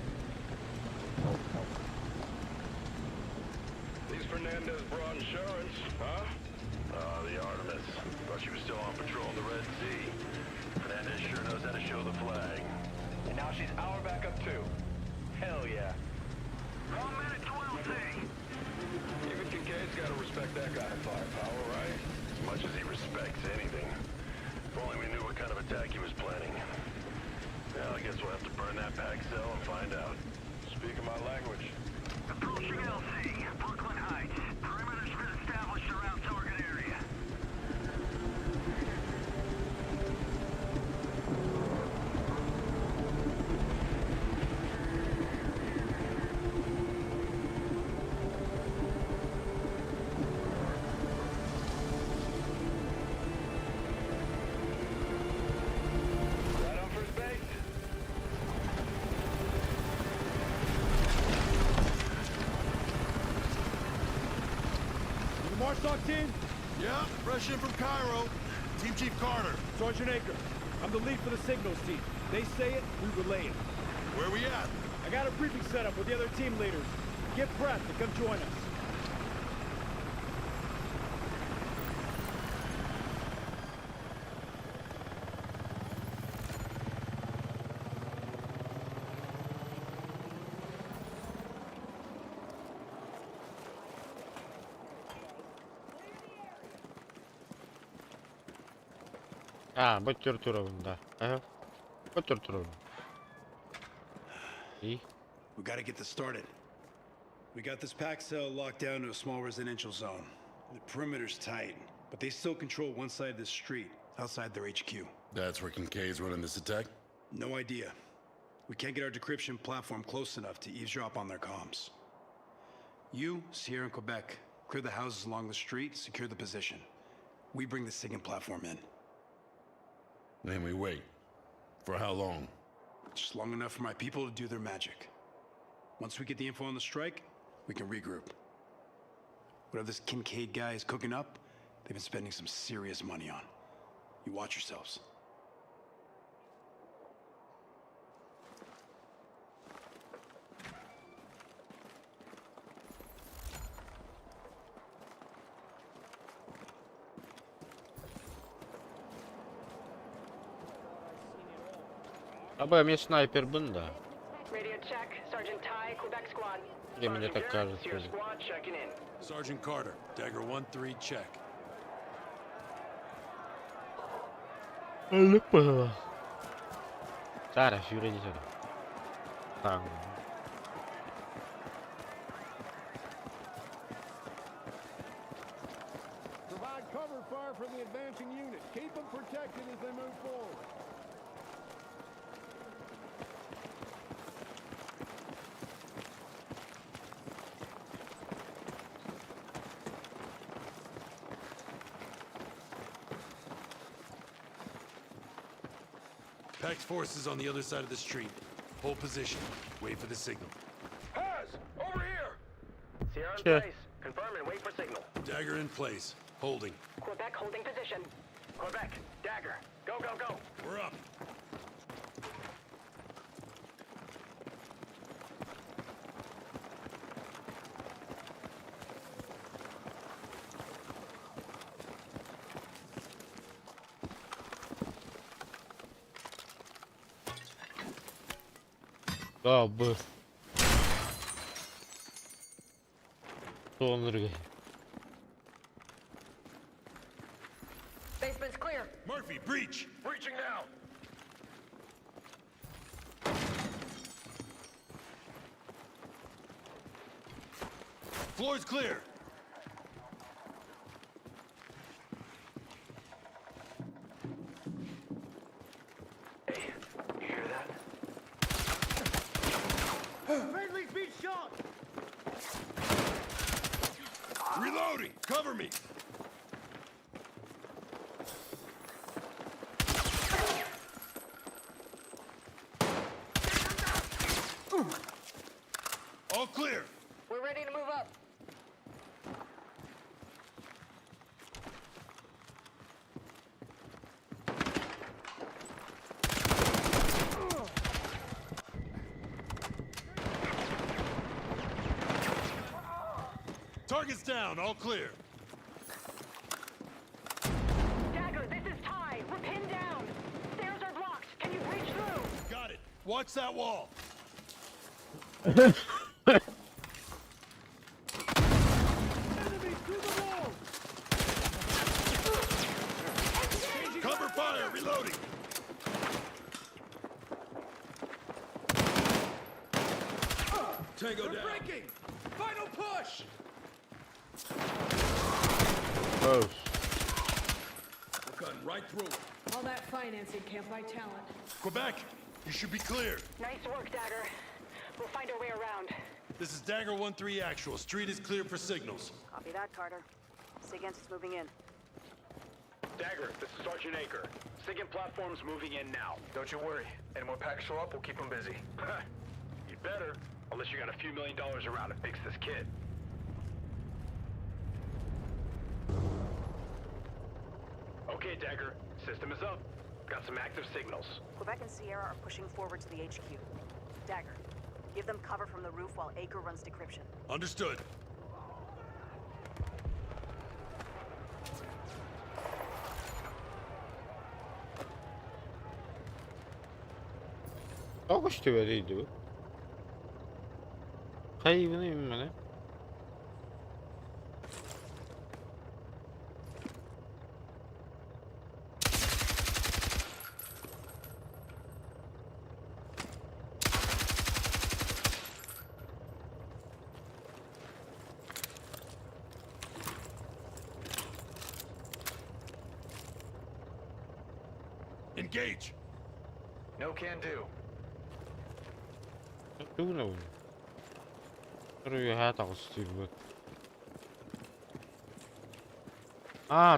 These Fernandez brought insurance, huh? The Artemis. Thought she was still on patrol in the Red Sea. Fernandez sure knows how to show the flag. And now she's our backup too. Hell yeah. 1 minute, 12C. Even Kincaid's gotta respect that kind of firepower, right? As much as he respects anything. If only we knew what kind of attack he was planning. Well, I guess we'll have to burn that pack cell and find out. Speaking my language. Approaching LC, Brooklyn Heights. Perimeter's been established around target area. Right on first base. The Marsoc team? Yeah, fresh in from Cairo. Team Chief Carter. Sergeant Aker. I'm the lead for the signals team. They say it, we relay it. Where we at? I got a briefing set up with the other team leaders. Get Pratt to come join us. Будь тортурован, да. Ага. Будь тортурован. И? We gotta get this started. We got this pack cell locked down to a small residential zone. The perimeter's tight, but they still control one side of the street, outside their HQ. That's where Kincaid's running this attack? No idea. We can't get our decryption platform close enough to eavesdrop on their comms. You, Sierra and Quebec, clear the houses along the street, secure the position. We bring the SIGINT platform in. Then we wait. For how long? Just long enough for my people to do their magic. Once we get the info on the strike, we can regroup. Whatever this Kincaid guy is cooking up, they've been spending some serious money on. You watch yourselves. Абы мне снайпер бында. Radio check. Sergeant Ty, Quebec squad. Или мне так кажется. Sergeant Carter, Dagger 1-3, check. Sara, figura di Sara. Sangue. Provide cover fire for the advancing unit. Keep them protected as they move forward. Pax forces on the other side of the street. Hold position. Wait for the signal. Paz, over here! Sierra Sure. place. Confirm and wait for signal. Dagger in place. Holding. Quebec holding position. Quebec, Dagger. Go, go, go. We're up. Oh, bu. Sonları. Basement's clear. Murphy, breach! Breaching now! Floor's clear! You hear that? Friendly's been shot! Reloading! Cover me! All clear! We're ready to move up. Target's down, all clear. Dagger, this is Ty. We're pinned down. Stairs are blocked. Can you breach through? Got it. Watch that wall. Enemy through the wall! Cover fire, reloading. Tango down. Breaking! Final push! Close. We're cutting right through it. All that financing can't buy talent. Quebec, you should be clear. Nice work, Dagger. We'll find our way around. This is Dagger 1-3 actual. Street is clear for signals. Copy that, Carter. SIGINT is moving in. Dagger, this is Sergeant Aker. SIGINT platform's moving in now. Don't you worry. Any more packs show up, we'll keep them busy. You better. Unless you got a few $1 million around to fix this kid. Okay, Dagger. System is up. Got some active signals. Quebec and Sierra are pushing forward to the HQ. Dagger, give them cover from the roof while Aker runs decryption. Understood. August veriydi bu. Hayvanıyım ben. Engage. No can do. Du ne bu? Duruyor hayat ağustos bu.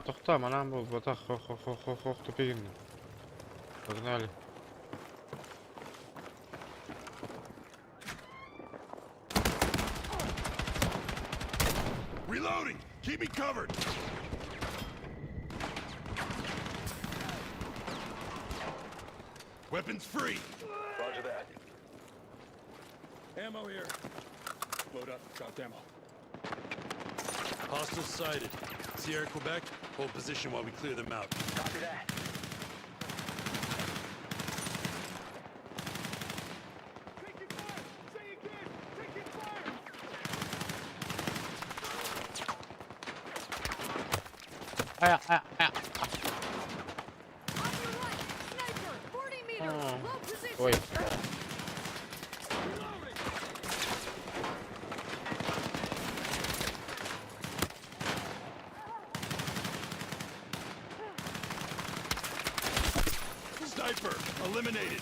To'xta, mana bu bota xo'q tepagimda. Pogнали. Reloading. Keep me covered. Weapons free. Roger that. Ammo here. Load up. Dropped ammo. Hostiles sighted. Sierra, Quebec, hold position while we clear them out. Copy that. Taking fire! Say again! Taking fire! Ой. Sniper, eliminated.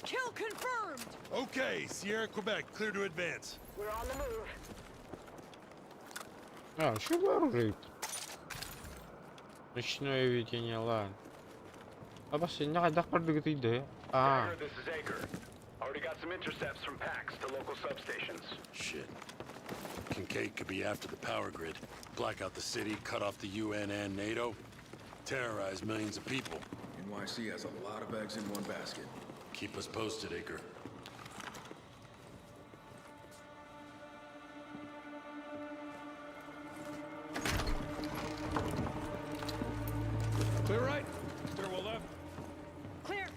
Kill confirmed! Okay, Sierra, Quebec, clear to advance. We're on the move. А, что вооружить? Ночное видение, ладно. А пошли, накадах продукты, а. Dagger, this is Aker. Already got some intercepts from PAX to local substations. Shit. Kincaid could be after the power grid. Black out the city, cut off the UN and NATO. Terrorize millions of people. NYC has a lot of eggs in one basket. Keep us posted, Aker. Clear right. Stairwell left. Clear!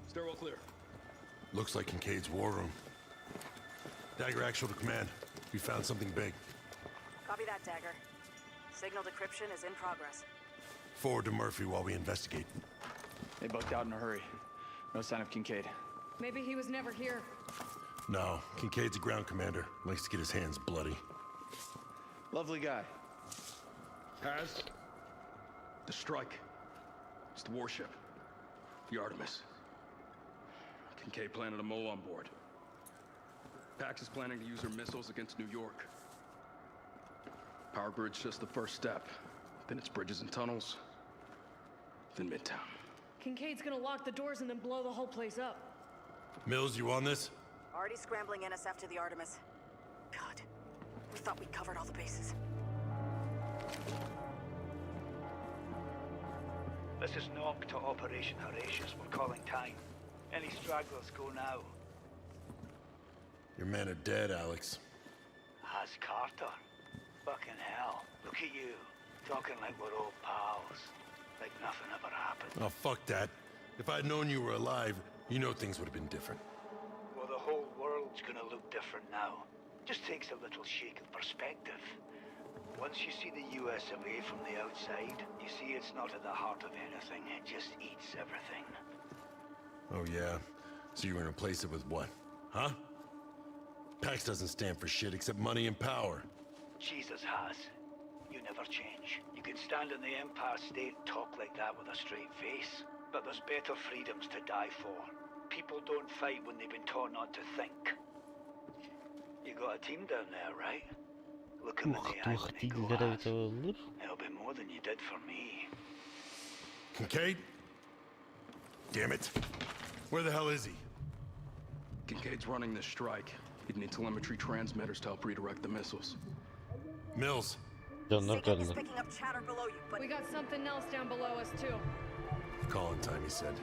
Stairwell clear. Looks like Kincaid's war room. Dagger, actual to command. We found something big. Copy that, Dagger. Signal decryption is in progress. Forward to Murphy while we investigate. They bucked out in a hurry. No sign of Kincaid. Maybe he was never here. No, Kincaid's a ground commander. Likes to get his hands bloody. Lovely guy. Has? The strike. It's the warship. The Artemis. Kincaid planted a mole on board. Pax is planning to use her missiles against New York. Power grid's just the first step. Then it's bridges and tunnels. Then Midtown. Kincaid's gonna lock the doors and then blow the whole place up. Mills, you on this? Already scrambling NSF to the Artemis. God, we thought we covered all the bases. This is NOC to Operation Horatius. We're calling time. Any stragglers go now. Your men are dead, Alex. Has Carter. Fucking hell. Look at you. Talking like we're old pals. Like nothing ever happened. Oh, fuck that. If I'd known you were alive, you know things would have been different. Well, the whole world's gonna look different now. Just takes a little shake of perspective. Once you see the US away from the outside, you see it's not at the heart of anything. It just eats everything. Oh, yeah? So you're gonna replace it with what? Huh? Pax doesn't stand for shit except money and power. Jesus has. You never change. You can stand in the Empire State and talk like that with a straight face. But there's better freedoms to die for. People don't fight when they've been taught not to think. You got a team down there, right? Look at the eye when they go hard. It'll be more than you did for me. Kincaid? Damn it. Where the hell is he? Kincaid's running this strike. He'd need telemetry transmitters to help redirect the missiles. Mills. Signal is picking up chatter below you, but... We got something else down below us, too. Calling time, he said.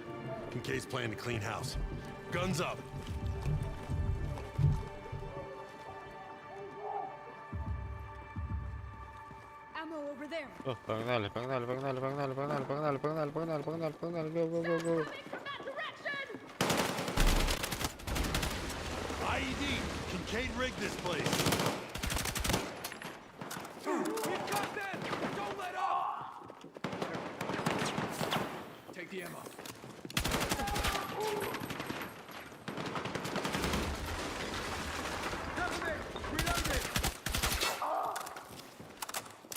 Kincaid's planning to clean house. Guns up. Ammo over there. Oh, pогнали, погнали, погнали, погнали, погнали, погнали, погнали, погнали, погнали, погнали, go, go, go, go. IED! Kincaid rigged this place. We've got them! Don't let up! Take the ammo.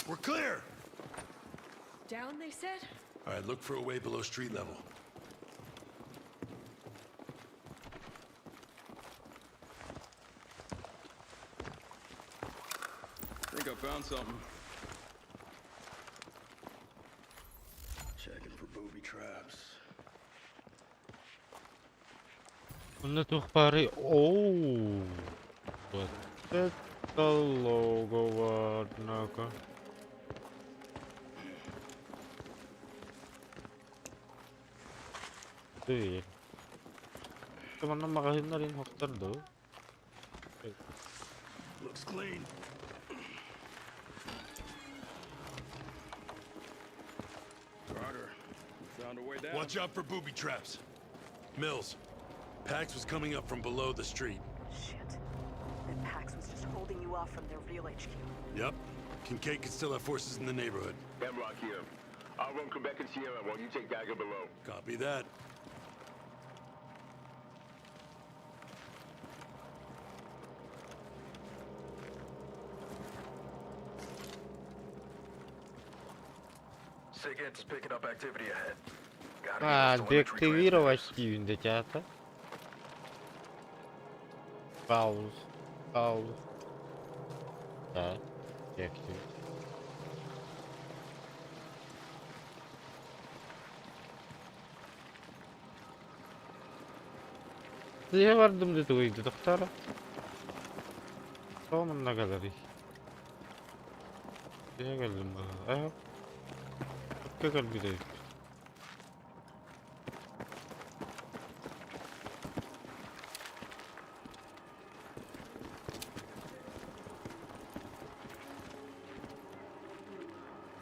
We're clear! Down, they said? All right, look for a way below street level. I think I found something. Checking for booby traps. На двух пары. Оу. Вот это логово, однако. Dверь. Tama na makahin na rin Hofstar do. Looks clean. Carter, Found a way down. Watch out for booby traps. Mills, Pax was coming up from below the street. Shit. That Pax was just holding you off from their real HQ. Yep. Kincaid could still have forces in the neighborhood. Hemlock here. I'll run Quebec and Sierra while you take Dagger below. Copy that. SIGINT's picking up activity ahead. Деактивировать синдиката. Пауз. Пауз. Да. Деактивировать. Я vardım dedi uydu doktora. Tamam ne kadar iyi. Niye geldim bana? Çok kalbi değil.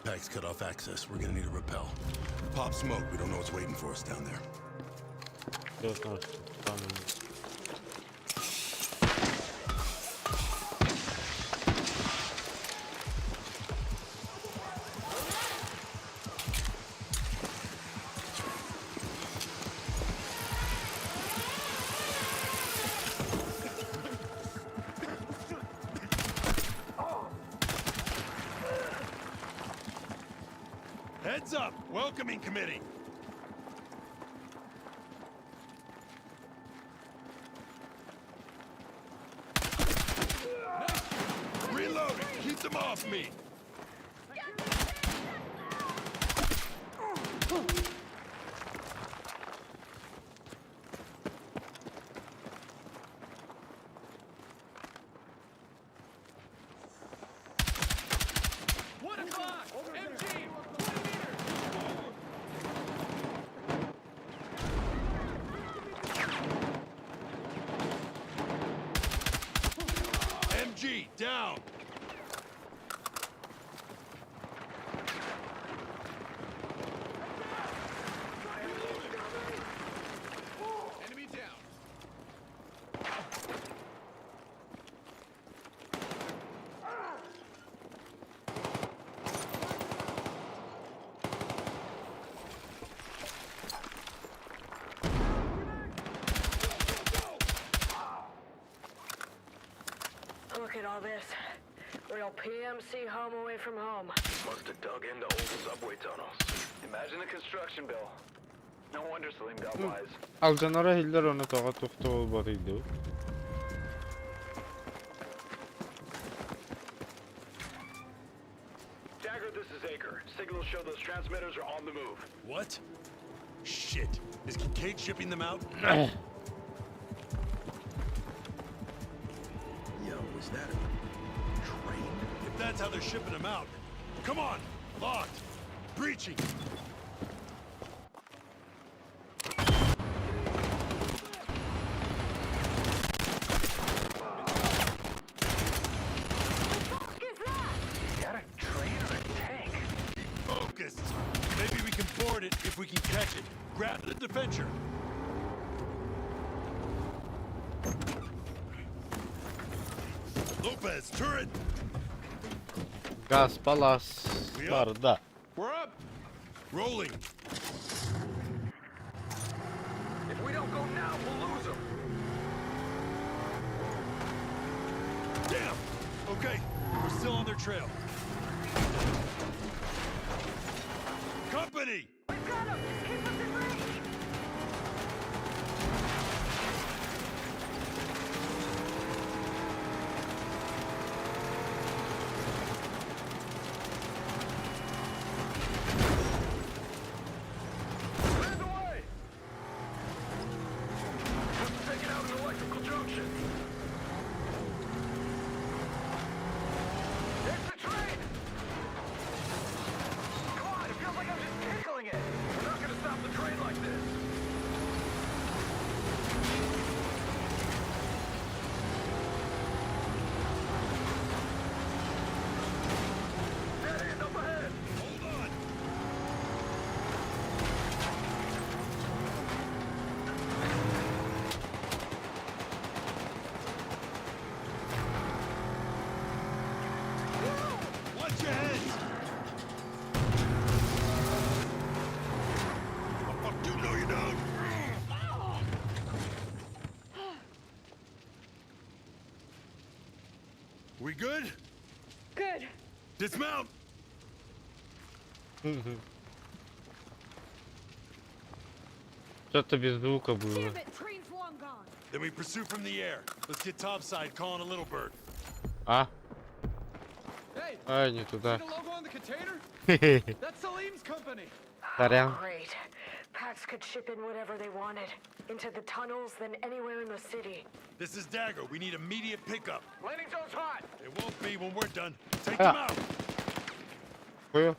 Pax cut off access. We're gonna need to repel. Pop smoke. We don't know what's waiting for us down there. Heads up! Welcoming committee! Reloading! Keep them off me! MG, down! Enemy down! Look at all this. Real PMC home away from home. Must have dug into old subway tunnels. Imagine the construction bill. No wonder Salim got wise. Alcanora Hiller ona toğa tuftu olmalıydı. Dagger, this is Acre. Signals show those transmitters are on the move. What? Shit. Is Kincaid shipping them out? Yo, was that a train? If that's how they're shipping them out. Come on! Locked! Breaching! Focus! Maybe we can board it if we can catch it. Grab the defender. Lopez, turret! Gaz palas barda. We're up! Rolling! If we don't go now, we'll lose them. Damn! Okay, we're still on their trail. Company! We've got him! Keep us in range! Clear the way! Just taking out an electrical junction. It's the train! Come on, it feels like I'm just tickling it! We good? Good. Dismount! Что-то без звука было. Damn it, train's long gone. Then we pursue from the air. Let's get topside, calling a little bird. А? Hey, А, не туда. see the logo on the container? That's Salim's company. Сорян. Great. Pax could ship in whatever they wanted. Into the tunnels, then anywhere in the city. This is Dagger. We need immediate pickup. Landing zone's hot. It won't be when we're done. Take them out. Понял?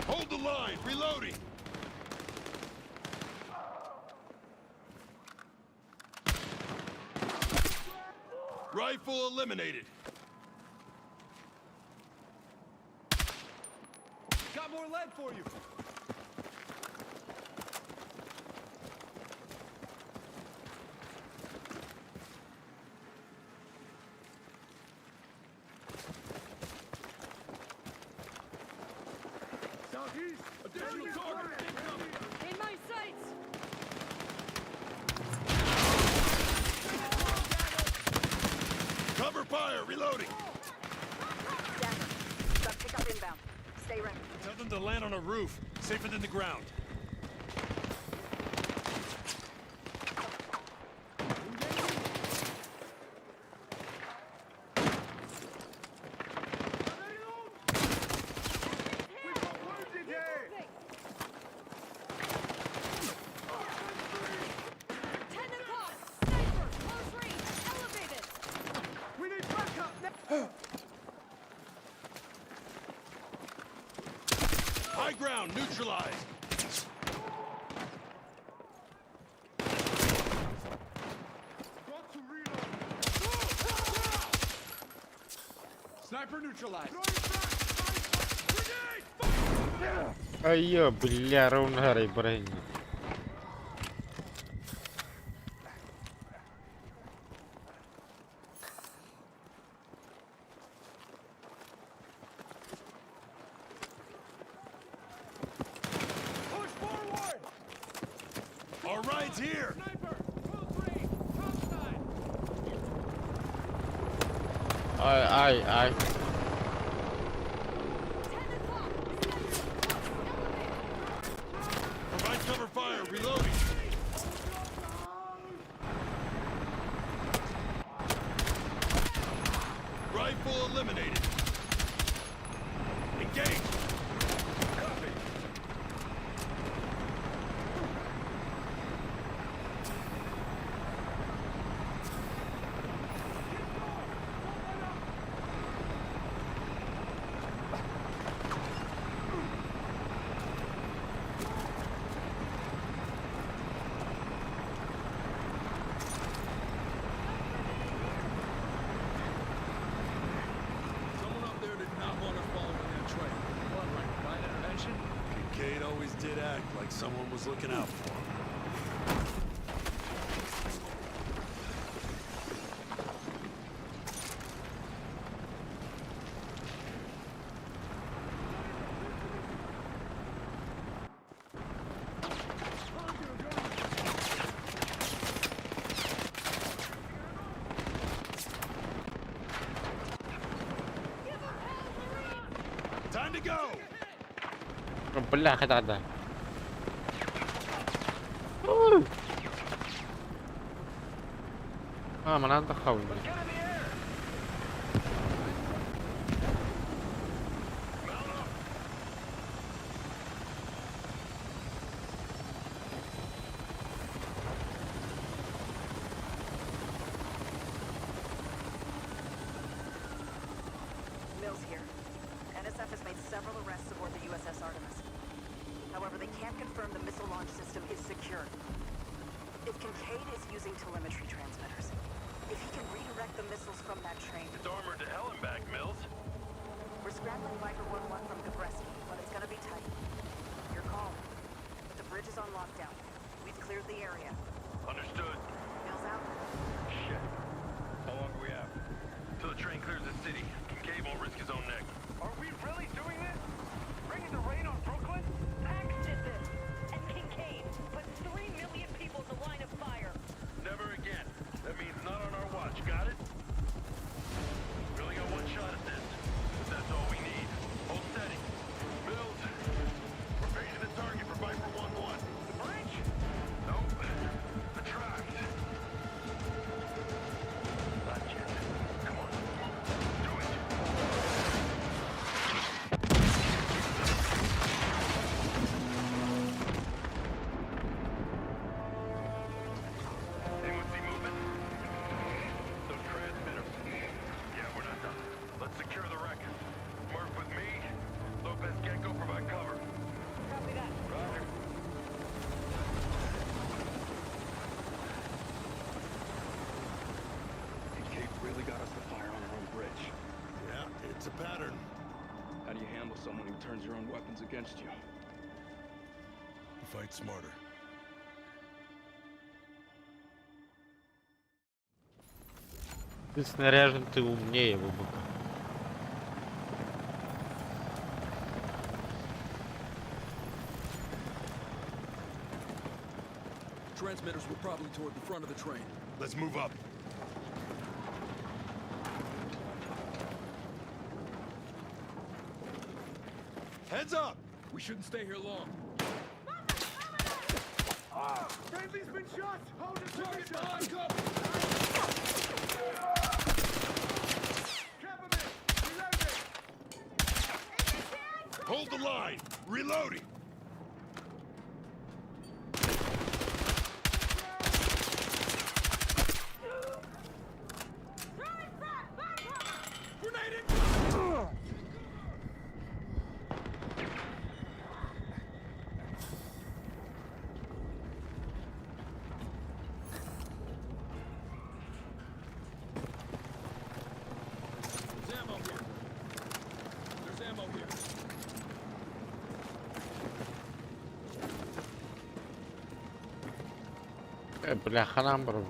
Hold the line. Reloading. Rifle eliminated. Got more lead for you. Southeast! Additional target! In my sights! Cover fire. Reloading. Got pickup inbound. Stay ready. Tell them to land on a roof. Safer than the ground. High ground neutralized. Sniper neutralized. Ayo, бля, ровно гарай, брони. Our ride's here. Ай. Provide cover fire. Reloading. Rifle eliminated. Engage. Copy. Someone up there did not want us following that train. What, like divine intervention? Kincaid always did act like someone was looking out for him. Time to go! Бля, да. ما انا ندخل. Mills here. NSF has made several arrests aboard the USS Artemis. However, they can't confirm the missile launch system is secure. If Kincaid is using telemetry transmitters, if he can redirect the missiles from that train... It's armored to hell and back, Mills. We're scrambling Viper 1-1 from Gabreski, but it's gonna be tight. Your call. The bridge is on lockdown. We've cleared the area. Understood. Mills out. Shit. clears the city. Kincaid won't risk his own neck. Are we really doing this? Bringing the rain on Brooklyn? Pax did this. And Kincaid put 3 million people in the line of fire. Never again. That means not on our watch, got it? We only got one shot at this, but that's all we need. Hold steady. Build. We're paging the target for Viper 1-1. The bridge? Nope. The tracks. Not yet. Come on. Do it. Anyone see movement? Those transmitters. Yeah, we're not done. Let's secure the wreck. Murph with me. Lopez Gecko provide cover. Copy that. Roger. Kincaid really got us to fire on our own bridge. Yeah, it's a pattern. How do you handle someone who turns your own weapons against you? Fight smarter. Ты снаряжен, ты умнее, ВБК. Transmitters were probably toward the front of the train. Let's move up. Heads up! We shouldn't stay here long. Ah! Friendly's been shot! Hold it! Target behind, go! Cover me! Reloading! Hold the line. Reloading. There's ammo here. There's ammo here. Бляха нам, бро.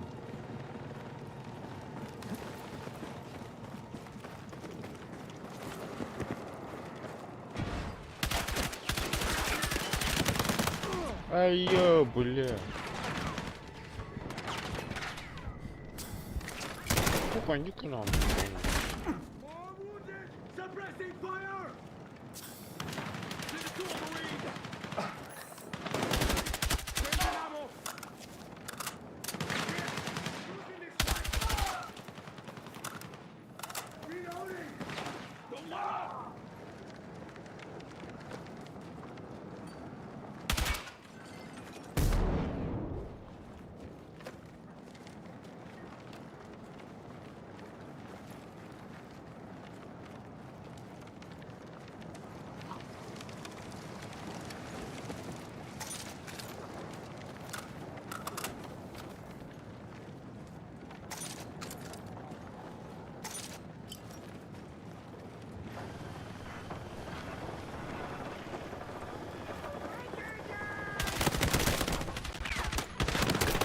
Ай-ё, бля. Опа, не к нам. More wounded! Suppressing fire! To the tool, Marine! Changing ammo! Using this light! Reloading! Don't let up!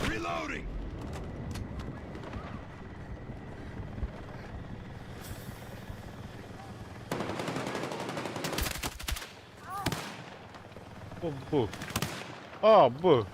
Reloading. О, б. А, б.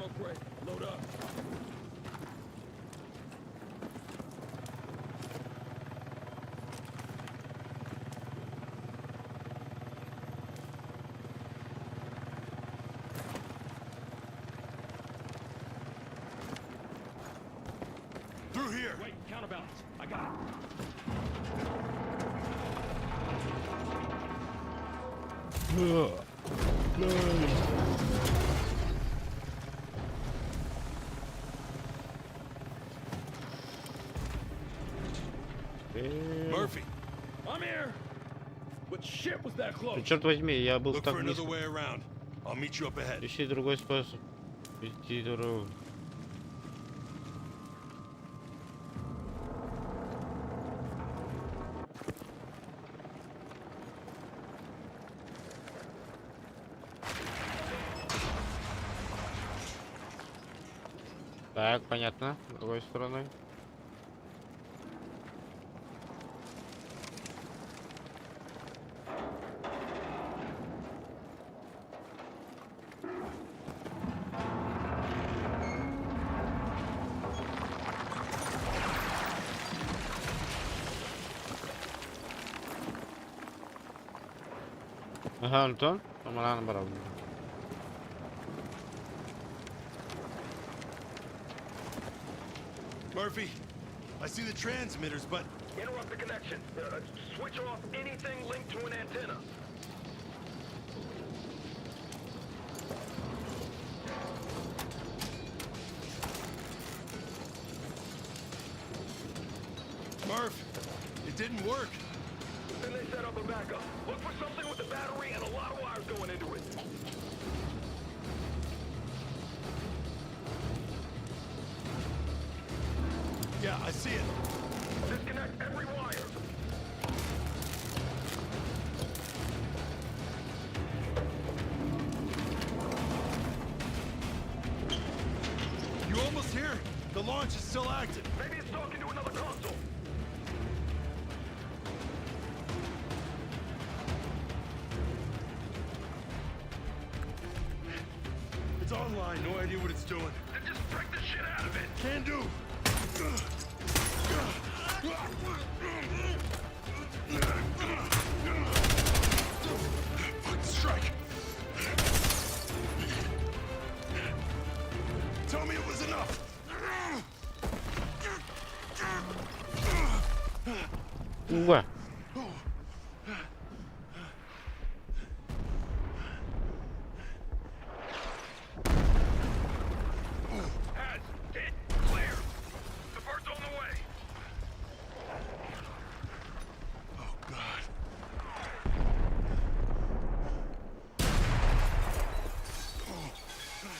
ammo crate. Load up. Through here. Wait, counterbalance. I got Murphy. I'm here. But shit was that close. Черт возьми, я был Look так for another близко. way around. I'll meet you up ahead. Ищи другой способ. Иди дорогу. Так, понятно. Другой стороной. Ага, Антон, помогай нам барабан. Murphy, I see the transmitters, but Interrupt the connection. Switch off anything linked to an antenna. Murph, it didn't work. Then they set up a backup. Look for something with a battery and a lot of wires going into it. Yeah, I see it. Disconnect every wire. You almost here? The launch is still active. Maybe it's talking to another console. It's online. No idea what it's doing. Then just break the shit out of it. Can do. Strike. Tell me it was enough. What? Heads, hit, clear. The bird's on the way. Oh, God.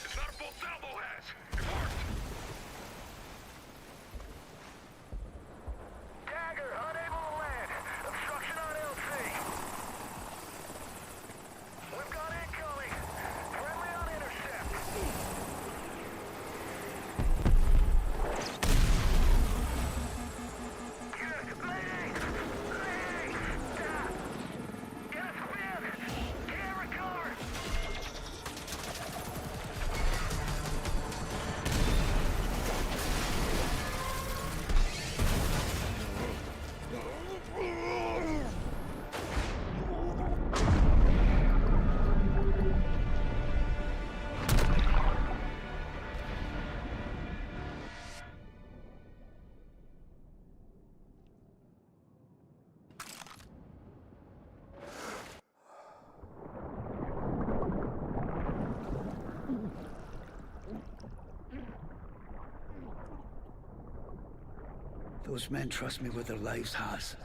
It's not a full salvo, Has. It worked. Dagger, unable to land. Obstruction on LC. We've got incoming. Friendly on intercept. Get us clear. Can't recover. Those men trust me with their lives, Has.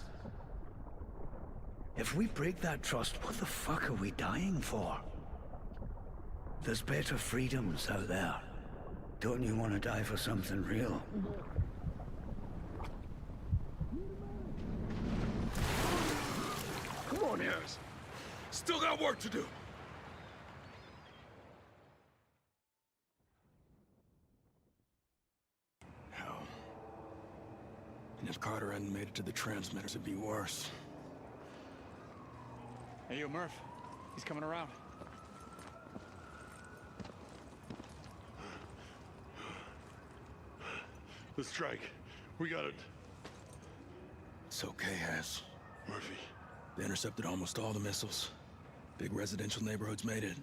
If we break that trust, what the fuck are we dying for? There's better freedoms out there. Don't you want to die for something real? Come on, Harris. Still got work to do. Hell. And if Carter hadn't made it to the transmitters, it'd be worse. Hey, yo, Murph. He's coming around. The strike. We got it. It's okay, Has. Murphy. They intercepted almost all the missiles. Big residential neighborhoods made it.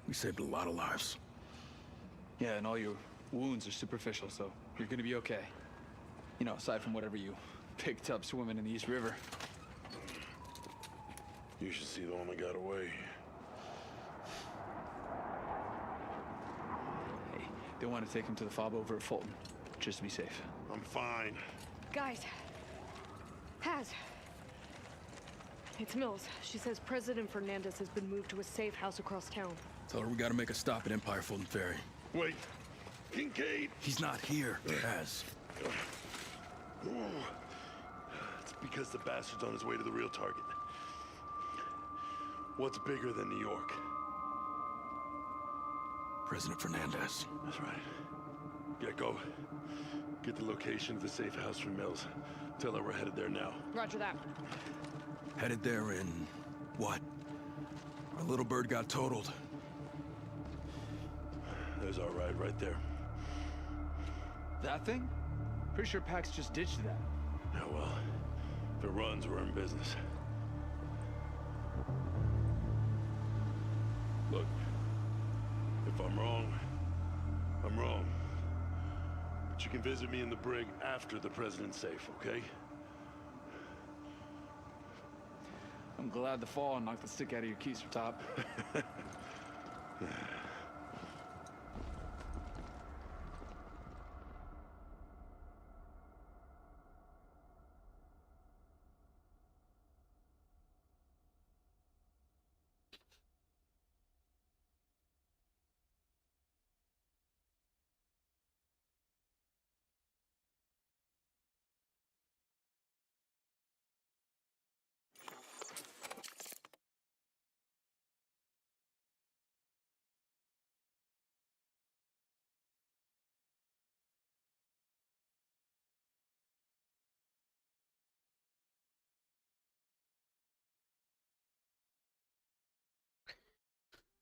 We saved a lot of lives. Yeah, and all your wounds are superficial, so you're gonna be okay. You know, aside from whatever you picked up swimming in the East River. You should see the one that got away. Hey, they want to take him to the fob over at Fulton, just to be safe. I'm fine. Guys. Has. It's Mills. She says President Fernandez has been moved to a safe house across town. Tell her we gotta make a stop at Empire Fulton Ferry. Wait. Kincaid! He's not here, Has. It's because the bastard's on his way to the real target. What's bigger than New York? President Fernandez. That's right. Yeah, go. Get the location of the safe house from Mills. Tell her we're headed there now. Roger that. Headed there in... what? Our little bird got totaled. There's our ride right there. That thing? Pretty sure Pax just ditched that. Yeah, well, if it runs, we're in business. Look, if I'm wrong, I'm wrong. But you can visit me in the brig after the president's safe, okay? I'm glad the fall knocked the stick out of your keister, Top.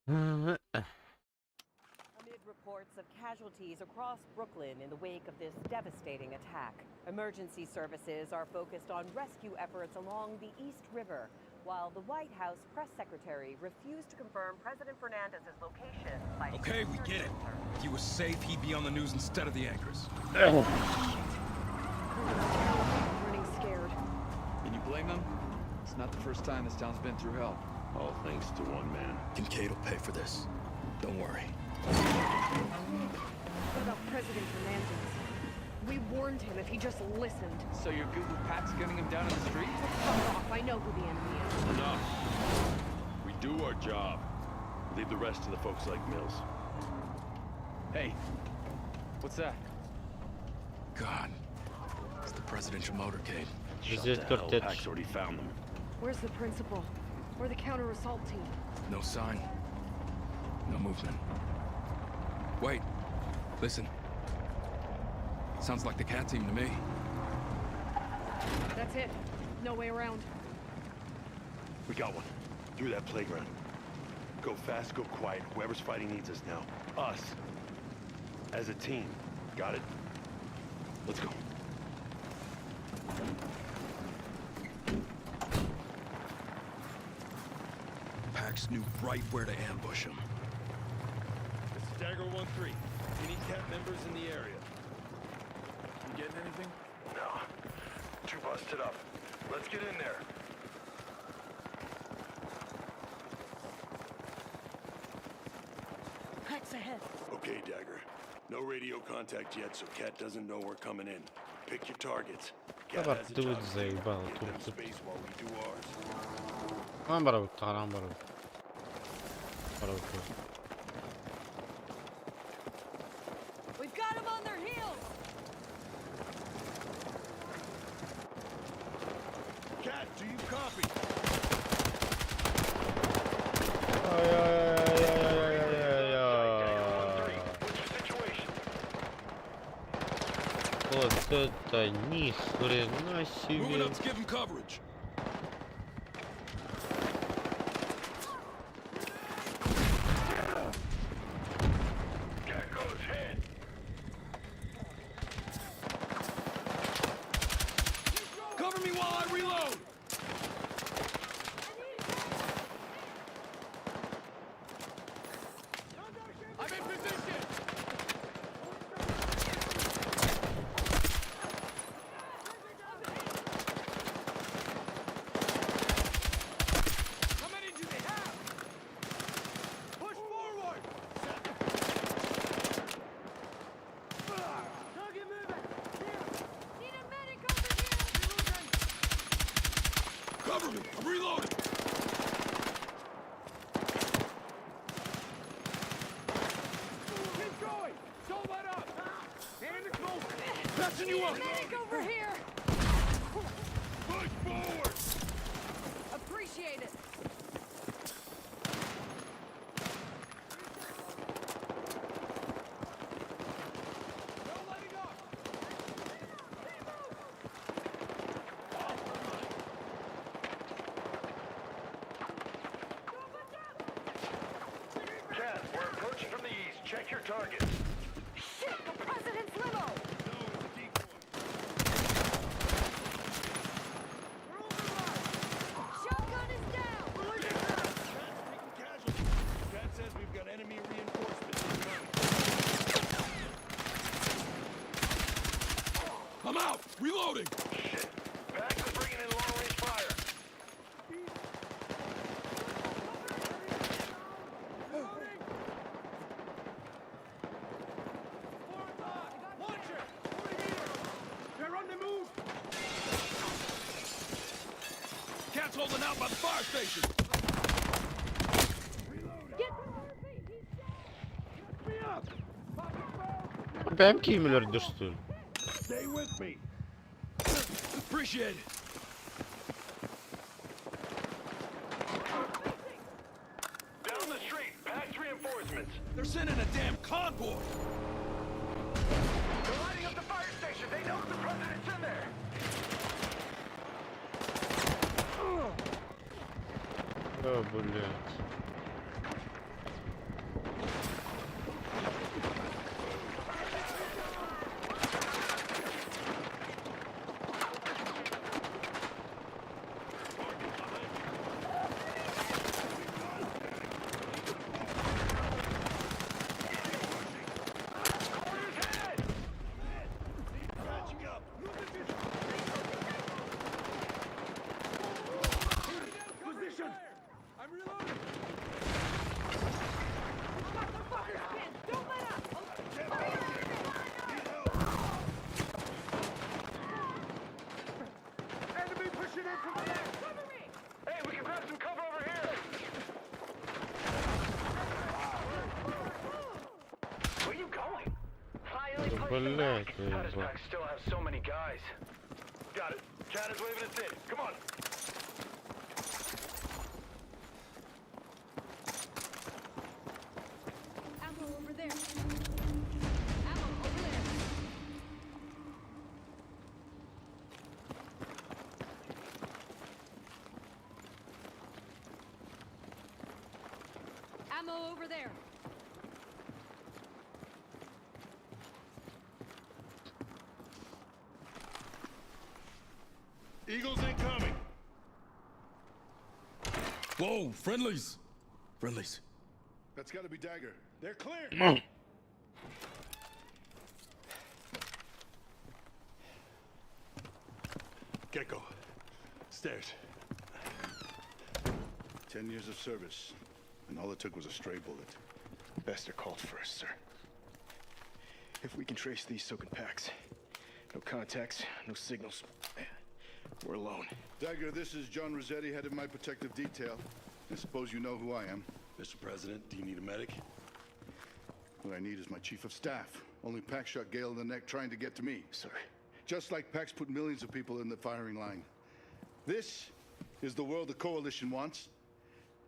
Amid reports of casualties across Brooklyn in the wake of this devastating attack, emergency services are focused on rescue efforts along the East River, while the White House press secretary refused to confirm President Fernandez's location. Okay, we get it. If he was safe, he'd be on the news instead of the anchors. Running scared. Can you blame them? It's not the first time this town's been through hell. All thanks to one man. Kincaid will pay for this. Don't worry. What about President Fernandez? We warned him if he just listened. So you're good with Pax gunning him down in the street? Fuck off, I know who the enemy is. Enough. We do our job. Leave the rest to the folks like Mills. Hey, what's that? God, it's the presidential motorcade. Shut the hell, Pax already found them. Where's the principal? Or the counter-assault team? No sign. No movement. Wait. Listen. Sounds like the cat team to me. That's it. No way around. We got one. Through that playground. Go fast, go quiet. Whoever's fighting needs us now. Us. As a team. Got it? Let's go. Pax knew right where to ambush him. This is Dagger 1-3. Any cat members in the area? You getting anything? No. Too busted up. Let's get in there. Pax ahead. Okay, Dagger. No radio contact yet, so Cat doesn't know we're coming in. Pick your targets. Cat Chyba has a tu job to do. zajebało, Give them tu. space while we do ours. Mam barał, taram barał. Barał tu. We've got them on their heels! Cat, do you copy? Вот это ни хрена себе. Moving up to give him coverage. Cat goes head. Cover me while I reload! I'm in position! How many do they have? Push forward! Target moving! Need a medic over here! Cover me! I'm reloading! Keep going! Don't let up! Hand is moving! Patching you up! Medic over here! Push forward! Appreciate it. No letting up! Cat, we're approaching from the east. Check your targets. Shit, the president's limo! Shotgun is down! Cat says we've got enemy reinforcements incoming. I'm out! Reloading! Shit. Pax is bringing in long-range fire. They're on the move! Cat's holding out by the fire station! Me up! Benim kimiler düştü. Stay with me. Appreciate it! Down the street. Pax reinforcements. They're sending a damn convoy! They're lighting up the fire station. They know the president's in there. О, блядь. Catching up. Position! I'm reloading! Don't let up! Enemy pushing in from the left. Cover me! Hey, we can grab some cover over here. Where are you going? Finally Да, placed them блядь, back. How does ебать. Pax still have so many guys? Got it. Chad is waving us in. Come on. Ammo over there. Ammo over there. Ammo over there. Eagles incoming. Whoa, friendlies! Friendlies. That's gotta be Dagger. They're clear. Gecko. Stairs. 10 years of service, and all it took was a stray bullet. Bester called first, sir. If we can trace these Soken packs, no contacts, no signals, we're alone. Dagger, this is John Rossetti, head of my protective detail. I suppose you know who I am. Mr. President, do you need a medic? What I need is my chief of staff. Only Pax shot Gale in the neck trying to get to me. Sir. Just like Pax put millions of people in the firing line. This is the world the Coalition wants.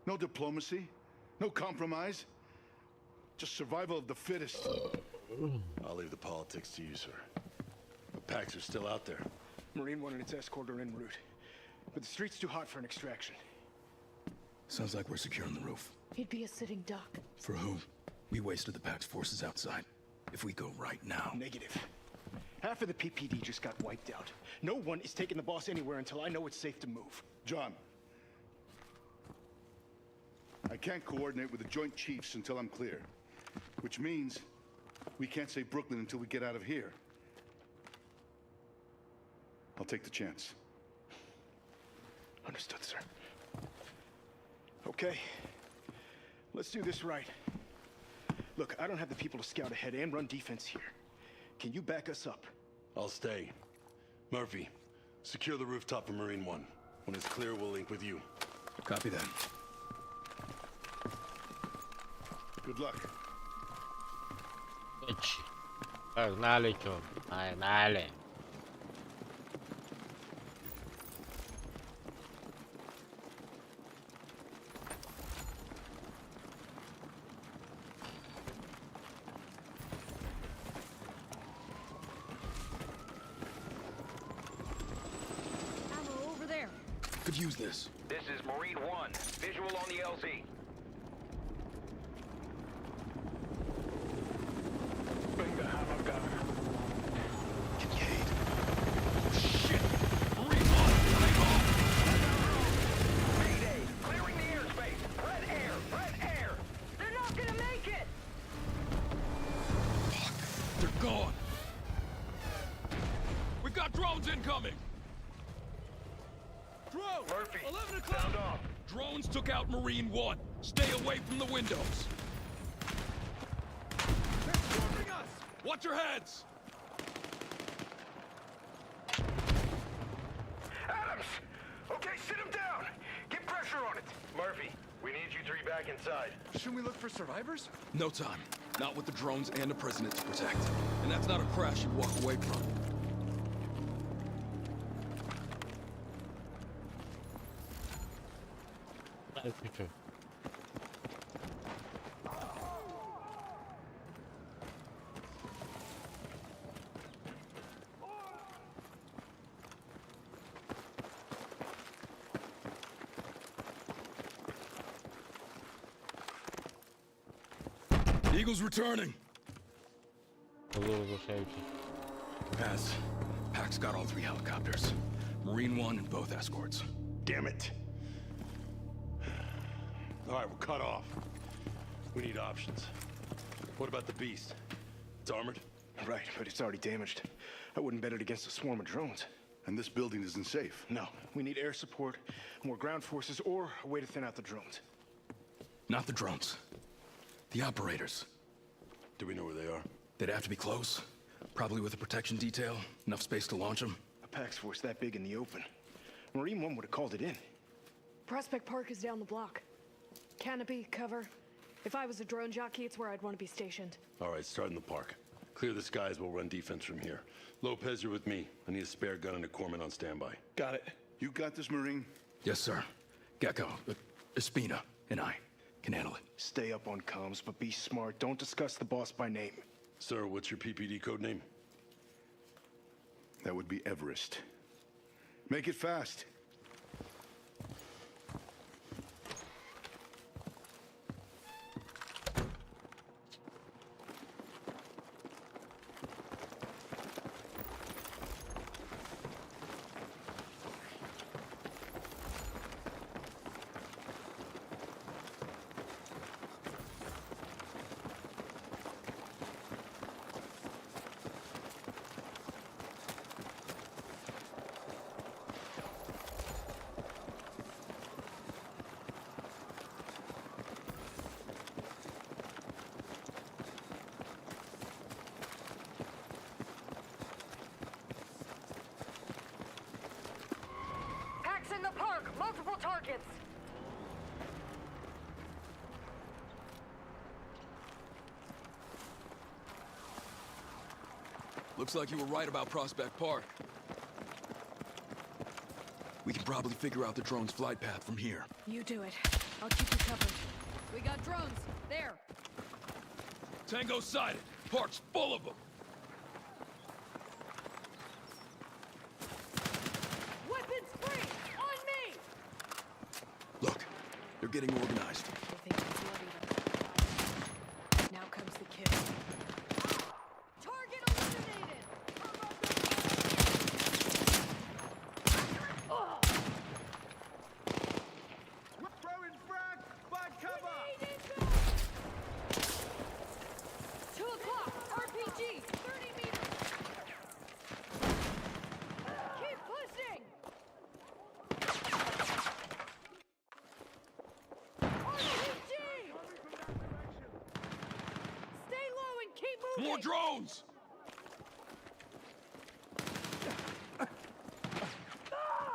No diplomacy, no compromise. Just survival of the fittest. I'll leave the politics to you, sir. The Pax are still out there. Marine wanted its escorter en route, but the street's too hot for an extraction. Sounds like we're securing the roof. He'd be a sitting duck. For whom? We wasted the Pax forces outside. If we go right now... Negative. Half of the PPD just got wiped out. No one is taking the boss anywhere until I know it's safe to move. John. I can't coordinate with the Joint Chiefs until I'm clear. Which means we can't save Brooklyn until we get out of here. I'll take the chance. Understood, sir. Okay. Let's do this right. Look, I don't have the people to scout ahead and run defense here. Can you back us up? I'll stay. Murphy, secure the rooftop for Marine One. When it's clear, we'll link with you. Copy that. Good luck. Погнали, чё? Погнали. Ammo over there. Could use this. This is Marine 1. Visual on the LZ. Bring the hammer gunner. Kincaid. Oh, shit! Marine 1! Mayday! Clearing the airspace! Red air! Red air! They're not gonna make it! They're gone! We've got drones incoming! Drone! Murphy, 11 o'clock! sound off. Drones took out Marine 1. Stay away from the windows. They're swarming us! Watch your heads! Adams! Okay, sit him down! Get pressure on it! Murphy, we need you three back inside. Shouldn't we look for survivors? No time. Not with the drones and the president to protect. And that's not a crash you'd walk away from. Escucho. Eagle's returning. A little bit shaky. Pass. Pack's got all 3 helicopters. Marine 1 and both escorts. Damn it. All right, we're cut off. We need options. What about the Beast? It's armored? Right, but it's already damaged. I wouldn't bet it against a swarm of drones. And this building isn't safe. No, we need air support, more ground forces, or a way to thin out the drones. Not the drones. The operators. Do we know where they are? They'd have to be close. Probably with a protection detail. Enough space to launch them. A PAX force that big in the open. Marine 1 would have called it in. Prospect Park is down the block. Canopy, cover. If I was a drone jockey, it's where I'd want to be stationed. All right, start in the park. Clear the skies, we'll run defense from here. Lopez, you're with me. I need a spare gun and a corpsman on standby. Got it. You got this, Marine? Yes, sir. Gecko, Espina, and I can handle it. Stay up on comms, but be smart. Don't discuss the boss by name. Sir, what's your PPD code name? That would be Everest. Make it fast. Pax in the park! Multiple targets! Looks like you were right about Prospect Park. We can probably figure out the drone's flight path from here. You do it. I'll keep you covered. We got drones. There. Tango sighted. Park's full of them. Weapons free! On me! Look, they're getting organized. They think it's bloody. Now comes the kill. Target eliminated! More drones!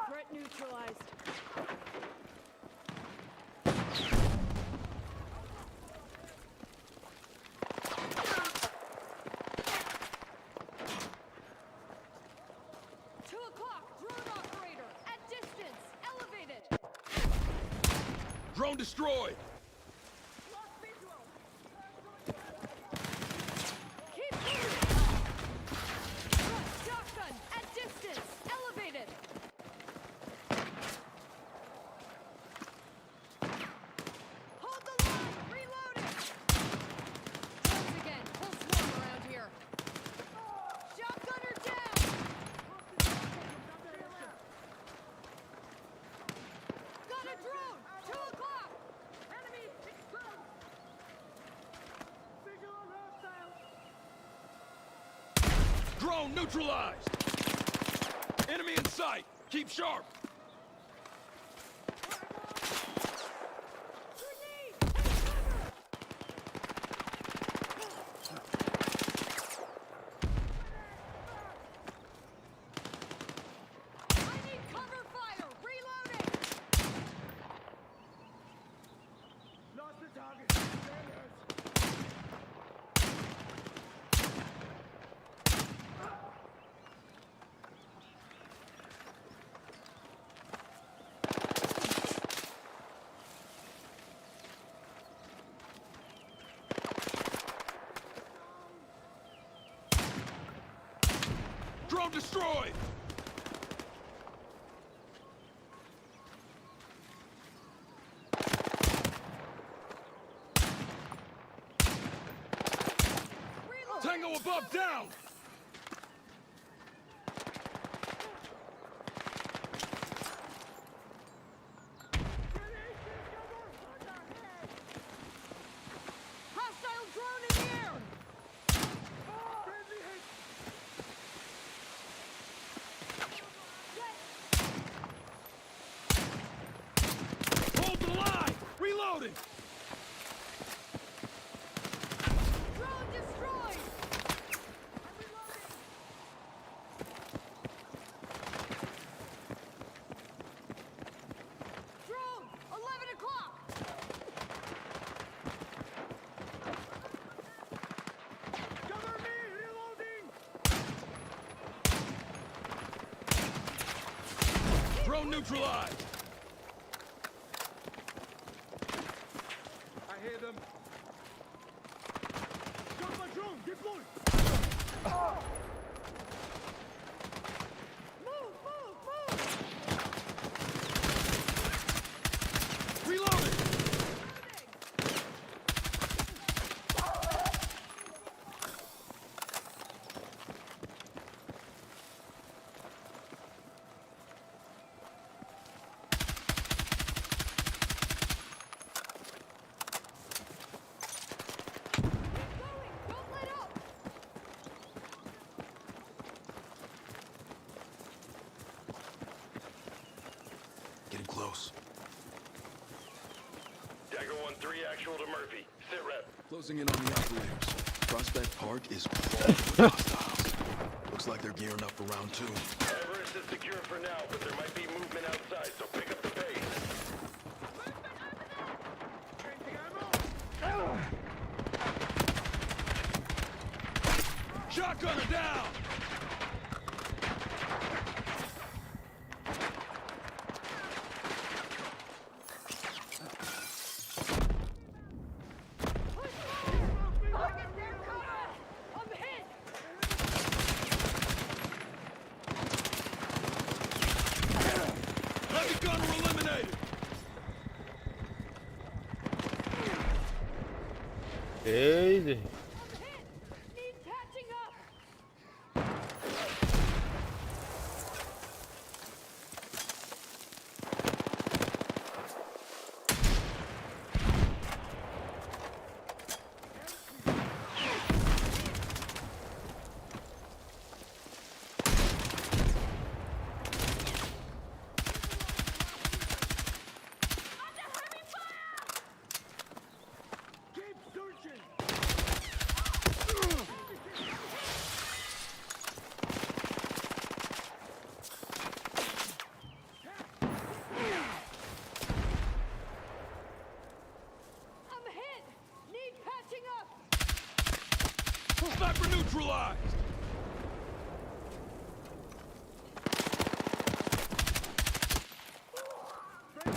Threat neutralized. Drone destroyed! Keep moving! Shotgun at distance! Elevated! Hold the line! Reloading! Once again, full swarm around here. Shotgunner down! Got a drone! 2 o'clock! Enemy exposed! Visual on hostile! Drone neutralized! Enemy in sight! Keep sharp! I need cover fire! Reloading! Lost the target. Drone destroyed! Tango above down! Hostile drone in the air! Hold the line! Reloading! Drone destroyed! Drone! 11 o'clock! Cover me! Reloading! Drone neutralized! I hear them. Got my drone! Deploy! Move! Move! Move! Reloading! Don't let up! Getting close. Dagger 1-3 actual to Murphy. Sit rep. Closing in on the operators. Prospect Park is crawling with hostiles. Looks like they're gearing up for round 2. Everest is secure for now, but there might be movement outside, so pick up the pace. Shotgunner down! Target their cover! I'm hit! Heavy gunner eliminated! Easy. Need patching up! Keep searching! Sniper neutralized! I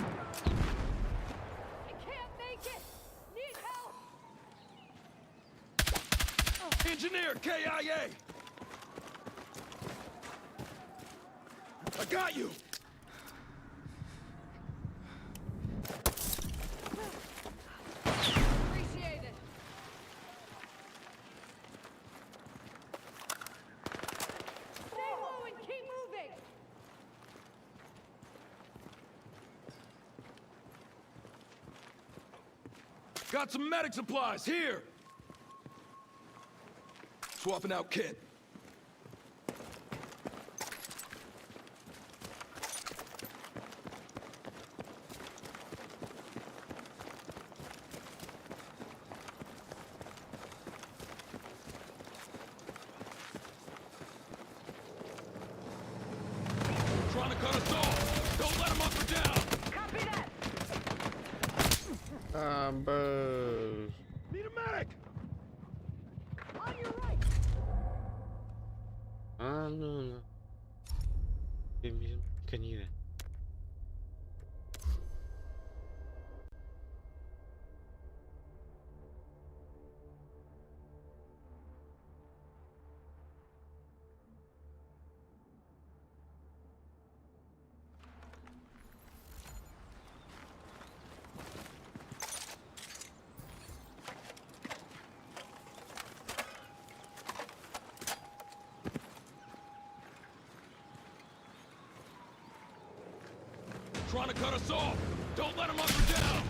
can't make it! Need help! Engineer, KIA! I got you! Appreciate it. Stay low and keep moving! Got some medic supplies, here! Swapping out kit. Trying to cut us off! Don't let them up or down! Copy that! Ambos. Need a medic! On your right! Ah, no. Canida. Trying to cut us off! Don't let them up or down!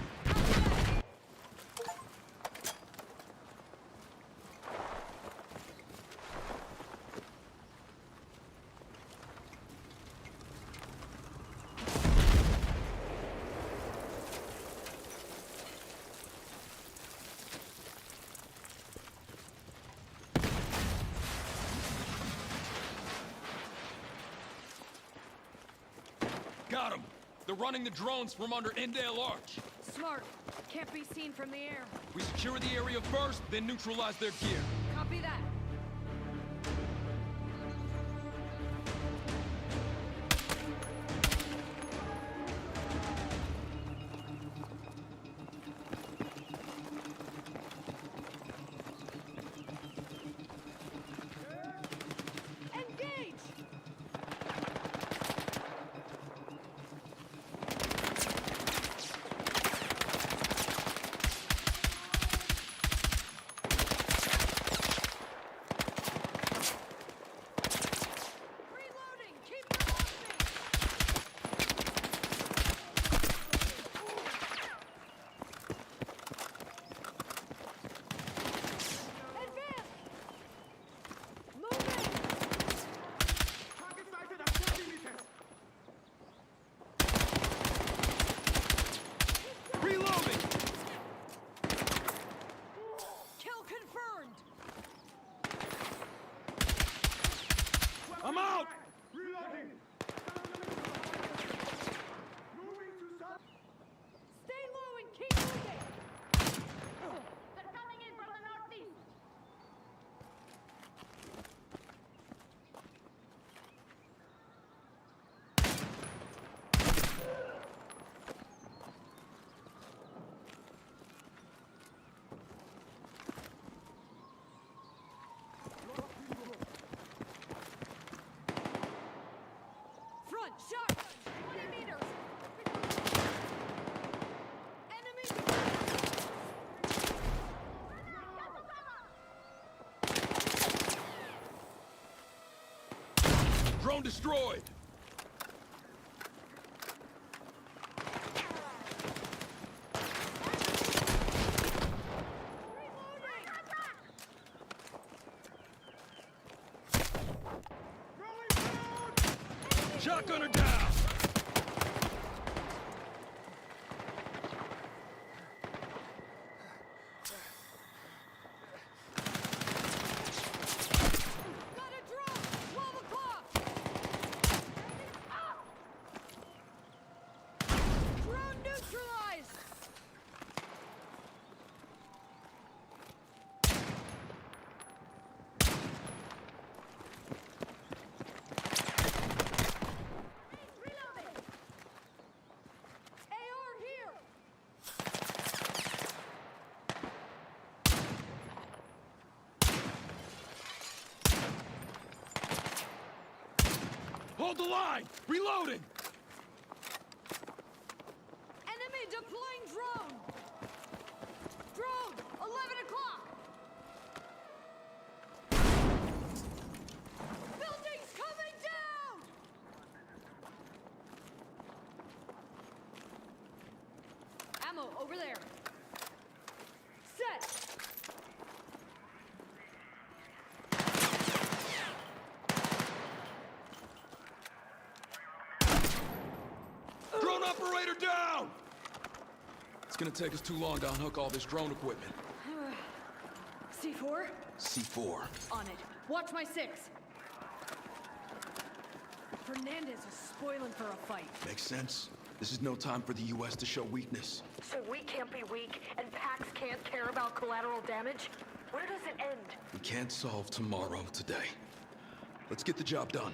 Got him! They're running the drones from under Indale Arch. Smart. Can't be seen from the air. We secure the area first, then neutralize their gear. Copy that. Engage! Reloading! Keep Advance! Moving! Target sighted at 40 meters! Reloading! Kill confirmed! I'm out! Reloading! Stay low and keep moving! They're coming in from the northeast! Front, shotgun! 20 meters! Enemy! Drone destroyed! Shotgunner down! Got a drone! 12 o'clock! Hold the line! Reloading! Enemy deploying drone! Drone, 11 o'clock! Building's coming down! Ammo over there. Set! Drone operator down! It's gonna take us too long to unhook all this drone equipment. C4? C4. On it. Watch my 6. Fernandez is spoiling for a fight. Makes sense. This is no time for the U.S. to show weakness. So we can't be weak, and Pax can't care about collateral damage? Where does it end? We can't solve tomorrow today. Let's get the job done.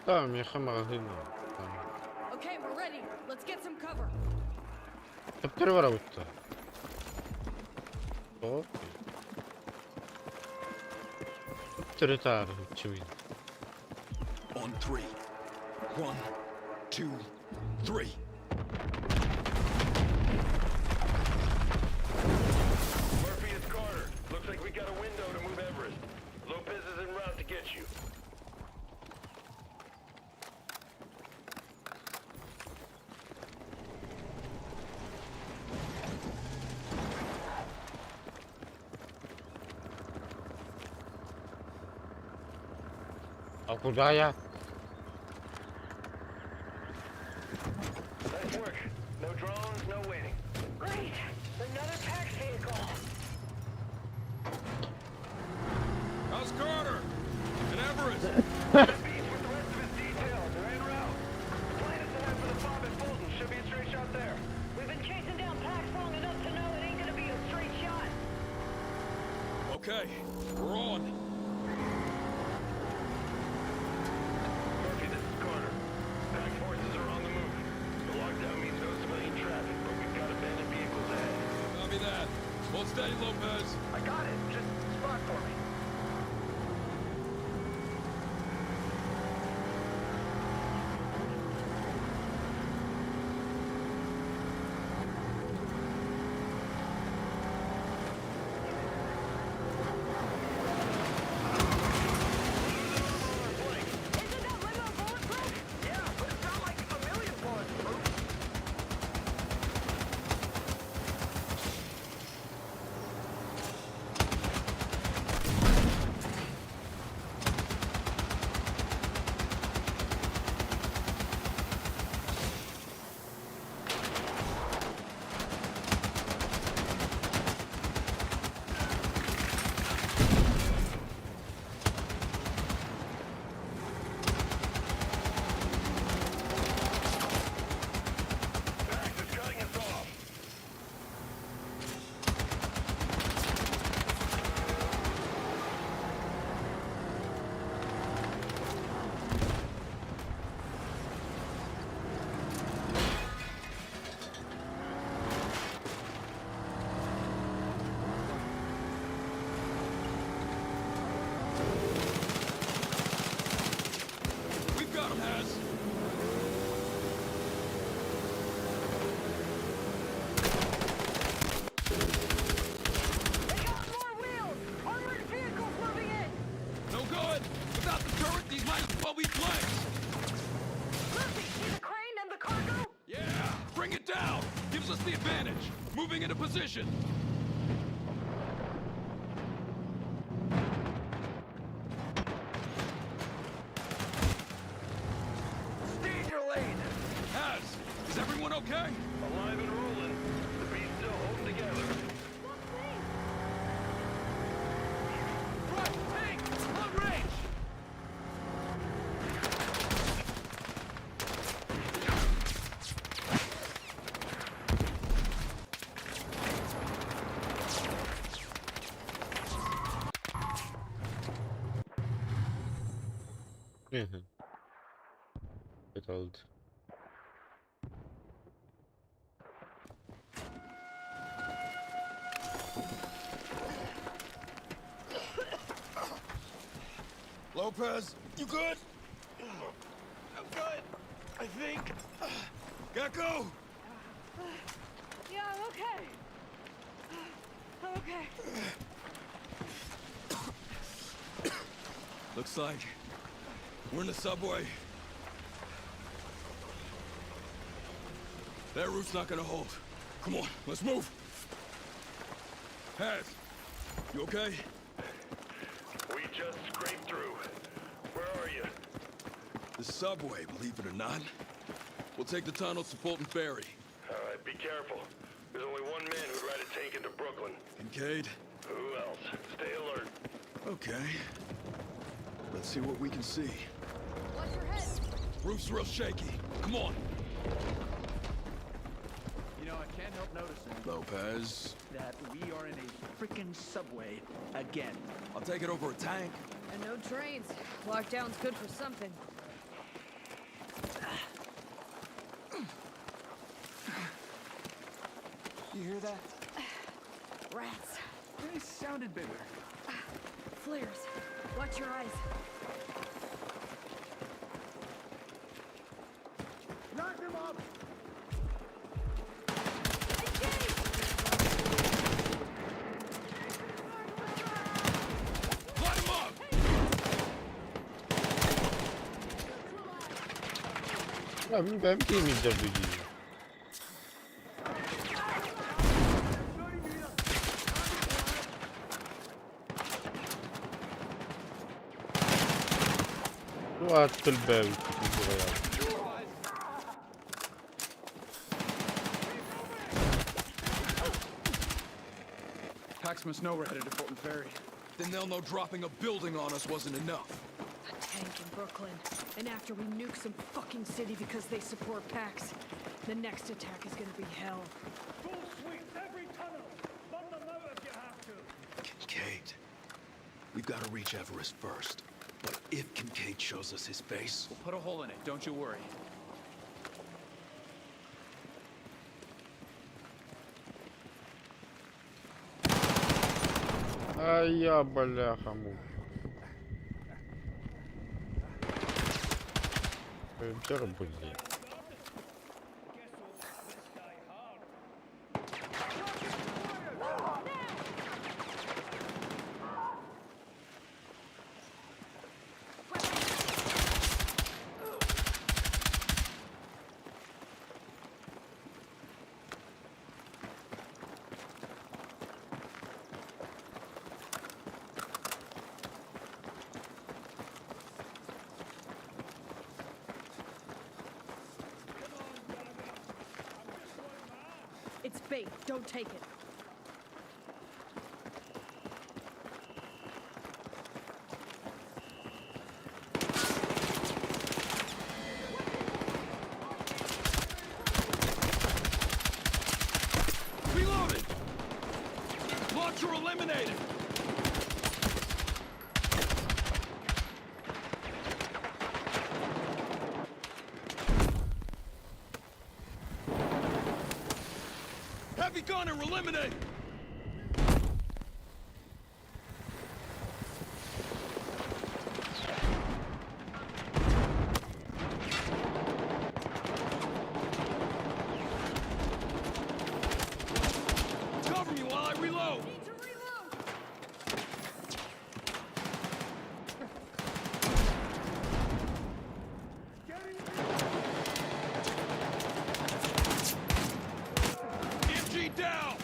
Tamam, yakın magazin var. Tamam. Okay, we're ready. Let's get some cover. Kaptır var avutta. Okej. Kaptır tarih çimin. On 3. 1, 2, 3. Murphy, it's Carter. Looks like we got a window to move Everest. Lopez is en route to get you. Aku gaya. Nice work. No drones, no waiting. Great! Another Pax vehicle! How's Carter? And Everest? The beach with the rest of his details. They're en route. The plan is to head for the fob at Fulton. Should be a straight shot there. We've been chasing down Pax long enough to know it ain't gonna be a straight shot. Okay, we're on. Murphy, this is Carter. Pack forces are on the move. The lockdown means no civilian traffic, but we've got abandoned vehicles ahead. Copy that. Hold steady, Lopez. I got it. Just spot for me. We've got him, Haz. They got more wheels! Armored vehicles moving in! No good. Without the turret, these might as well be planks. Murphy, see the crane and the cargo? Yeah, bring it down. Gives us the advantage. Moving into position. Steed your lane. Haz, is everyone okay? Alive and rolling. The beast's still holding together. Right, tank, long range. Kötü oldu. Lopez, you good? I'm good. I think. Gecko! Yeah, I'm okay. I'm okay. Looks like we're in the subway. That roof's not gonna hold. Come on, let's move. Haz, you okay? We just scraped through. Where are you? The subway, believe it or not. We'll take the tunnels to Fulton Ferry. All right, be careful. There's only one man who'd ride a tank into Brooklyn. Kincaid? Who else? Stay alert. Okay. Let's see what we can see. Watch your head. Roof's real shaky. Come on. You know, I can't help noticing Lopez. that we are in a freaking subway again. I'll take it over a tank. And no trains. Lockdown's good for something. You hear that? Rats. They sounded bigger. Flares. Watch your eyes. Knock them up! Light him up! Ben bilmeyeceğim bilgiyi. وقت الباب Pax must know we're headed to Fulton Ferry. Then they'll know dropping a building on us wasn't enough. A tank in Brooklyn. And after we nuke some fucking city because they support PAX, the next attack is gonna be hell. Full sweep, every tunnel! Bomb them out if you have to! Kincaid. We've got to reach Everest first. But if Kincaid shows us his face... We'll put a hole in it, don't you worry. Ай, я бляха-муха. Блин. It's bait. Don't take it. Reloaded! Launcher eliminated! Heavy gunner eliminated! Cover me while I reload! MG down!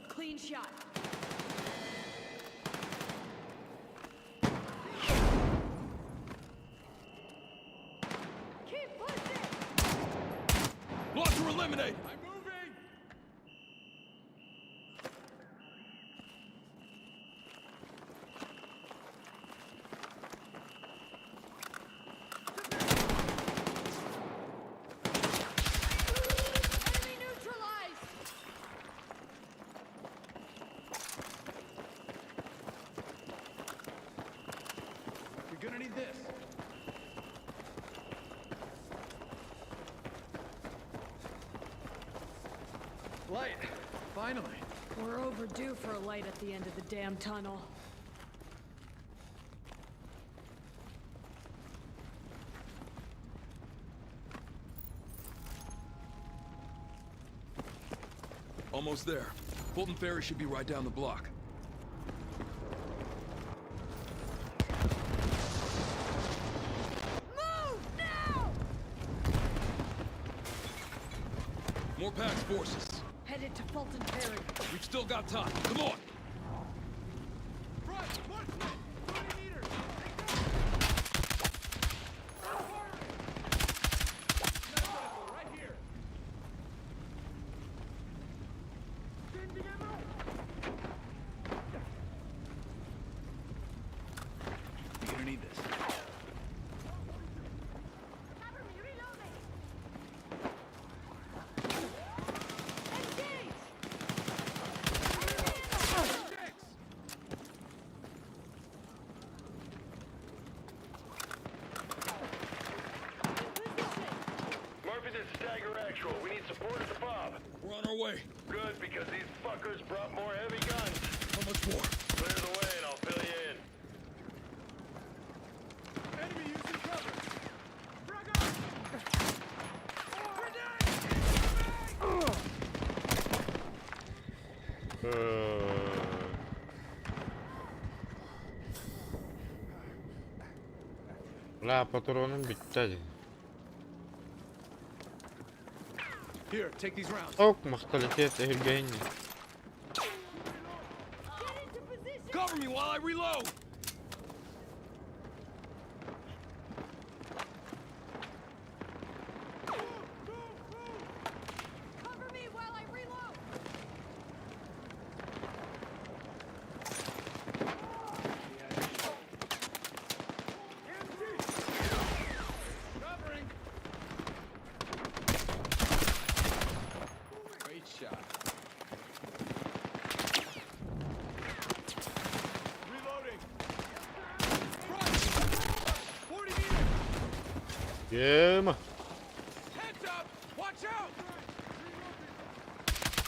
Clean shot. Keep pushing! Launcher eliminated! Enemy neutralized! You're gonna need this. Finally. We're overdue for a light at the end of the damn tunnel. Almost there. Fulton Ferry should be right down the block. Move now! More Pax forces. Headed to Fulton Ferry. We've still got time. Come on! You're gonna need this. Murphy, this is Stagger Actual. We need support at the fob. We're on our way. Good, because these fuckers brought more heavy guns. How much more? Clear the way and I'll fill you in. Enemy using cover. La patronum bitti. Here, take these rounds. Çok muhtelifiyet ehilgeyni. Cover me while I reload! Cover me while I reload! Covering. Great shot. Reloading. Front. 40 meters. Yema. Heads up! Watch out!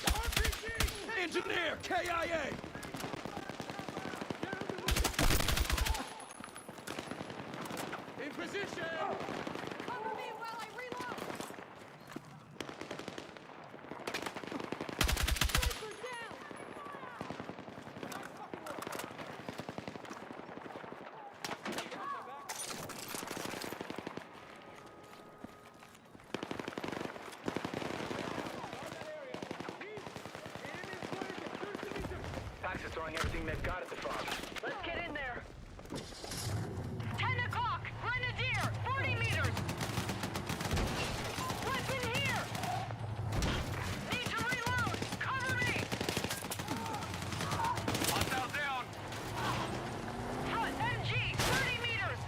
RPG! Engineer! KIA! In position. Cover me while I reload! Sniper down! Pax is throwing everything they've got at the fob. Let's get in there. 10 o'clock! Grenadier! 40 meters! What's in here? Need to reload! Cover me! Hostile down. Front MG! 30 meters!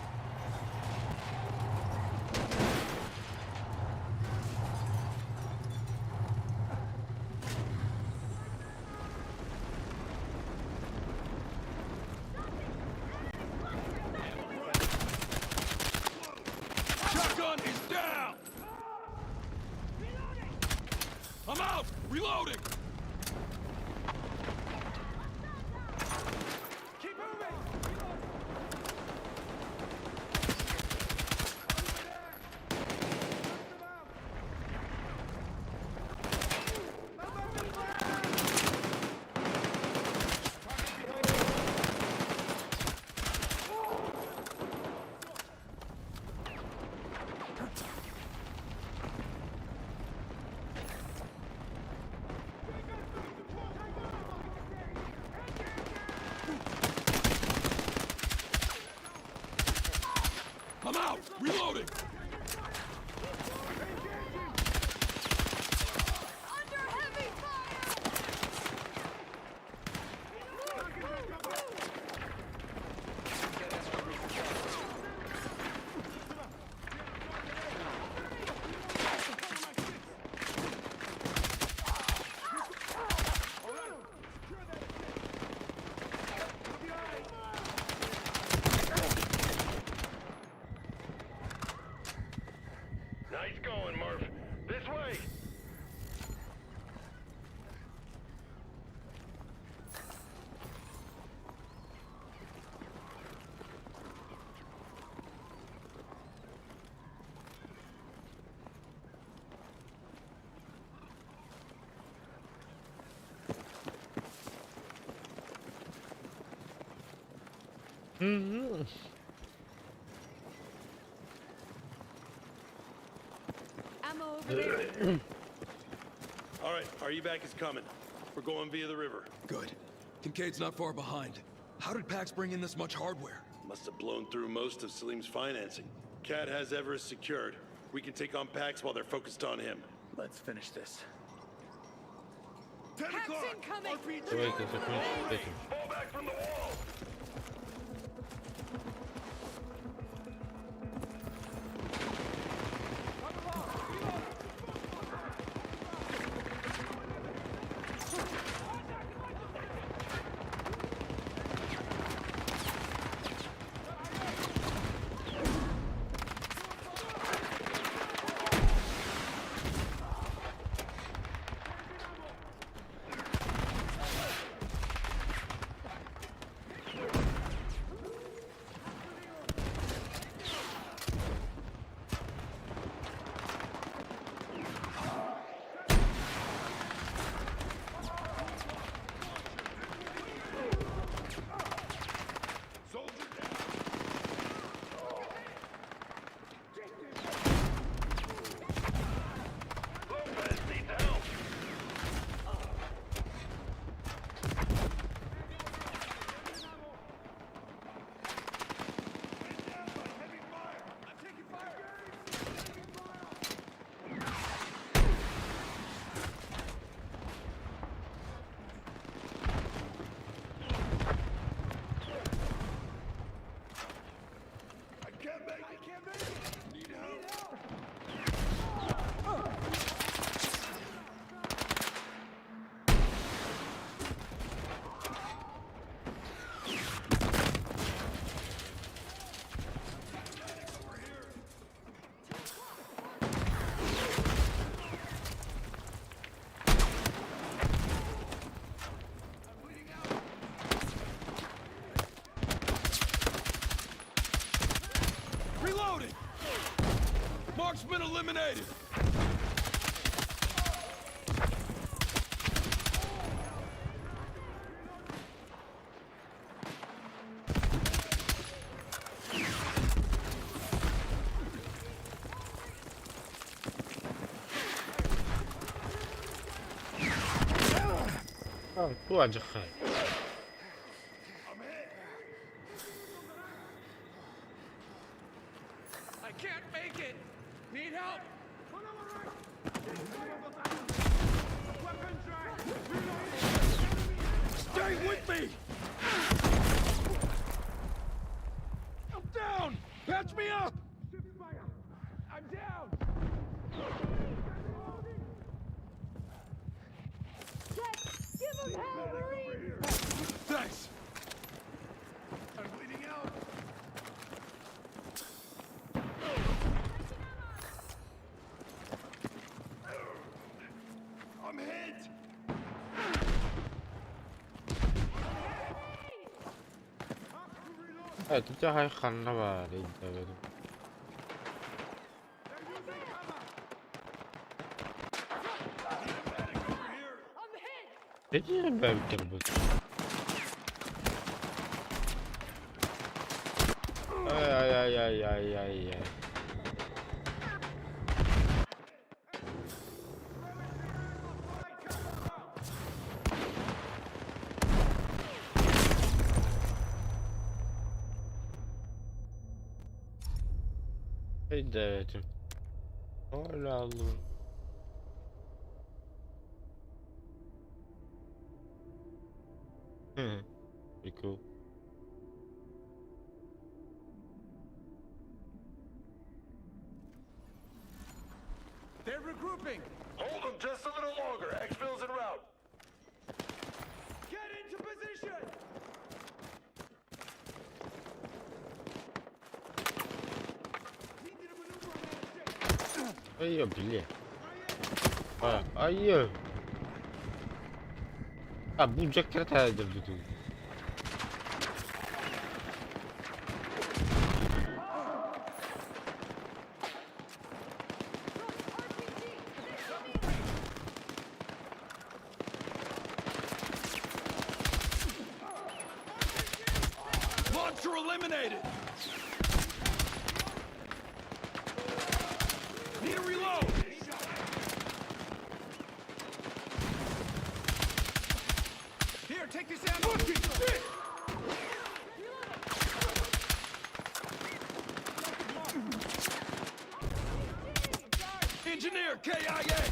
Shotgun is down! I'm out! Reloading! Keep moving. I'm out! Reloading! Under heavy fire! Ammo over there. All right, our evac is coming. We're going via the river. Good. Kincaid's not far behind. How did Pax bring in this much hardware? Must have blown through most of Salim's financing. Cat has Everest secured. We can take on Pax while they're focused on him. Let's finish this. 10 o'clock! Wait, there's a French. Fall back from the wall! Reloading! Mark's been eliminated! 또 안 적해. I can't make it! Need help! Stay with me! I'm down! Patch me up! I'm down! Give him hell, Marine! Thanks! I'm bleeding out! I'm hit! 아 진짜 하이 갔나봐 진짜 그래도. 대지는 왜 이렇게 뭐지? 아야야야야야야. 이제 좀 올라오고. Pretty cool. They're regrouping! Hold them just a little longer. Exfil's en route. Get into position! 아이요 빌리. 아이요. 아 무적기라 타야 돼 누구. Launcher eliminated! Need a reload! Here, take this ammo! Fucking shit! Engineer, KIA!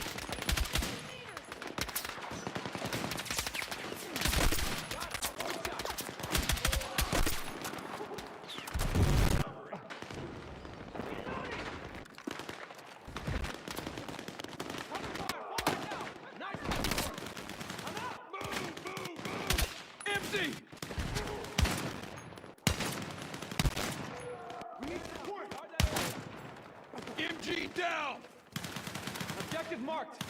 Empty! MG down! Objective marked!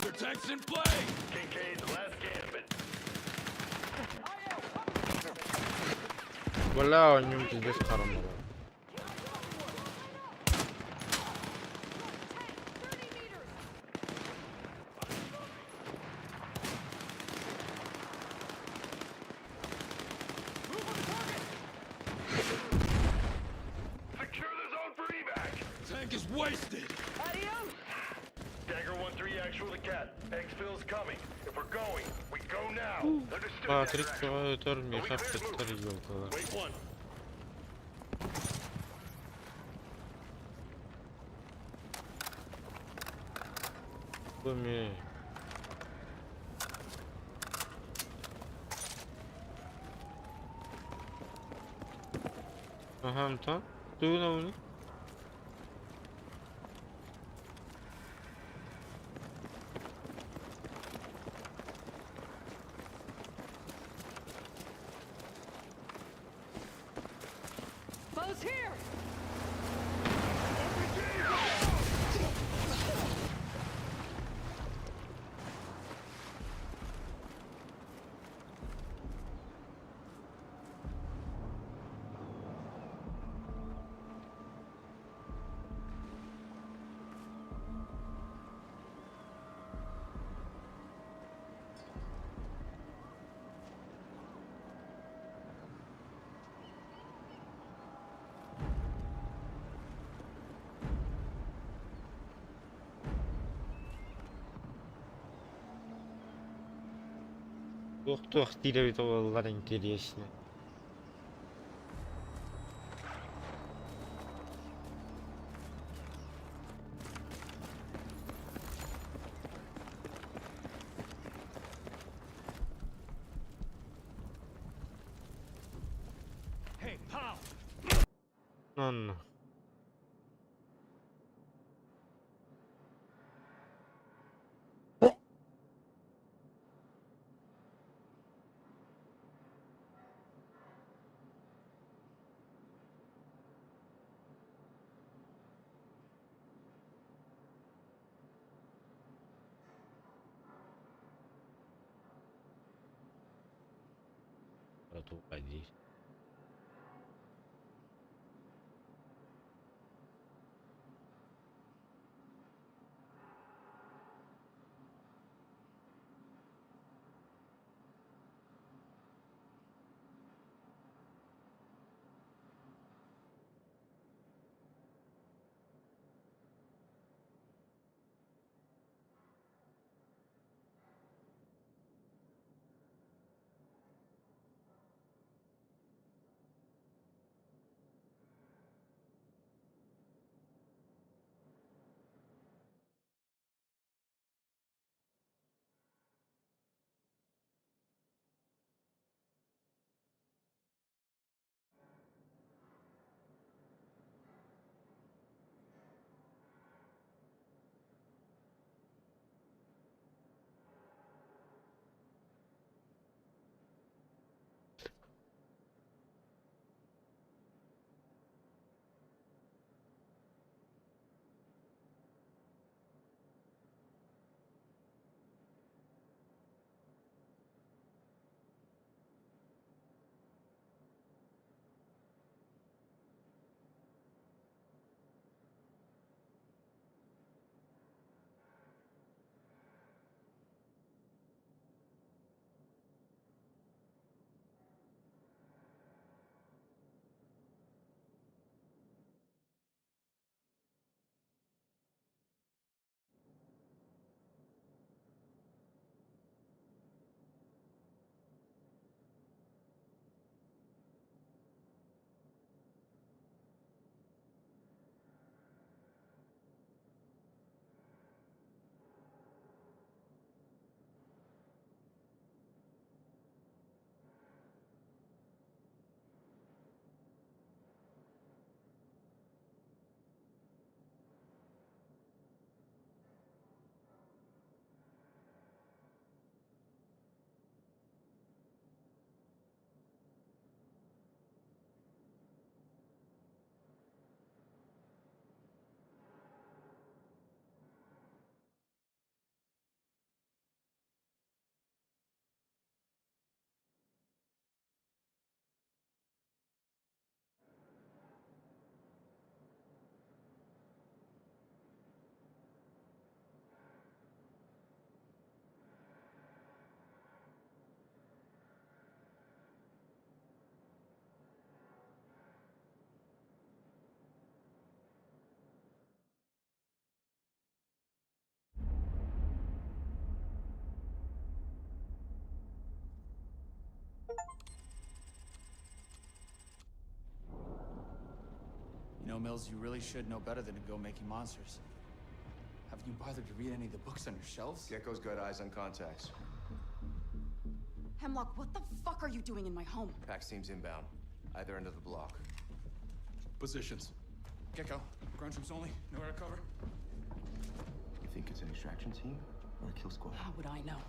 Their tanks in play! Kincaid's last gambit. Бля, у него пиздец хоромало. Secure the zone for evac. Tank is wasted! Adios! Dagger 1-3 actual to Cat. Exfil's coming. If we're going, we go now. Understood, По Dagger actual. 30 меха подстрелил. Wait one. Кроме... Ага, там? Ты на уни? Foe's here! Ух, стиль этого ладно интересно. Hey, pal! Ладно. Уходить. Mills, you really should know better than to go making monsters. Haven't you bothered to read any of the books on your shelves? Gecko's got eyes on contacts. Hemlock, what the fuck are you doing in my home? PAX team's inbound. Either end of the block. Positions. Gecko, ground troops only. Nowhere to cover. You think it's an extraction team or a kill squad? How would I know?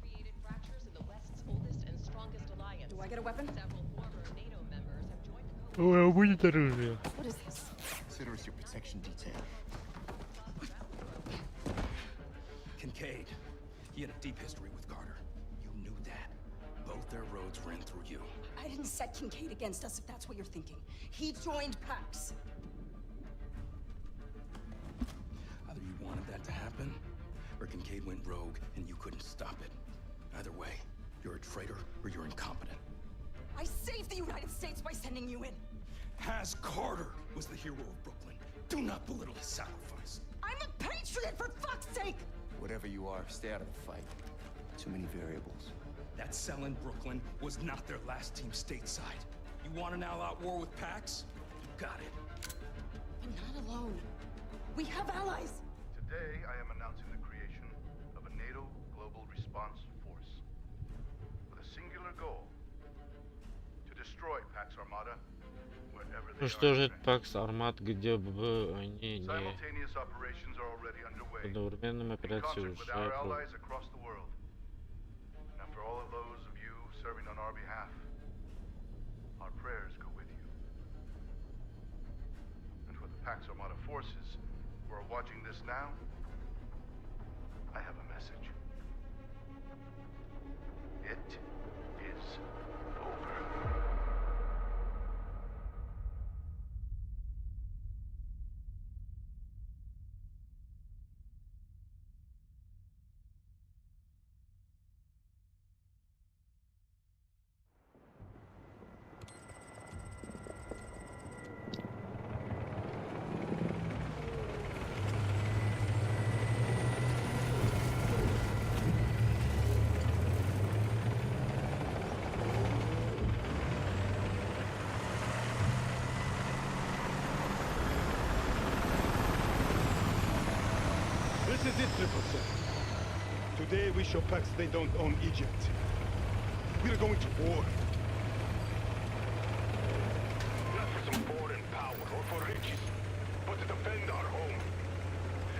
Created fractures in the West's oldest and strongest alliance. Do I get a weapon? Several former NATO members have joined the Будет оружие. What is this? Consider us your protection detail. Kincaid. He had a deep history with Carter. You knew that. Both their roads ran through you. I didn't set Kincaid against us if that's what you're thinking. He joined PAX. Either you wanted that to happen, or Kincaid went rogue and you couldn't stop it. Either way, you're a traitor or you're incompetent. I saved the United States by sending you in. Has Carter was the hero of Brooklyn. Do not belittle his sacrifice. I'm a patriot, for fuck's sake! Whatever you are, stay out of the fight. Too many variables. That cell in Brooklyn was not their last team stateside. You want an all-out war with PAX? You got it. I'm not alone. We have allies. Today, I am announcing the creation of a NATO Global Response Force with a singular goal to destroy PAX Armada wherever they Уничтожить Пакс Армат, где бы они не Simultaneous operations are already underway одновременными in операцией concert with уже our allies across the world. And for all of those of you serving on our behalf, our prayers go with you. And for the PAX Armada forces who are watching this now, I have a message. It is over. This is it, 777. Today we show PAX they don't own Egypt. We are going to war. Not for some foreign power or for riches, but to defend our home.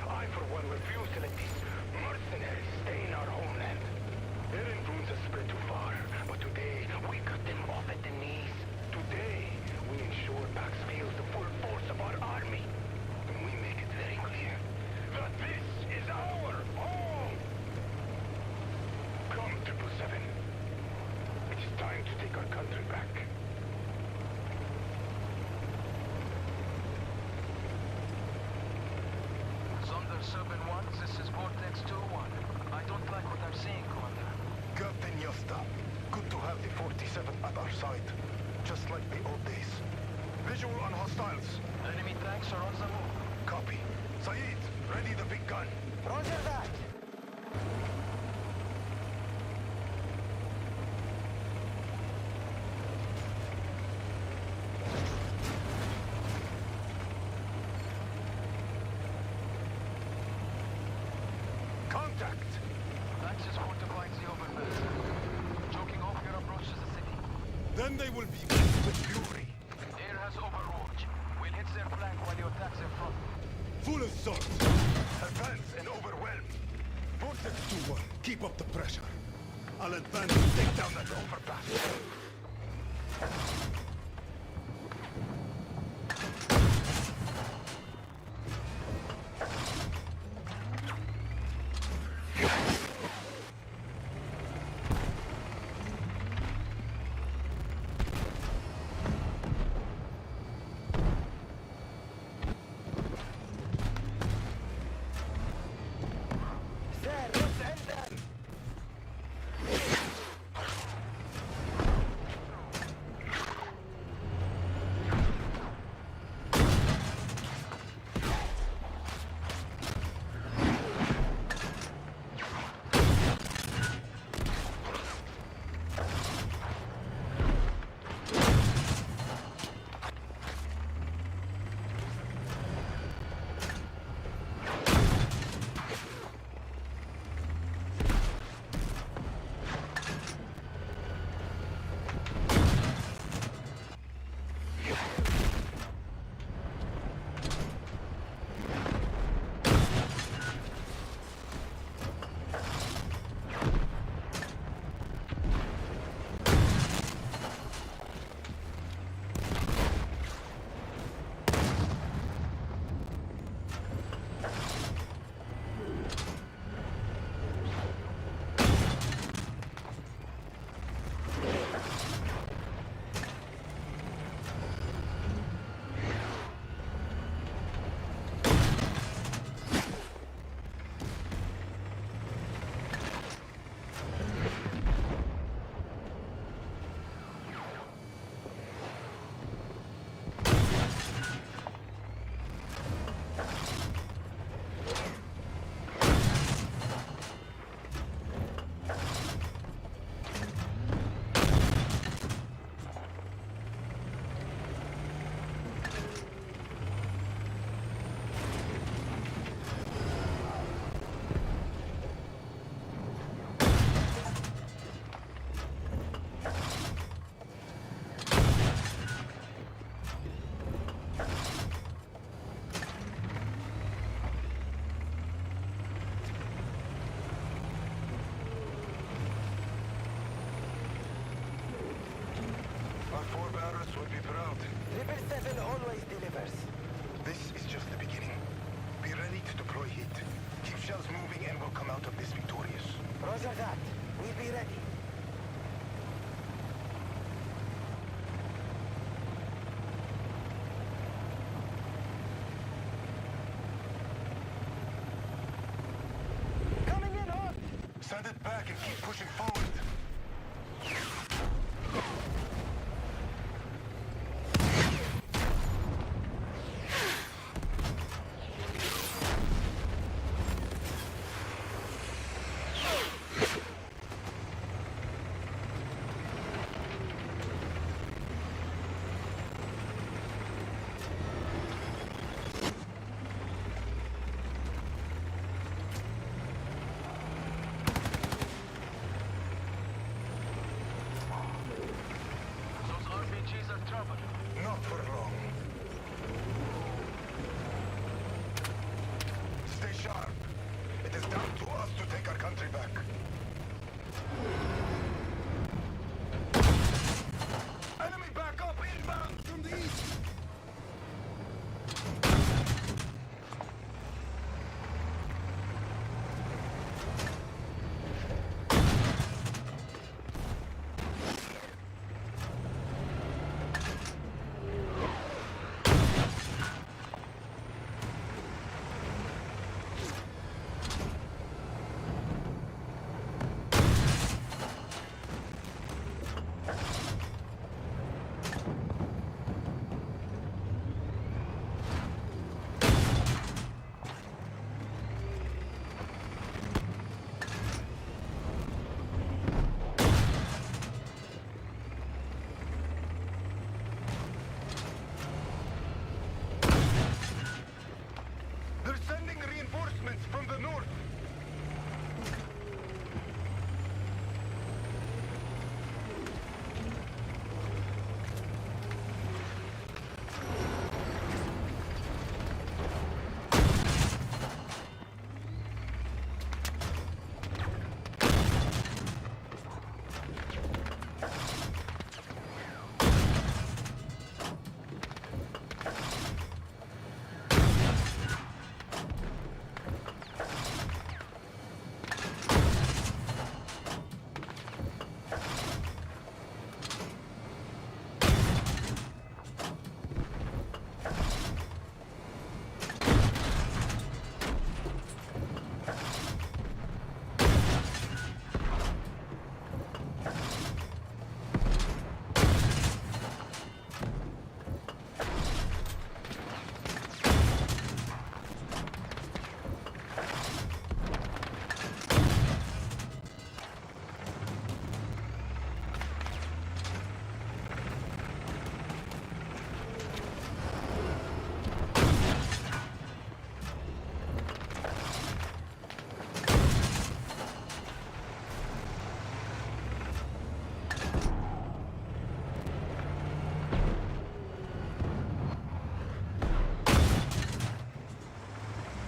I, for one, refuse to let these mercenaries stay in our homeland. Their influence has spread too far, but today we cut them off at the knees. Today we ensure PAX feels the full force of our army. And we make it very clear that this is our home. Come, 777. It is time to take our country back. Thunder 7-1, this is Vortex 2-1. I don't like what I'm seeing, Commander. Captain Yosta, good to have the 47 at our side. Just like the old days. Visual on hostiles. Enemy tanks are on the move. Copy. Saeed, ready the big gun. Roger that. Contact! Axis fortifies the open pass. Choking off your approach to the city. Then they will be met with fury. Air has overwatch. We'll hit their flank while you attack their front. Full assault. Advance and overwhelm. Vortex 2-1, keep up the pressure. I'll advance and take down that overpass. Hostiles moving and will come out of this victorious. Roger that. We'll be ready. Coming in hot! Send it back and keep pushing forward. Not for long. Stay sharp. It is down to us to take our country back. Enemy backup inbound from the east. They're sending reinforcements from the north.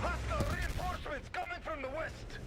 Hostile reinforcements coming from the west.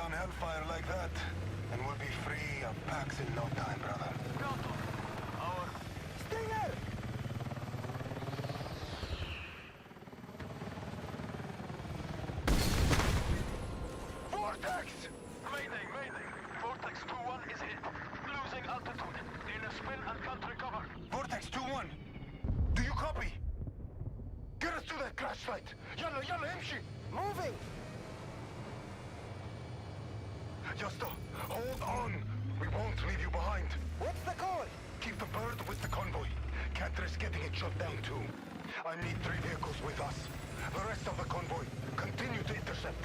Hellfire like that, and we'll be free of Pax in no time, brother. Stinger! us to that crash site! Yalla, yalla, امشي! Moving! Yasta, hold on! We won't leave you behind. What's the call? Keep the bird with the convoy. Can't risk getting it shut down too. I need 3 vehicles with us. The rest of the convoy, continue to intercept.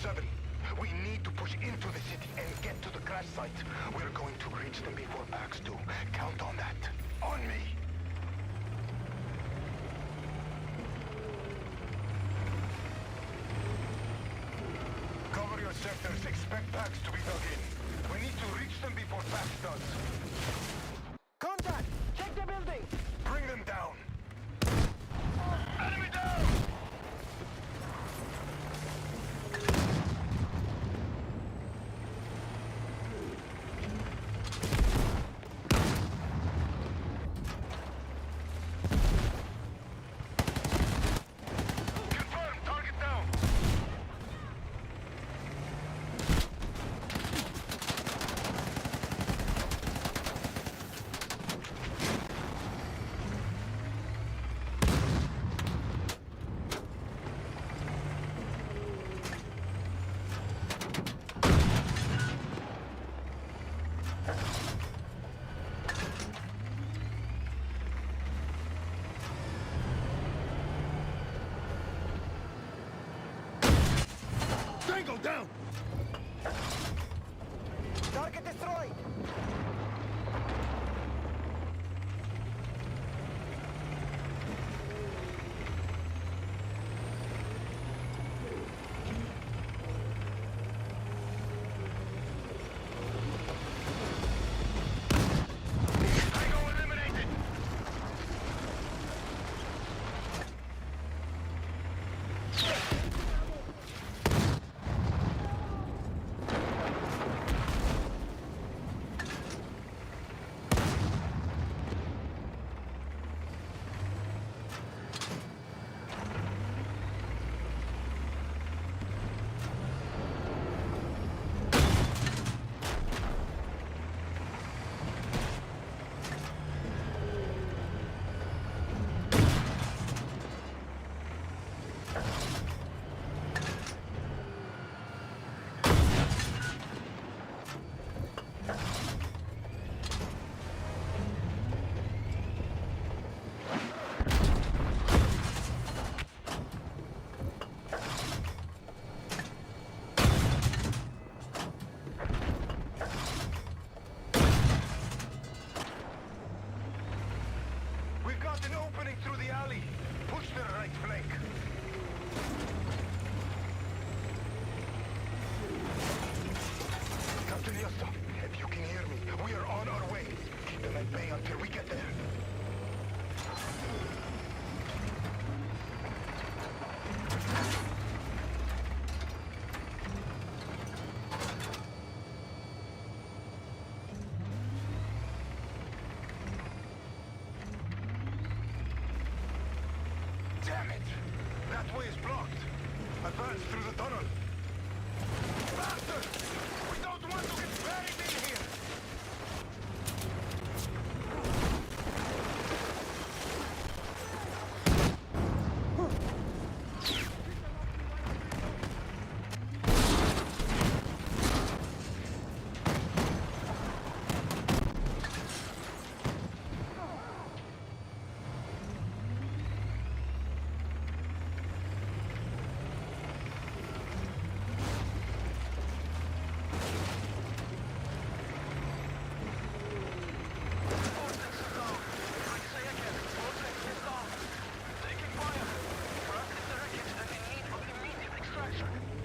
Seven. We need to push into the city and get to the crash site. We're going to reach them before PAX do. Count on that. On me! Cover your sectors. Expect PAX to be dug in. We need to reach them before PAX does. Contact! Check the building! Bring them down! Enemy down! Tango down! Target destroyed! Through the alley. Push their right flank. Captain Yasta, if you can hear me, we are on our way. Keep them at bay until we get there. Damn it! That way is blocked. Advance through the tunnel. Faster! We don't want to get buried in here!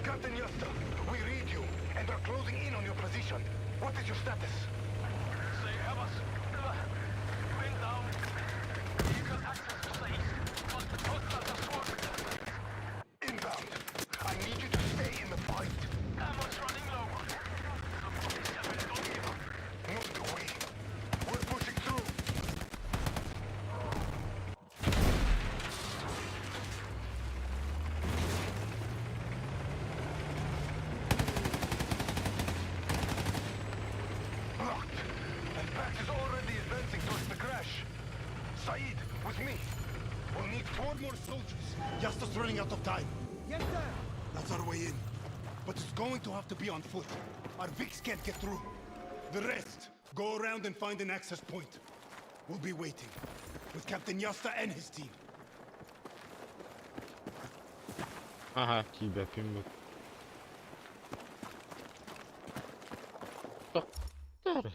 Captain Yasta, we read you and are closing in on your position. What is your status? They have us. Wind down. You can access to the east, but 4 more soldiers. Yasta's running out of time. Yes, sir. That's our way in. But it's going to have to be on foot. Our Vicks can't get through. The rest, go around and find an access point. We'll be waiting. With Captain Yasta and his team. Aha, kij yapayım bak. Doktor.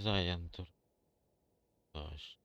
Zajęto. Coś.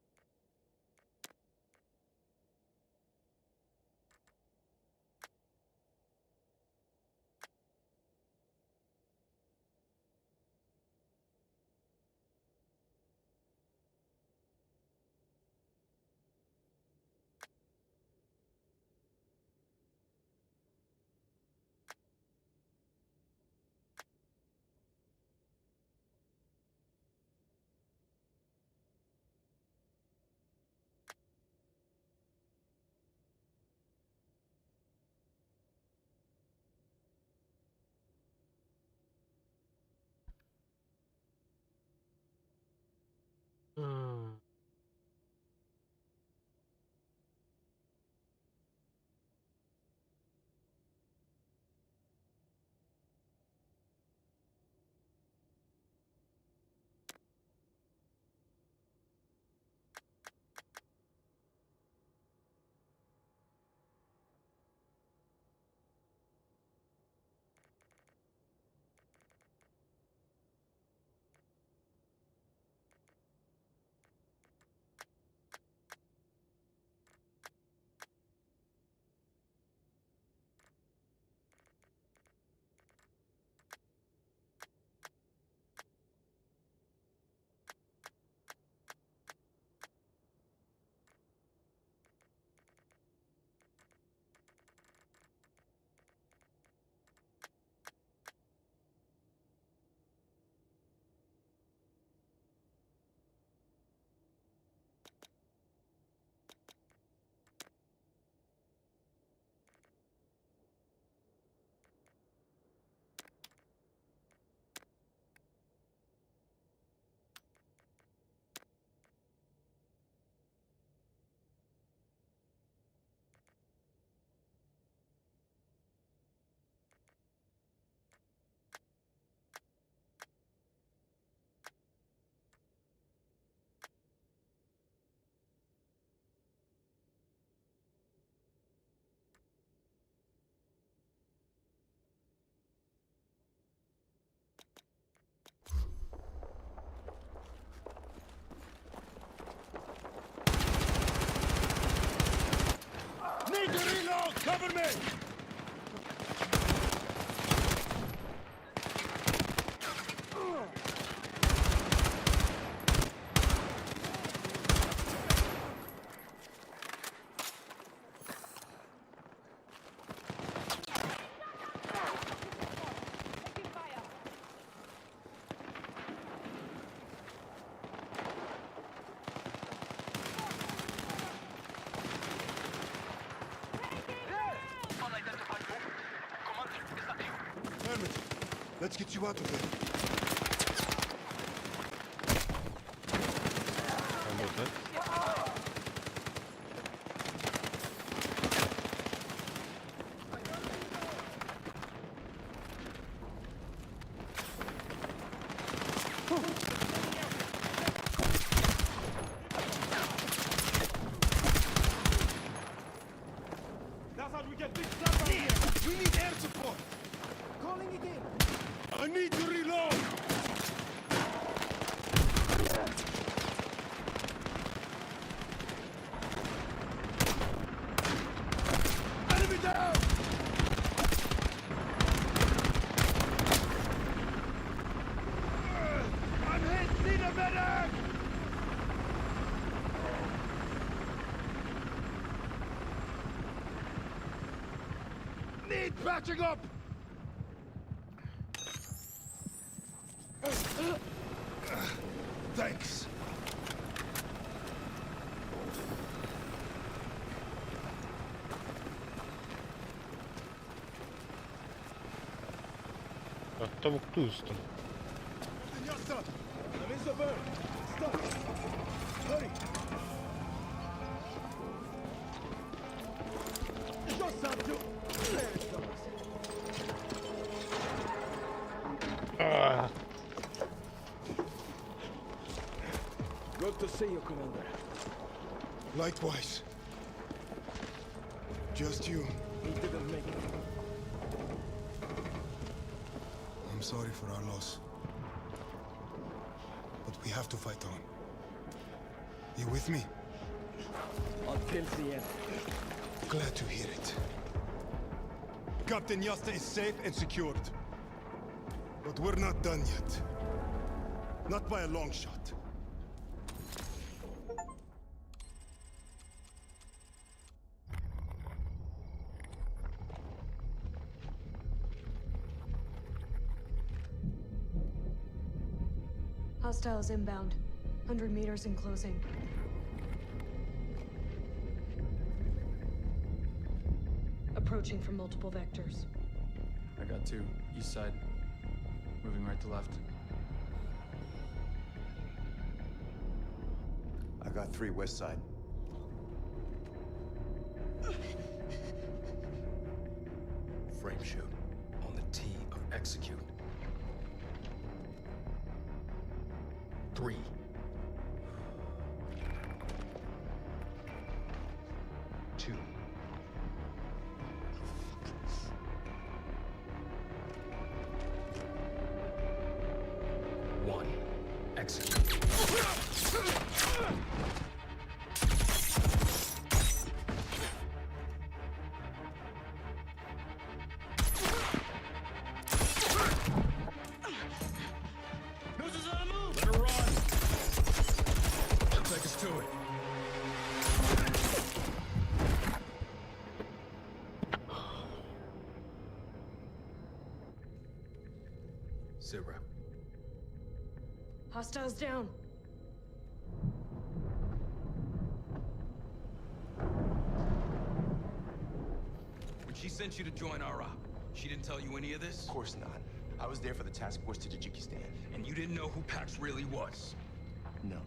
Need to reload! Cover me! Let's get you out of there. That's how we get big stuff here. We need air support. Calling it in. I need to reload! Enemy down! I'm hit! Need a medic! Need patching up! Thanks. Bak tavuklu usta. Yasta! I'm in the burn! Stop! Hurry! Just have to... There it goes. Ah. Good to see you, Commander. Likewise. Just you. He didn't make it. I'm sorry for our loss. But we have to fight on. You with me? Until the end. Glad to hear it. Captain Yasta is safe and secured. But we're not done yet. Not by a long shot. Hostiles inbound. 100 meters in closing. Approaching from multiple vectors. I got two. East side. Moving right to left. I got 3 west side. Frame shoot on the T of execute. 3. 2. 1. Execute. Let her run! She'll take us to it. Sit rep. Hostiles down. When she sent you to join our op, she didn't tell you any of this? Of course not. I was there for the task force to Tajikistan. And you didn't know who Pax really was? No.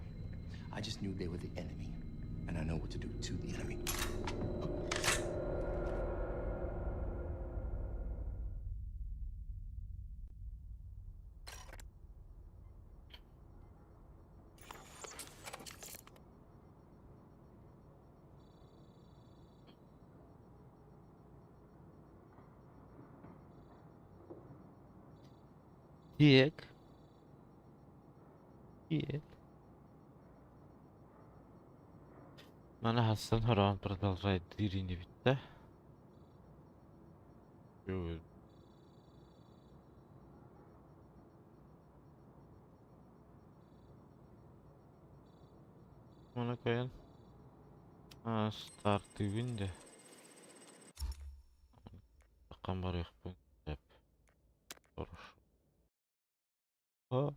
I just knew they were the enemy. And I know what to do to the enemy. Диек. Диек. Mana Hassan Харон продолжает дыринивить, да? Чё? Mana koyan. Старт ивинде. Такан бар yok bu. Hep. Soruş. Ha.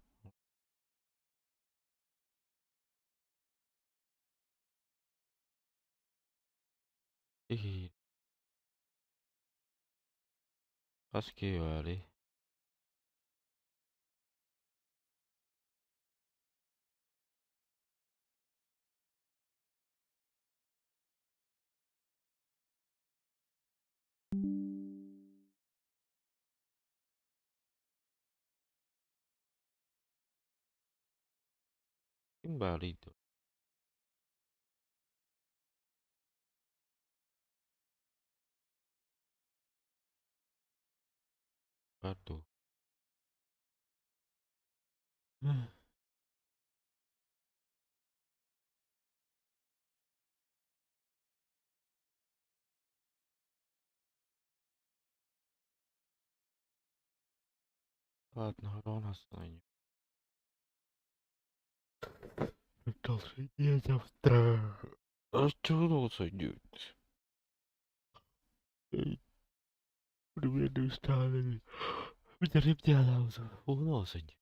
İyi. Kaski var. Kim bağlıydı? Pardon. Ладно, Харон останется. Продолжение завтра. А что он сойдет? Примерно устали. Mit rippt die alle aus? Wo los sind?